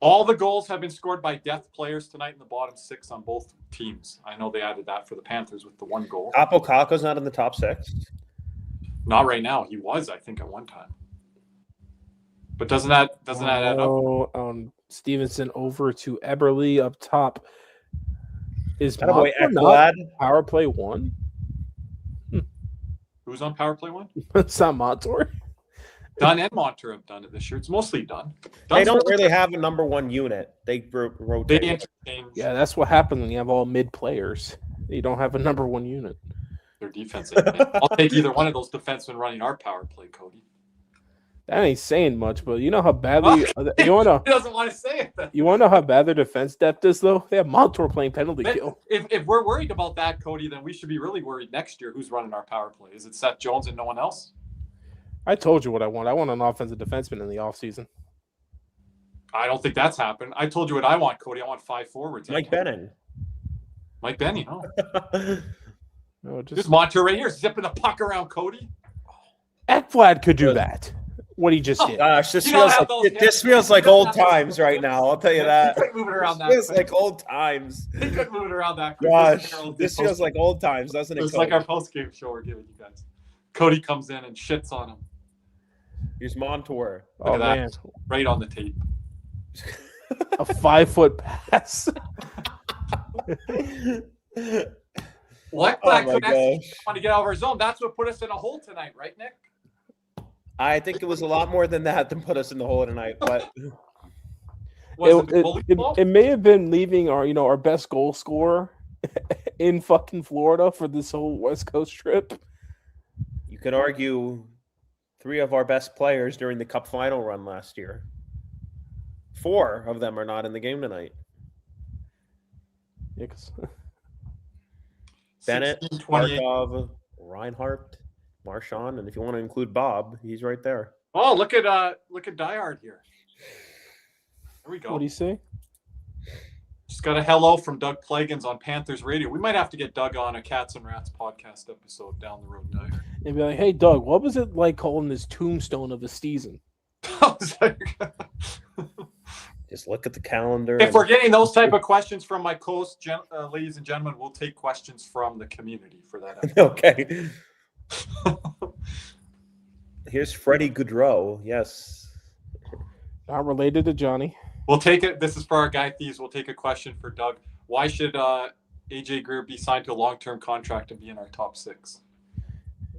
All the goals have been scored by death players tonight in the bottom 6 on both teams. I know they added that for the Panthers with the 1 goal. Capo Caco's not in the top 6? Not right now. He was, I think, at one time. But doesn't that add up? Stevenson over to Eberle up top. Is Boy, not power play 1? Who's on power play 1? It's not Montour. Dunn and Montour have done it this year. It's mostly Dunn. They don't really have a number 1 unit. They rotate. They interchange. Yeah, that's what happens when you have all mid players. You don't have a number 1 unit. Their defense. I'll take either one of those defensemen running our power play, Cody. That ain't saying much, but you know how badly you want to. He doesn't want to say it. Then. You want to know how bad their defense depth is, though. They have Montour playing penalty kill. If we're worried about that, Cody, then we should be really worried next year. Who's running our power play? Is it Seth Jones and no one else? I told you what I want. I want an offensive defenseman in the offseason. I don't think that's happened. I told you what I want, Cody. I want 5 forwards. Mike Benning. Mike Benning, huh? No, Just Montour right here, zipping the puck around Cody. Ekblad could do that. What he just did. Gosh, this feels like old times right now. I'll tell you that. He couldn't move it around that. Feels like old times. He couldn't move it around that quick. Gosh, this feels like old times, doesn't it? It's like our post-game show we're giving you guys. Cody comes in and shits on him. Here's Montour. Look at that. Man. Right on the tape. A 5-foot pass. Black want to get out of our zone. That's what put us in a hole tonight, right, Nick? I think it was a lot more than that put us in the hole tonight. But Was it the goalie's fault? It may have been leaving our best goal scorer in fucking Florida for this whole West Coast trip. You could argue 3 of our best players during the Cup final run last year. 4 of them are not in the game tonight. Yeah, 'cause Bennett, 16-28. Markov, Reinhardt, Marchand, and if you want to include Bob, he's right there. Oh, look at Diehard here. There we go. what do you say? Just got a hello from Doug Plagans on Panthers Radio. We might have to get Doug on a Cats and Rats podcast episode down the road, Diehard. And be like, hey, Doug, what was it like calling this tombstone of a season? Just look at the calendar. If we're getting those type of questions from my co-host, ladies and gentlemen, we'll take questions from the community for that episode. Okay. Here's Freddie Goudreau. Yes. Not related to Johnny. We'll take it. This is for our guy thieves. We'll take a question for Doug. Why should AJ Greer be signed to a long-term contract and be in our top 6?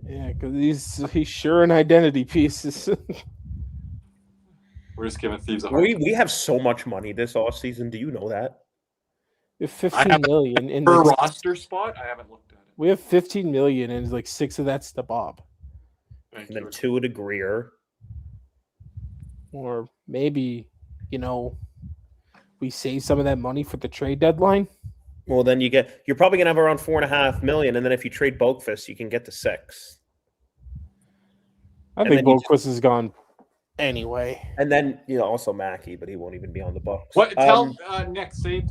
Yeah, because he's sure an identity piece. We're just giving thieves a hard time. We have so much money this offseason. Do you know that? We have 15 million in Per roster spot? I haven't looked at it. We have 15 million, and like 6 of that's to Bob, Thank And you. then 2 to Greer. or maybe we save some of that money for the trade deadline. Well, then you're probably gonna have around 4.5 million, and then if you trade Boakfist, you can get to 6. I And think then you Boquist is gone anyway. And then also Mackey, but he won't even be on the Bucks. What tell Nick, say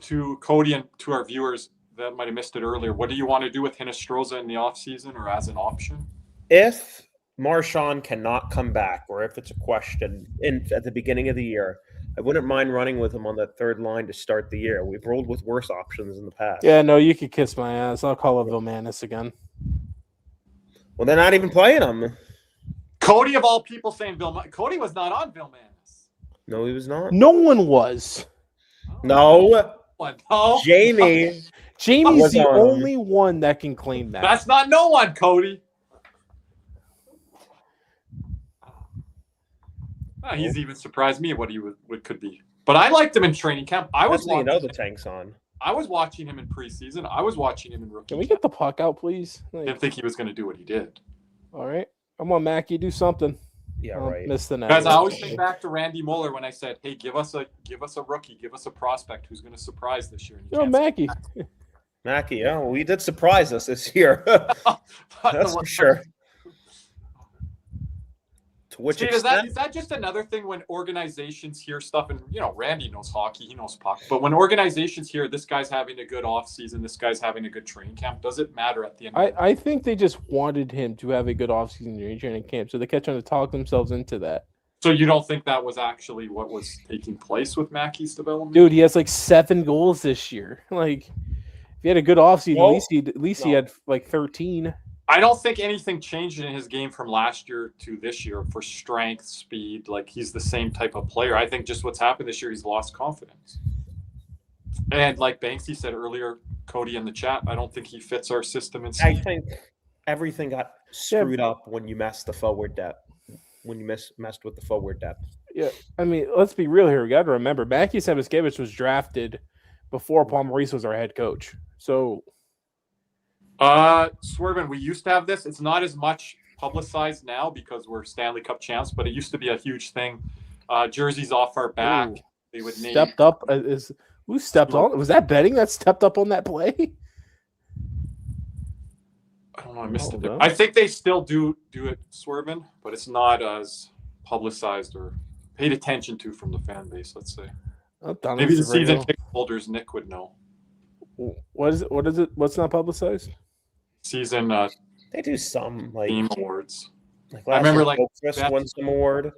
to Cody and to our viewers that might have missed it earlier, what do you want to do with Hinostroza in the offseason or as an option? If Marchand cannot come back, or if it's a question at the beginning of the year, I wouldn't mind running with him on that third line to start the year. We've rolled with worse options in the past. Yeah, no, you could kiss my ass. I'll call it Vilmanis again. Well, they're not even playing him. Cody of all people saying Vilmanis. Cody was not on Vilmanis. No, he was not. No one was. No. What? No. Jamie. Jamie's was the on. only one that can claim that. That's not no one, Cody. He's even surprised me what he could be. But I liked him in training camp. I was That's when watching, the tank's on. I was watching him in preseason. I was watching him in rookie Can we camp. get the puck out, please? I didn't think he was going to do what he did. All right. Come on, Mackie, do something. Yeah, I'll right. miss the net. Guys, I always think back to Randy Mueller when I said, "Hey, give us a rookie, give us a prospect who's going to surprise this year." And you can't Mackie. Mackey, yeah, well, he did surprise us this year. That's for sure. To which See, extent? is that just another thing when organizations hear stuff, and Randy knows hockey, he knows puck, but when organizations hear this guy's having a good offseason, this guy's having a good training camp, does it matter at the end? I think they just wanted him to have a good offseason during training camp, so they kept trying to talk themselves into that. So you don't think that was actually what was taking place with Mackey's development? Dude, he has like 7 goals this year. Like, if he had a good offseason, Well, at least he had like 13. I don't think anything changed in his game from last year to this year for strength, speed. Like, he's the same type of player. I think just what's happened this year, he's lost confidence. And like Banksy said earlier, Cody in the chat, I don't think he fits our system. I think everything got screwed up when you messed the forward depth. When you messed with the forward depth. Yeah, I mean, let's be real here. We got to remember, Mackie Saviskevich was drafted before Paul Maurice was our head coach. So, Swervin, we used to have this. It's not as much publicized now because we're Stanley Cup champs, but it used to be a huge thing. Jerseys off our back. Ooh. They would name. stepped up. Who stepped on? Was that betting that stepped up on that play? I don't know. I missed it. Hold on. I think they still do it, Swervin, but it's not as publicized or paid attention to from the fan base. Let's say maybe the season ticket holders Nick would know. What is it? What's not publicized? Season They do some team awards. Like I remember, last year, Boakfist won some award.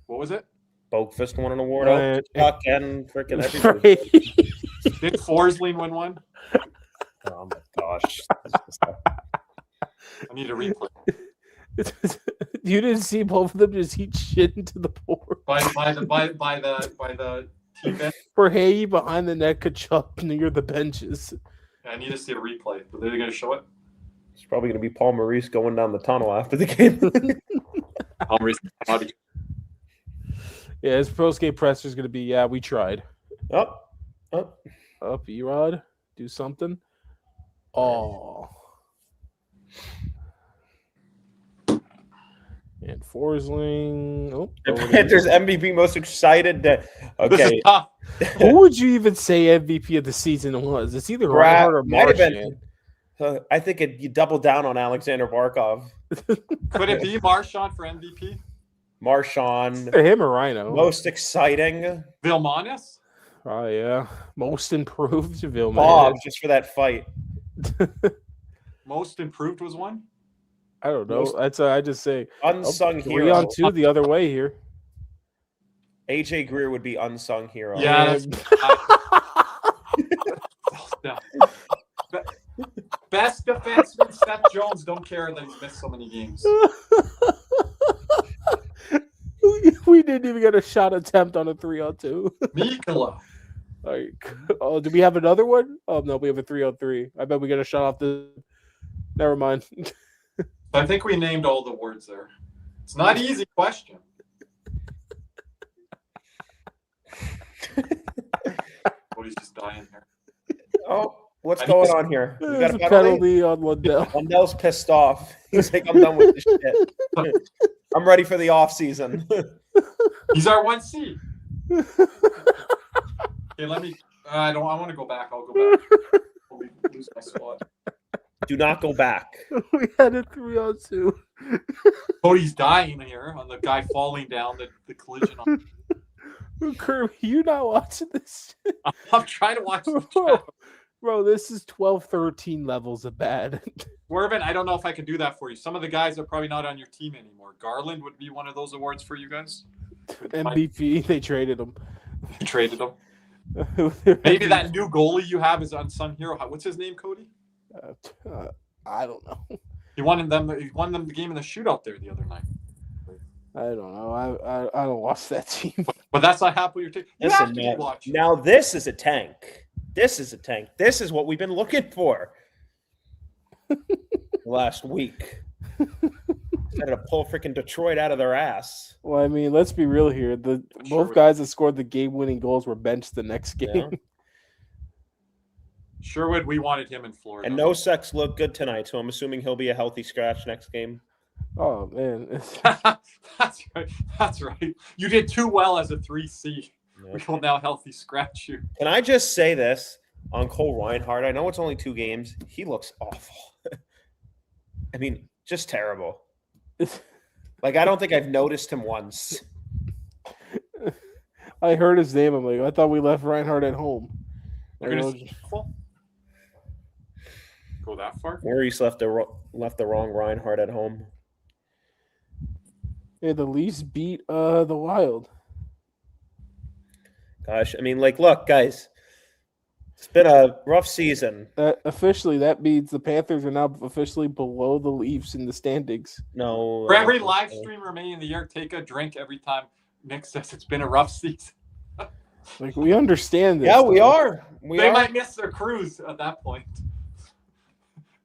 What was it? Boakfist won an award. Right. Puck and freaking everything. Did Forsling win one? Oh my gosh. I need a replay. You didn't see both of them just eat shit into the board. By the team bench. For Hay behind the net, Kachuk near the benches. I need to see a replay. Are they going to show it? It's probably going to be Paul Maurice going down the tunnel after the game. I'll read. Yeah, his post-game presser is going to be, yeah, we tried. Up. Up, Erod. Do something. Oh. And Forsling. Oh, The Panthers MVP most excited. This Okay. is tough. Who would you even say MVP of the season was? It's either Reinhardt or might have Marchand. been. I think you double down on Alexander Barkov. Could it be Marchand for MVP? Marchand. Either him or Rhino. Most exciting. Vilmanis? Oh, yeah. Most improved. Vilmanis. Bob, just for that fight. Most improved was one? I don't know. That's I just say Unsung 3 hero. on 2 the other way here. AJ Greer would be unsung hero. Yeah. Best defenseman, Seth Jones. Don't care that he's missed so many games. We didn't even get a shot attempt on a 3 on 2. Mikkola. Like, oh, do we have another one? Oh no, we have a 3 on 3. I bet we get a shot off the. Never mind. I think we named all the words there. It's not an easy question. Cody's just dying here. Oh, what's going on here? We There's a penalty on Lundell. Lundell's pissed off. He's like, I'm done with this shit. I'm ready for the off season. He's our 1C. Okay, let me. I want to go back. I'll go back. I'll lose my spot. Do not go back. We had a 3 on 2. Cody's dying here on the guy falling down the collision. Kirby, you not watching this? I'm trying to watch the chat. Bro, this is 12-13 levels of bad. Swervin, I don't know if I can do that for you. Some of the guys are probably not on your team anymore. Garland would be one of those awards for you guys. MVP, they traded him. You traded him. Maybe that new goalie you have is unsung hero. What's his name, Cody? I don't know. He won them the game in the shootout there the other night. I don't know. I don't watch that team. But that's not half what you're taking. You have to Listen, be watching. now this is a tank. This is a tank. This is what we've been looking for last week. Instead of pull freaking Detroit out of their ass. Well, I mean, let's be real here. Both guys that scored the game-winning goals were benched the next game. Yeah. Sherwood, we wanted him in Florida. And Nosek looked good tonight, so I'm assuming he'll be a healthy scratch next game. Oh, man. That's right. That's right. You did too well as a 3C. Yeah. We will now healthy scratch you. Can I just say this on Cole Reinhardt? I know it's only 2 games. He looks awful. I mean, just terrible. Like, I don't think I've noticed him once. I heard his name. I'm like, I thought we left Reinhardt at home. You're gonna go that far? Maurice left the wrong Reinhardt at home. Yeah, the Leafs beat the Wild. Gosh, I mean, like, look, guys, it's been a rough season. Officially, that means the Panthers are now officially below the Leafs in the standings. No. For every live stream remaining in the year, take a drink every time Nick says it's been a rough season. Like, we understand this. Yeah, we are. They might miss their cruise at that point.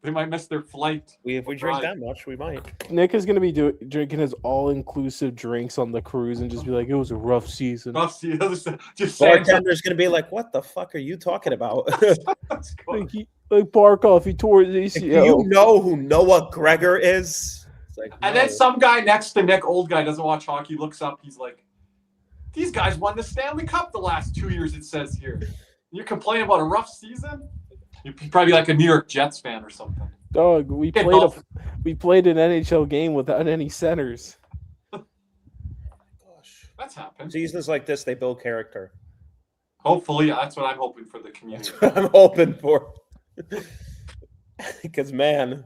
They might miss their flight. If we drink that much, we might. Nick is going to be drinking his all-inclusive drinks on the cruise and just be like, it was a rough season. Rough season. Just Bartender's going to be like, what the fuck are you talking about? like Barkov, he tore his ACL. Do you know who Noah Gregor is? It's like, and then some guy next to Nick, old guy, doesn't watch hockey, looks up, he's like, these guys won the Stanley Cup the last 2 years, it says here. You complain about a rough season? You're probably like a New York Jets fan or something. Dog, we played an NHL game without any centers. Gosh. That's happened. Seasons like this, they build character. Hopefully, that's what I'm hoping for the community. That's what I'm hoping for. Because, man.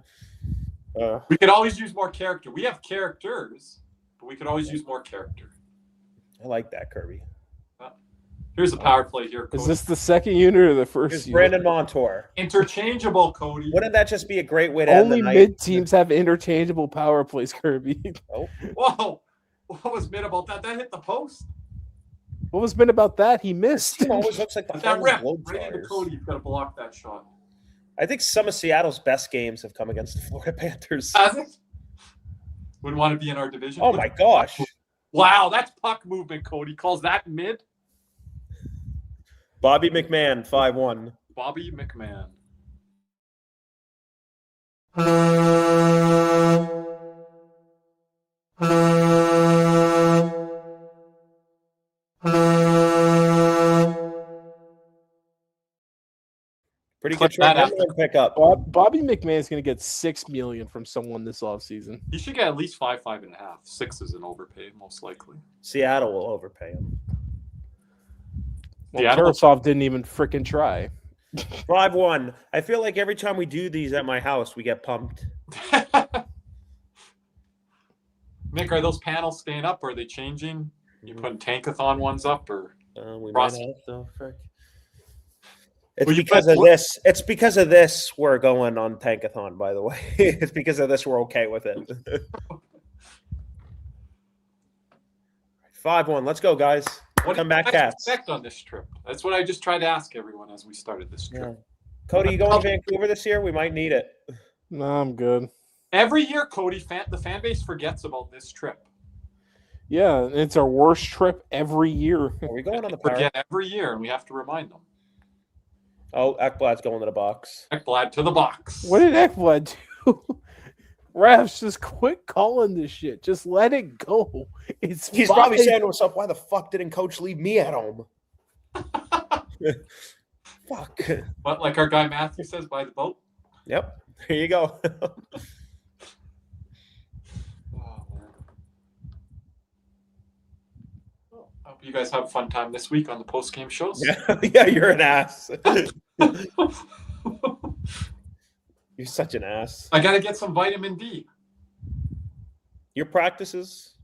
We could always use more character. We have characters, but we could always use more character. I like that, Kirby. Here's a power play here, Cody. Is this the second unit or the first Here's unit? Brandon Montour. Interchangeable, Cody. Wouldn't that just be a great way to end the Only night? mid-teams have interchangeable power plays, Kirby. Oh. Whoa. What was mid about that? That hit the post. What was been about that? He missed. It always looks like the That rip Harlem right into Globetrotters. Cody. You've got to block that shot. I think some of Seattle's best games have come against the Florida Panthers. Has it? Wouldn't want to be in our division. Oh, my gosh. Wow, that's puck movement, Cody. Calls that mid? Bobby McMahon, 5-1. Bobby McMahon. Pretty Clip good trade that after. pickup. Bobby McMahon's going to get $6 million from someone this offseason. He should get at least 5.5. 6 is an overpay, most likely. Seattle will overpay him. Well, Seattle- Tarasov didn't even freaking try. 5-1. I feel like every time we do these at my house, we get pumped. Nick, are those panels staying up? Or are they changing? You putting Tankathon ones up, or We Ross- might have to. Frick. It's Well, you because put- of this. It's because of this we're going on Tankathon, by the way. It's because of this we're okay with it. 5-1. Let's go, guys. what Come do you back, guys Cats. expect on this trip? That's what I just tried to ask everyone as we started this trip. Yeah. Cody, you going to Vancouver this year? We might need it. No, I'm good. Every year, Cody, the fan base forgets about this trip. Yeah, it's our worst trip every year. Are we going on the They power? forget every year, and we have to remind them. Oh, Ekblad's going to the box. Ekblad to the box. What did Ekblad do? Refs, just quit calling this shit. Just let it go. He's probably saying to himself, why the fuck didn't Coach leave me at home? Fuck. But like our guy Matthew says, by the boat. Yep. Here you go. Oh, man. Well, I hope you guys have a fun time this week on the post-game shows. Yeah, you're an ass. You're such an ass. I got to get some vitamin D. Your practices?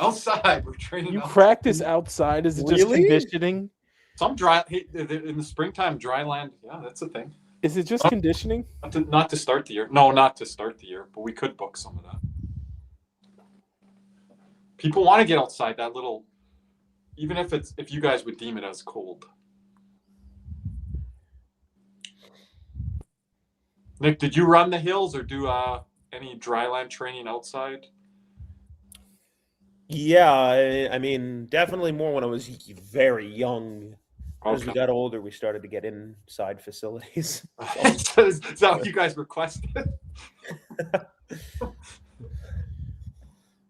Outside, we're training. You outside. practice outside? Is it just Really? conditioning? Some dry in the springtime, dry land. Yeah, that's a thing. Is it just conditioning? Not to start the year. No, not to start the year, but we could book some of that. People want to get outside that little, even if you guys would deem it as cold. Nick, did you run the hills or do any dry land training outside? Yeah, I mean, definitely more when I was very young. As we Okay. got older, we started to get inside facilities. Is that what you guys requested?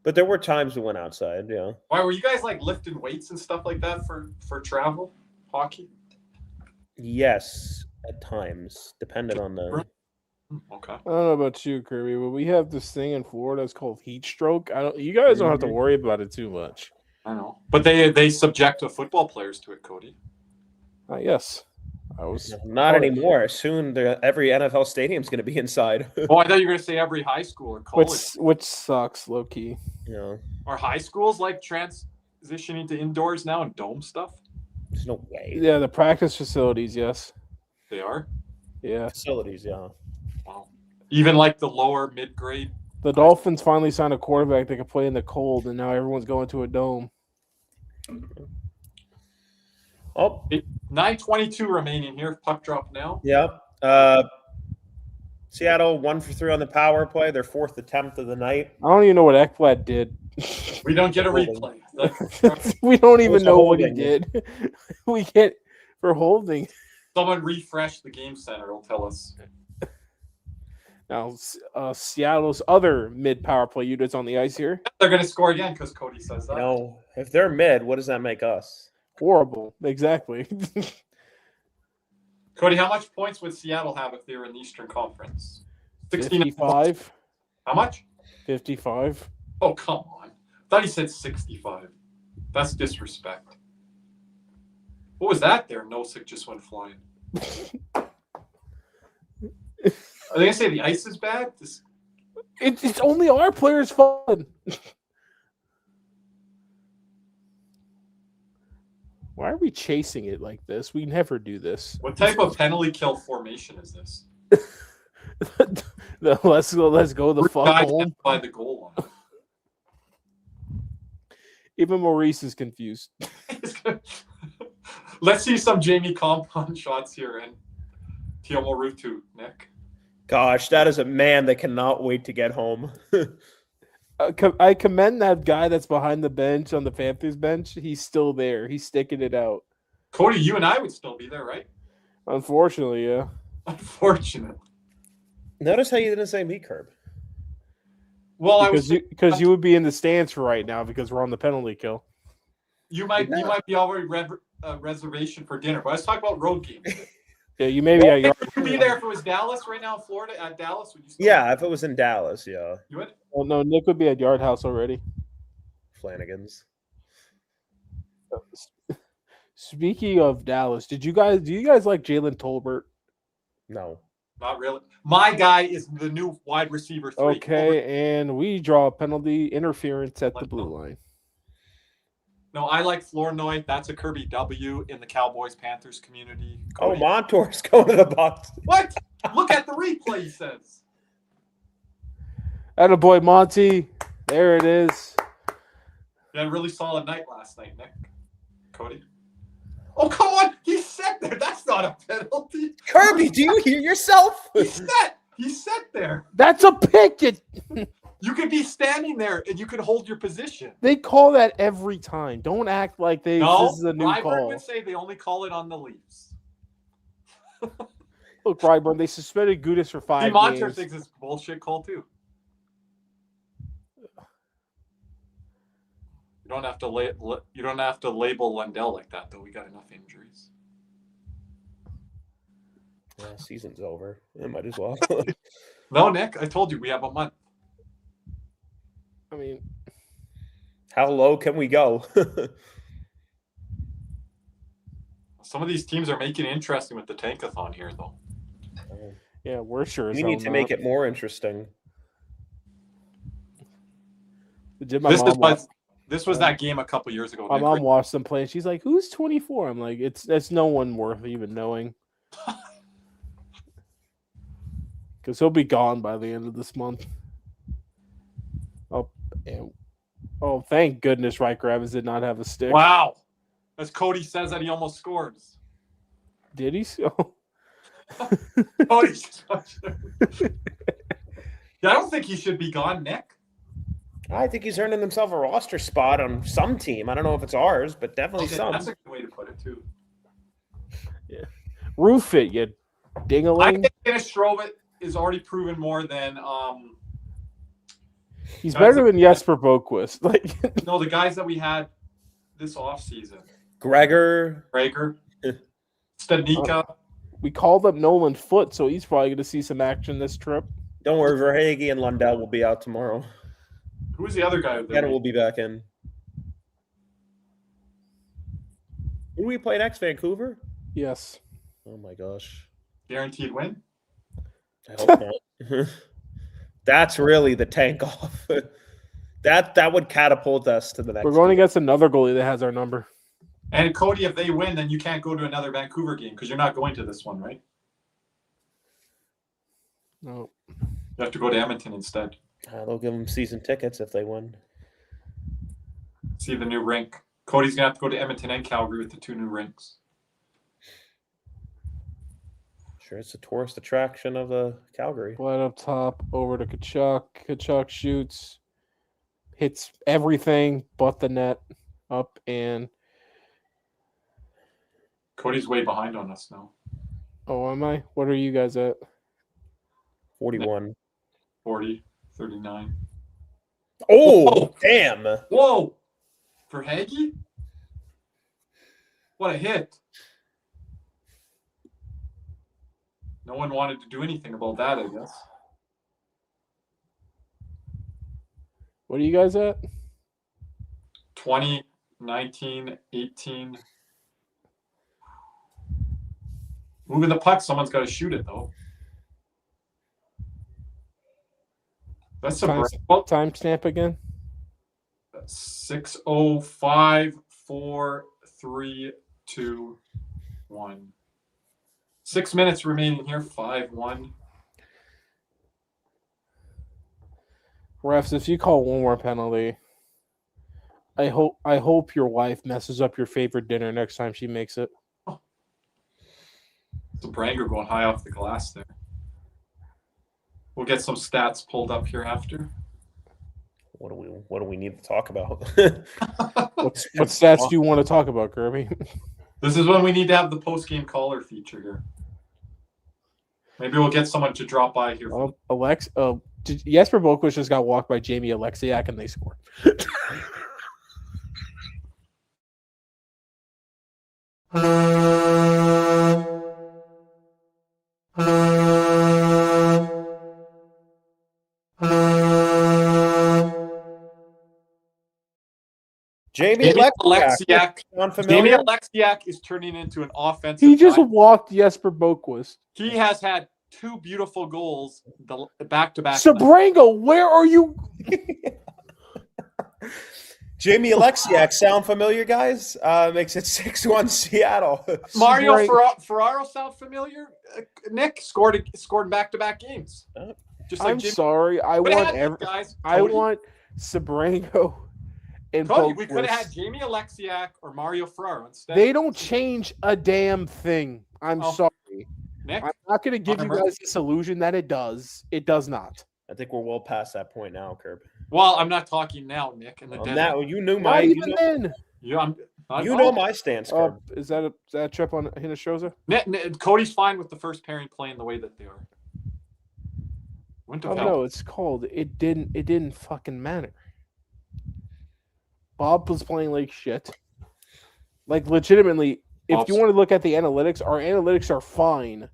But there were times we went outside, yeah. Why were you guys like lifting weights and stuff like that for travel hockey? Yes, at times, depending on the. Okay. I don't know about you, Kirby, but we have this thing in Florida. It's called heat stroke. You guys don't have to worry about it too much. I know, but they subject the football players to it, Cody. Yes, I was. Not anymore. Soon, every NFL stadium's going to be inside. Oh, I thought you were going to say every high school or college. Which sucks, low key. You know, Are high schools like transitioning to indoors now and dome stuff? there's no way. Yeah, the practice facilities. Yes. They are. Yeah. Facilities, yeah. Wow. Even like the lower mid grade. The Dolphins finally signed a quarterback that could play in the cold, and now everyone's going to a dome. Oh, 9:22 remaining here. Puck drop now. yeah. Seattle 1 for 3 on the power play. Their 4th attempt of the night. I don't even know what Ekblad did. We don't get a replay. We don't even was a know what he holding. did. We get for holding. Someone refresh the game center. It'll tell us. Now, Seattle's other mid power play units on the ice here. They're going to score again because Cody says that. You know, if they're mid, what does that make us? Horrible. Exactly. Cody, how much points would Seattle have if they were in the Eastern Conference? 69. 55. How much? 55. Oh, come on. I thought he said 65. That's disrespect. What was that there? Nosek just went flying. Are they going to say the ice is bad? It's only our players' fault. Why are we chasing it like this? We never do this. What type of penalty kill formation is this? Let's go the fuck Guy home. by the goal line. Even Maurice is confused. Let's see some Jamie Compound shots here and Tiomo Rutu, Nick. Gosh, that is a man that cannot wait to get home. I commend that guy that's behind the bench on the Panthers bench. He's still there. He's sticking it out. Cody, you and I would still be there, right? Unfortunately, yeah. Unfortunate. Notice how you didn't say me, Curb. Well, Because you would be in the stands for right now because we're on the penalty kill. you might be already reservation for dinner, but let's talk about road games. Yeah, you may be at your. Would you be there if it was Dallas right now in Florida? At Dallas, would you? Yeah, if it was in Dallas, yeah. You would? Well, no, Nick would be at Yard House already. Flanagan's. Speaking of Dallas, do you guys like Jalen Tolbert? No. Not really. My guy is the new wide receiver 3. Okay, and we draw a penalty interference at the blue line. No, I like Flournoy. That's a Kirby W in the Cowboys Panthers community. Oh, Cody. Montour's going to the box. What? Look at the replay, he says. Attaboy, Monty. There it is. You had a really solid night last night, Nick. Cody. Oh, come on. He sat there. That's not a penalty. Kirby, do you hear yourself? He sat. He sat there. That's a pick. You could be standing there and you could hold your position. They call that every time. Don't act like this is a new Ryburn call. would say they only call it on the Leafs. Look, Ryburn, they suspended Gudis for 5 Monter games. thinks it's a bullshit call too. You don't have to label Lundell like that, though. We got enough injuries. Yeah, season's over. It might as well. No, Nick, I told you we have a month. I mean, How low can we go? Some of these teams are making it interesting with the tankathon here, though. yeah, we're sure. We need to make it more interesting. This was that game a couple years ago. My mom watched them play, and she's like, "Who's 24?" I'm like, "It's no one worth even knowing." Because he'll be gone by the end of this month. Oh, thank goodness Riker Evans did not have a stick. Wow. As Cody says that he almost scores. Did he? Yeah, I don't think he should be gone, Nick. I think he's earning himself a roster spot on some team. I don't know if it's ours, but definitely some. That's a good way to put it, too. Yeah. Roof it, you ding-a-ling. I think Kanistrova is already proven more than he's better than Jesper Boquist. No, the guys that we had this offseason. Gregor. Stanika. We called up Nolan Foote, so he's probably going to see some action this trip. Don't worry, Verhaeghe and Lundell will be out tomorrow. Who's the other guy? Getter will be back in. Who do we play next? Vancouver? Yes. Oh my gosh. Guaranteed win? I hope not. That's really the tank off. That would catapult us to the next. We're going against another goalie that has our number. And Cody, if they win, then you can't go to another Vancouver game because you're not going to this one, right? No. You have to go to Edmonton instead. They'll give them season tickets if they win. See the new rink. Cody's going to have to go to Edmonton and Calgary with the 2 new rinks. Sure, it's a tourist attraction of Calgary. Right up top, over to Kachuk. Kachuk shoots, hits everything but the net, up and. Cody's way behind on us now. Oh, am I? What are you guys at? 41. 40, 39. Oh, Whoa. Damn. Whoa! For Hagee? What a hit. No one wanted to do anything about that, I guess. What are you guys at? 20, 19, 18. Moving the puck, someone's got to shoot it, though. That's some timestamp again. 6:05, 4, 3, 2, 1. 6 minutes remaining here. 5-1. Refs, if you call one more penalty, I hope your wife messes up your favorite dinner next time she makes it. The Branger going high off the glass there. We'll get some stats pulled up here after. What do we need to talk about? What stats do you want to talk about, Kirby? This is when we need to have the post-game caller feature here. Maybe we'll get someone to drop by here. Jesper Boquist just got walked by Jamie Alexiak and they scored. Jamie Alexiak. Jamie Alexiak is turning into an offensive. He just walked Jesper Boquist. He has had 2 beautiful goals back-to-back. Sabrango, where are you? Jamie Alexiak, sound familiar, guys? Makes it 6-1 Seattle. Mario Ferraro sound familiar? Nick scored back-to-back games. Just like sorry. I want Sabrango and Cody, we could have had Jamie Alexiak or Mario Ferraro instead. They don't change a damn thing. I'm sorry. Nick, I'm not going to give you guys this illusion that it does. It does not. I think we're well past that point now, Kirby. Well, I'm not talking now, Nick. You knew my. You know my stance. Is that a trip on Hinoshoza? Cody's fine with the first pairing playing the way that they are. No, it's called. It didn't fucking matter. Bob was playing like shit. Like legitimately, if you want to look at the analytics, our analytics are fine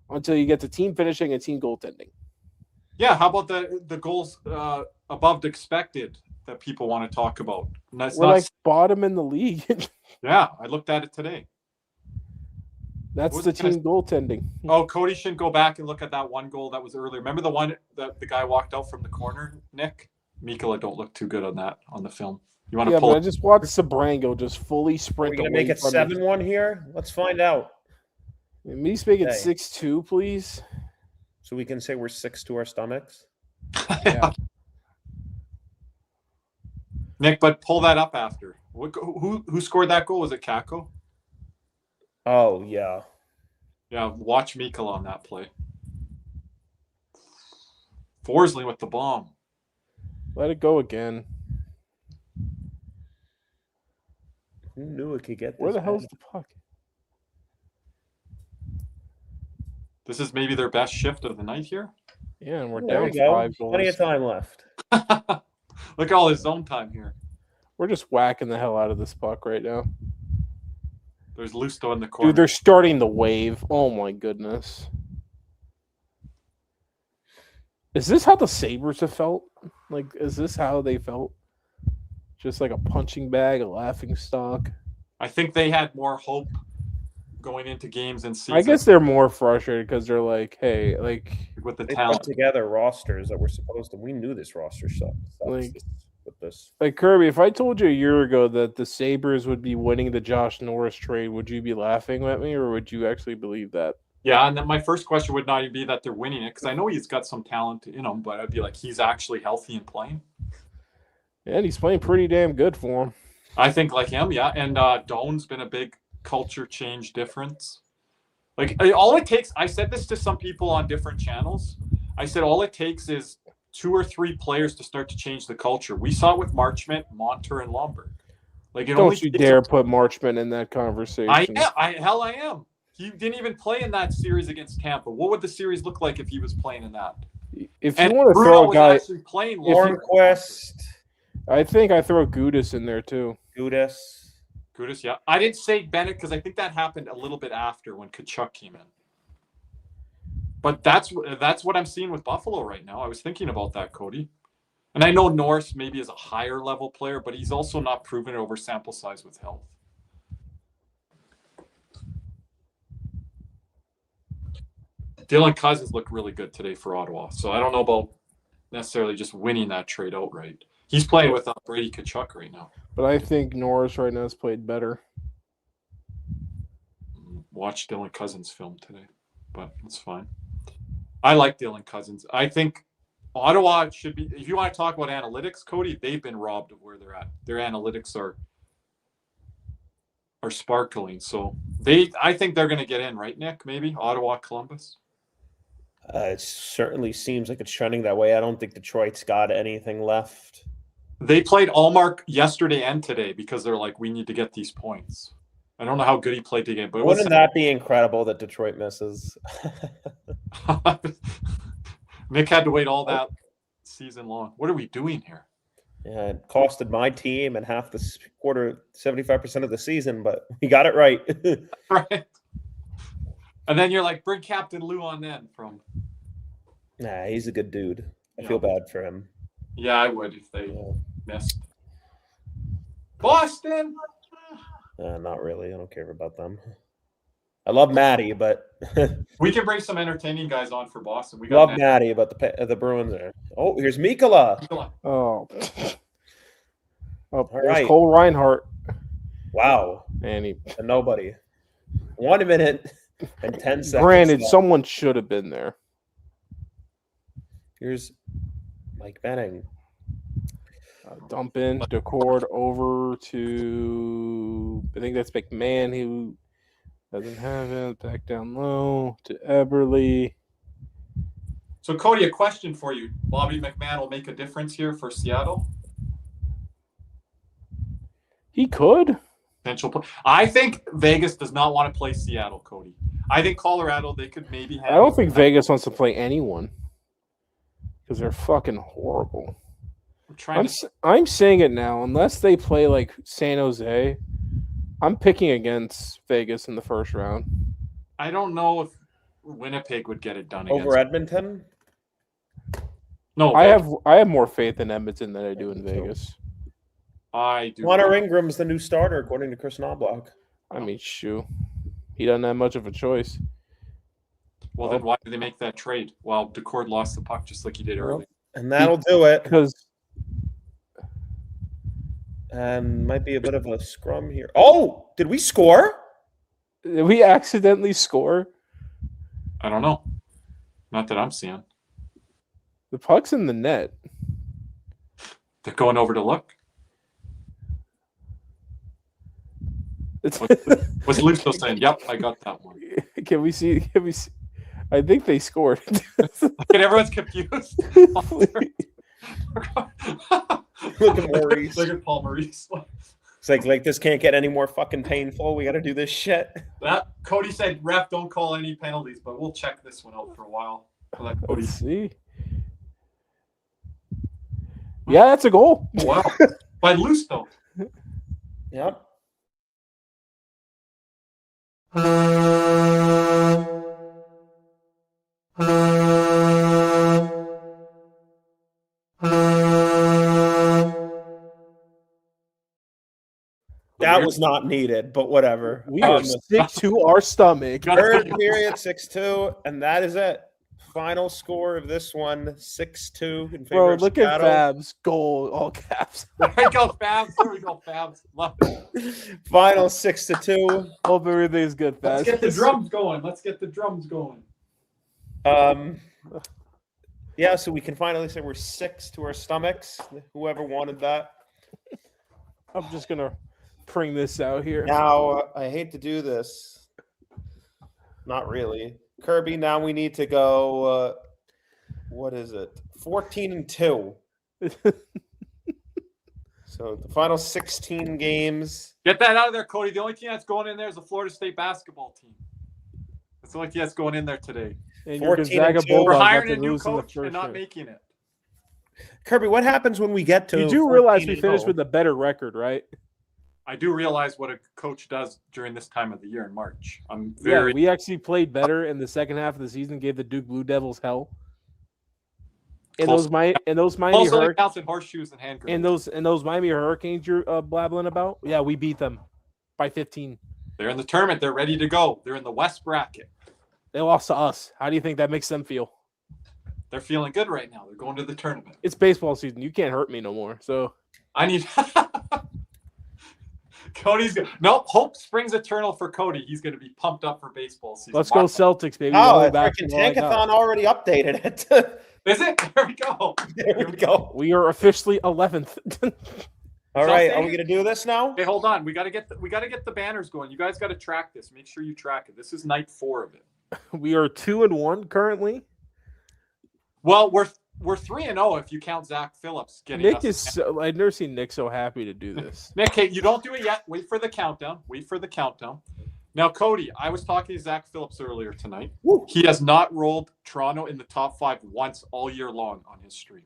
until you get to team finishing and team goaltending. Yeah, how about the goals above the expected that people want to talk about? We're like bottom in the league. Yeah, I looked at it today. That's the team goaltending. Oh, Cody shouldn't go back and look at that one goal that was earlier. Remember the one that the guy walked out from the corner, Nick? Mikkola don't look too good on that on the film. You want to pull? But I just watched Sabrango just fully sprint. We're gonna make it 7-1 here. Let's find out. At least make it 6-2, please. So we can say we're 6 to our stomachs. Yeah. Nick, but pull that up after. Who scored that goal? Was it Kakko? Oh yeah. Yeah, watch Mikkola on that play. Forsley with the bomb. Let it go again. Who knew it could get this? Where the hell's the puck? This is maybe their best shift of the night here. Yeah, and we're down 5 goals. Plenty of time left. Look at all his zone time here. We're just whacking the hell out of this puck right now. There's Lusto in the corner. Dude, they're starting the wave. Oh my goodness. Is this how the Sabres have felt? Like, is this how they felt? Just like a punching bag, a laughing stock? I think they had more hope going into games and season. I guess they're more frustrated because they're like, hey, like with the they talent put together rosters that were supposed to. We knew this roster sucks. With this. Like Kirby, if I told you a year ago that the Sabres would be winning the Josh Norris trade, would you be laughing at me or would you actually believe that? Yeah, and then my first question would not even be that they're winning it because I know he's got some talent in him, but I'd be like, he's actually healthy and playing. Yeah, and he's playing pretty damn good for him. I think like him, yeah. And Doan's been a big culture change difference. Like all it takes, I said this to some people on different channels. I said all it takes is 2 or 3 players to start to change the culture. We saw it with Marchment, Monter, and Lomberg. Like, don't you dare put Marchment in that conversation. I am. He didn't even play in that series against Tampa. What would the series look like if he was playing in that? If you want to throw a guy, playing Hornquist. I think I throw Gudas in there too. Gudas, yeah. I didn't say Bennett because I think that happened a little bit after when Tkachuk came in. But that's what I'm seeing with Buffalo right now. I was thinking about that, Cody. And I know Norris maybe is a higher level player, but he's also not proven it over sample size with health. Dylan Cousins looked really good today for Ottawa. So I don't know about necessarily just winning that trade outright. He's playing with Brady Tkachuk right now. But I think Norris right now has played better. Watch Dylan Cousins' film today, but that's fine. I like Dylan Cousins. I think Ottawa should be, if you want to talk about analytics, Cody, they've been robbed of where they're at. Their analytics are sparkling. So I think they're going to get in, right, Nick? Maybe Ottawa, Columbus. It certainly seems like it's trending that way. I don't think Detroit's got anything left. They played Allmark yesterday and today because they're like, we need to get these points. I don't know how good he played the game, but Wouldn't that be incredible that Detroit misses? Nick had to wait all that season long. What are we doing here? Yeah, it costed my team and half the quarter, 75% of the season, but we got it right. Right. And then you're like, bring Captain Lou on then from. Nah, he's a good dude. I Yeah. feel bad for him. Yeah, I would if they missed. Boston. Not really. I don't care about them. I love Matty, but We can bring some entertaining guys on for Boston. We got love Matty, but the Bruins are. Oh, here's Mikkola. Oh, All there's right. Cole Reinhardt. Wow. And he, And nobody. 1 minute and 10 seconds. granted, left. someone should have been there. Here's Mike Benning. Dump in Decord over to, I think that's McMahon, who doesn't have it. Back down low to Eberle. So, Cody, a question for you. Bobby McMahon will make a difference here for Seattle? He could. Potential. I think Vegas does not want to play Seattle, Cody. I think Colorado, they could maybe have. I don't think Vegas wants to play anyone because they're fucking horrible. I'm saying it now. Unless they play like San Jose, I'm picking against Vegas in the first round. I don't know if Winnipeg would get it done Over Edmonton? No, I have more faith in Edmonton than I do in Vegas. I do. Connor Ingram's the new starter, according to Chris Knobloch. I mean, shoo. He doesn't have much of a choice. Well, then why did they make that trade? Well, Decord lost the puck just like he did earlier. And that'll do it. Because And might be a bit of a scrum here. Oh, did we score? did we accidentally score? I don't know. Not that I'm seeing. The puck's in the net. They're going over to look. It's What's Luke still saying? Yep, I got that one. Can we see? I think they scored. And everyone's confused. Look at Maurice. Look at Paul Maurice. It's like this can't get any more fucking painful. We got to do this shit. That Cody said, "Ref, don't call any penalties," but we'll check this one out for a while. Let Cody Let's see. Yeah, that's a goal. Wow, by loose though. Yep. That was not needed, but whatever. We are sick to our stomach. Third period, 6-2, and that is it. Final score of this one, 6-2 in favor Bro, of look Seattle. at Fabs goal, all caps. There we go, Fabs. There we go, Fabs. Love it. Final 6-2. Hope everything's good, Fabs. Let's get the drums going. Let's get the drums going. Yeah, so we can finally say we're 6 to our stomachs. Whoever wanted that. I'm just gonna bring this out here. Now, I hate to do this. Not really. Kirby, now we need to go, what is it? 14-2. So the final 16 games. Get that out of there, Cody. The only team that's going in there is the Florida State basketball team. That's the only team that's going in there today. And your 14-2. Gonzaga We're Bulldogs hiring a have to new lose in the coach and first not round. making it. Kirby, what happens when we get to You do realize we 14-0? finished with a better record, right? I do realize what a coach does during this time of the year in March. I'm Yeah, very we actually played better in the second half of the season. Gave the Duke Blue Devils hell. And Close. those Miami also Hurricanes. counts in horseshoes and hand grenades. And those Miami Hurricanes you're blabbling about, yeah, we beat them by 15. They're in the tournament. They're ready to go. They're in the West bracket. They lost to us. How do you think that makes them feel? They're feeling good right now. They're going to the tournament. It's baseball season. You can't hurt me no more. So I need Cody's good. No, hope springs eternal for Cody. He's going to be pumped up for baseball season. let's go Celtics, baby. Oh, Going a back freaking to what I got. Tankathon already updated it. Is it? There we go. There we go. We are officially 11th. All right, are we gonna do this now? Okay, hold on. We got to get the banners going. You guys got to track this. Make sure you track it. This is night 4 of it. We are 2-1 currently. Well, we're 3-0 if you count Zach Phillips getting Nick us. is so, I've never seen Nick so happy to do this. Nick, hey, you don't do it yet. Wait for the countdown. Now, Cody, I was talking to Zach Phillips earlier tonight. Woo. He has not rolled Toronto in the top 5 once all year long on his stream.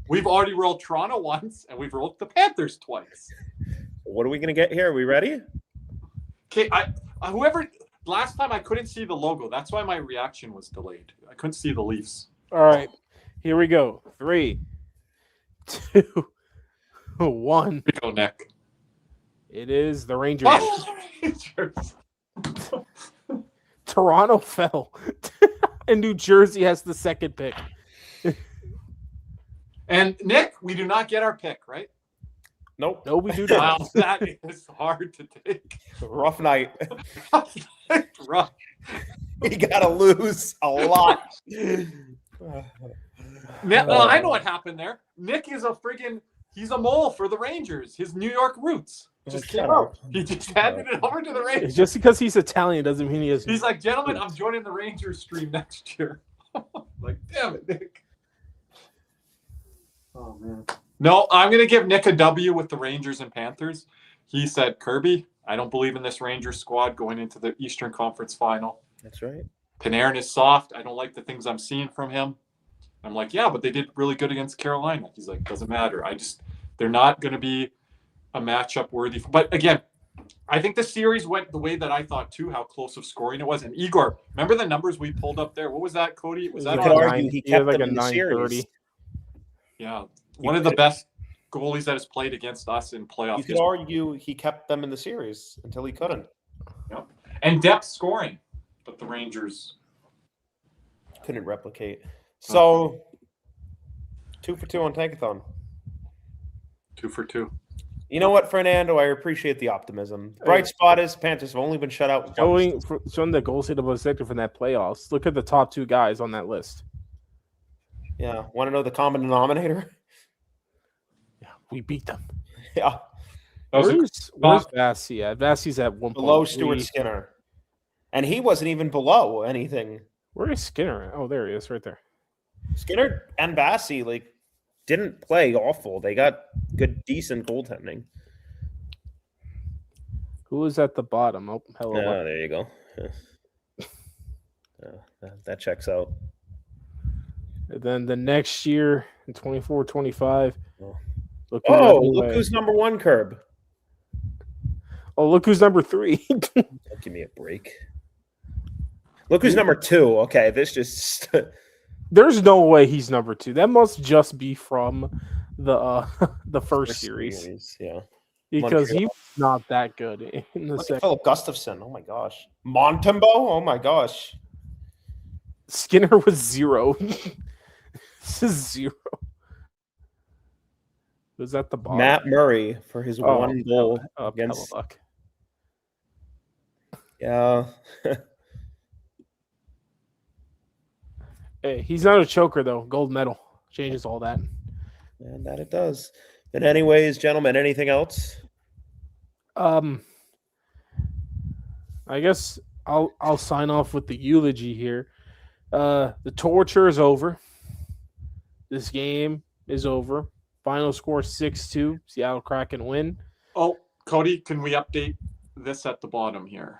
We've already rolled Toronto once, and we've rolled the Panthers twice. What are we gonna get here? Are we ready? Okay, last time I couldn't see the logo. That's why my reaction was delayed. I couldn't see the Leafs. All right, here we go. 3, 2, 1. Here we go, Nick. It is the Rangers. Oh, Rangers. Toronto fell, and New Jersey has the second pick. And Nick, we do not get our pick, right? Nope. No, we do not. Wow, that is hard to take. Rough night. Rough. We gotta lose a lot. Well, I know what happened there. Nick is he's a mole for the Rangers. His New York roots just came out. He just handed it over to the Rangers. Just because he's Italian doesn't mean he is. He's like, gentlemen, I'm joining the Rangers stream next year. Like, damn it, Nick. Oh, man. No, I'm going to give Nick a W with the Rangers and Panthers. He said, Kirby, I don't believe in this Rangers squad going into the Eastern Conference Final. That's right. Panarin is soft. I don't like the things I'm seeing from him. I'm like, yeah, but they did really good against Carolina. He's like, doesn't matter. They're not going to be a matchup worthy. But again, I think the series went the way that I thought too, how close of scoring it was. And Igor, remember the numbers we pulled up there? What was that, Cody? Was that You could argue he kept like them a in the 9:30? series. Yeah, one of the best goalies that has played against us in playoff You could history. argue he kept them in the series until he couldn't. Yep. And depth scoring, but the Rangers Couldn't replicate. So 2 for 2 on Tankathon. 2 for 2. You know what, Fernando? I appreciate the optimism. Bright spot is Panthers have only been shut out once. Showing the goal state objective from that playoffs. Look at the top 2 guys on that list. Yeah. Want to know the common denominator? Yeah, we beat them. Yeah. Where's Vassy at? Vassy's at 1. Below Stuart Skinner. And he wasn't even below anything. Where is Skinner at? Oh, there he is, right there. Skinner and Vassy, didn't play awful. They got good, decent goaltending. Who is at the bottom? Oh, hello. Oh, there you go. Yeah. That checks out. And then the next year in 24-25. Look who's number 1, Curb? Oh, look who's number 3. Don't give me a break. Look who's number 2. Okay, this just There's no way he's number 2. That must just be from the first series. Yeah. Because Montreal. he's not that good in the second. Philip Gustafson. Oh my gosh. Montembeau. Oh my gosh. Skinner was 0. This is 0. Was that the bottom? Matt Murray for his one goal against. Hellebuyck. Yeah. Hey, he's not a choker though. Gold medal changes all that. And that it does. But anyways, gentlemen, anything else? I guess I'll sign off with the eulogy here. The torture is over. This game is over. Final score 6-2. Seattle Kraken win. Oh, Cody, can we update this at the bottom here?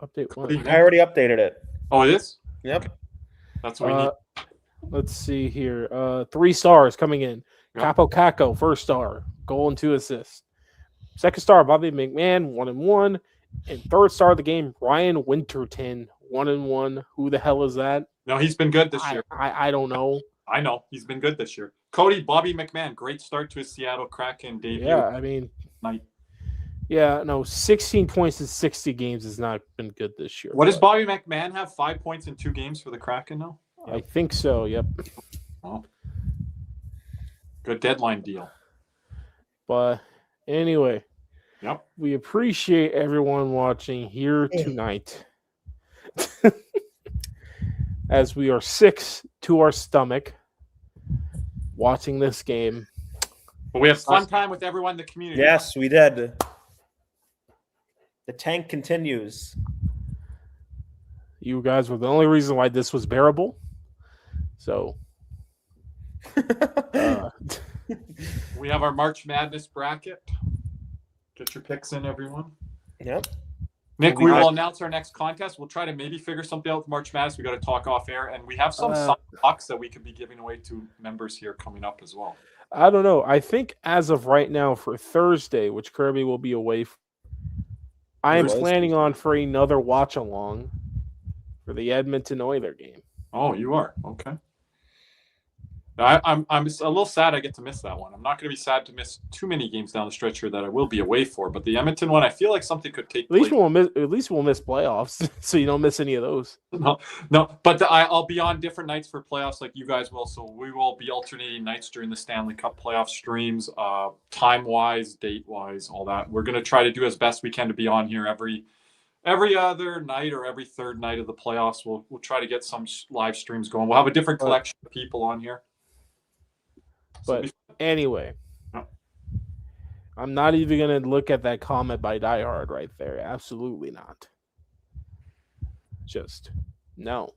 Update one. Cody, I already updated it. Oh, it is? Yep. That's what we need. Let's see here. 3 stars coming in. Yep. Capo Caco, 1st star. Goal and 2 assists. 2nd star, Bobby McMahon, 1-1. And 3rd star of the game, Ryan Winterton, 1-1. Who the hell is that? No, he's been good this year. I don't know. I know. He's been good this year. Cody, Bobby McMahon, great start to his Seattle Kraken debut. Yeah, I mean, Night. yeah, no, 16 points in 60 games has not been good this year. What does Bobby McMahon have? 5 points in 2 games for the Kraken now? I think so, yep. Oh. Good deadline deal. But anyway, Yep. we appreciate everyone watching here tonight. As we are 6 to our stomach watching this game. But we have fun time with everyone in the community. Yes, we did. The tank continues. You guys were the only reason why this was bearable. So We have our March Madness bracket. Get your picks in, everyone. Yep. Nick, we will announce our next contest. We'll try to maybe figure something out with March Madness. We got to talk off air, and we have some pucks that we could be giving away to members here coming up as well. I don't know. I think as of right now for Thursday, which Kirby will be away, I am planning on for another watch along for the Edmonton Oilers game. Oh, you are? Okay. I'm a little sad I get to miss that one. I'm not going to be sad to miss too many games down the stretch here that I will be away for, but the Edmonton one, I feel like something could take place. At least we'll miss playoffs, so you don't miss any of those. No, but I'll be on different nights for playoffs like you guys will, so we will be alternating nights during the Stanley Cup playoff streams, time-wise, date-wise, all that. We're going to try to do as best we can to be on here every other night or every third night of the playoffs. We'll try to get some live streams going. We'll have a different collection of people on here. But anyway, I'm not even going to look at that comment by Die Hard right there. Absolutely not. Just no.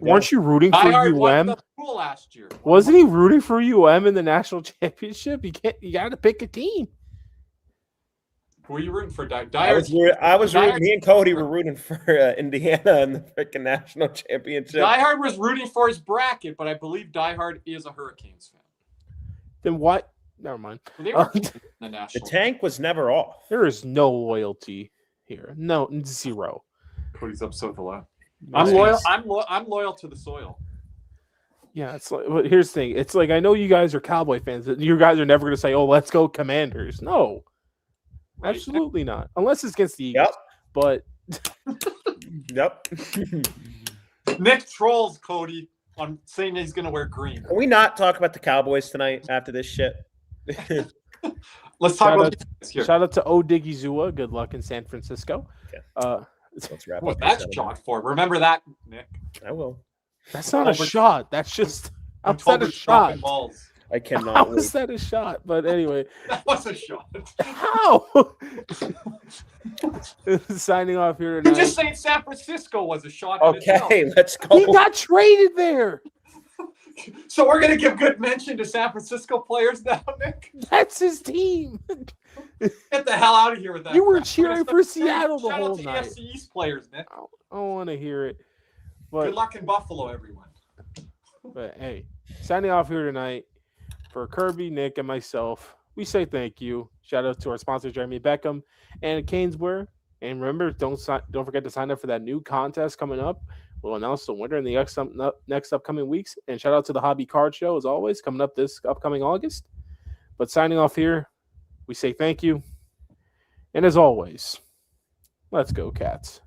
Weren't you rooting for UM? Last year. Wasn't he rooting for UM in the national championship? You got to pick a team. Who are you rooting for? I was rooting. Me and Cody were rooting for Indiana in the freaking national championship. Diehard was rooting for his bracket, but I believe Diehard is a Hurricanes fan. Then what? Never mind. The tank was never off. There is no loyalty here. No, zero. Cody's upset with the left. I'm loyal. I'm loyal to the soil. Yeah, it's like. Well, here's the thing. It's like I know you guys are Cowboy fans. You guys are never going to say, "Oh, let's go Commanders." No. Right. Absolutely not. Unless it's against the Eagles. Yep. But yep. Nick trolls Cody on saying he's going to wear green. Can we not talk about the Cowboys tonight after this shit? Let's talk about this here. Shout out to Odigizua. Good luck in San Francisco. Okay. Let's wrap up. That's shot for. Remember that, Nick. I will. That's not a shot. That's just outside a shot. Balls. I cannot. How was that a shot? But anyway, that was a shot. How? Signing off here tonight. You just saying San Francisco was a shot. Okay, let's go. He got traded there. So we're gonna give good mention to San Francisco players now, Nick. That's his team. Get the hell out of here with that. You were cheering for Seattle the whole night. Shout out to AFC East players, Nick. I don't want to hear it. But, good luck in Buffalo, everyone. But hey, signing off here tonight. For Kirby, Nick, and myself, we say thank you. Shout out to our sponsor, Jeremy Beckham and Caneswear. And remember, don't forget to sign up for that new contest coming up. We'll announce the winner in the next upcoming weeks. And shout out to the Hobby Card Show, as always, coming up this upcoming August. But signing off here, we say thank you. And as always, let's go, Cats.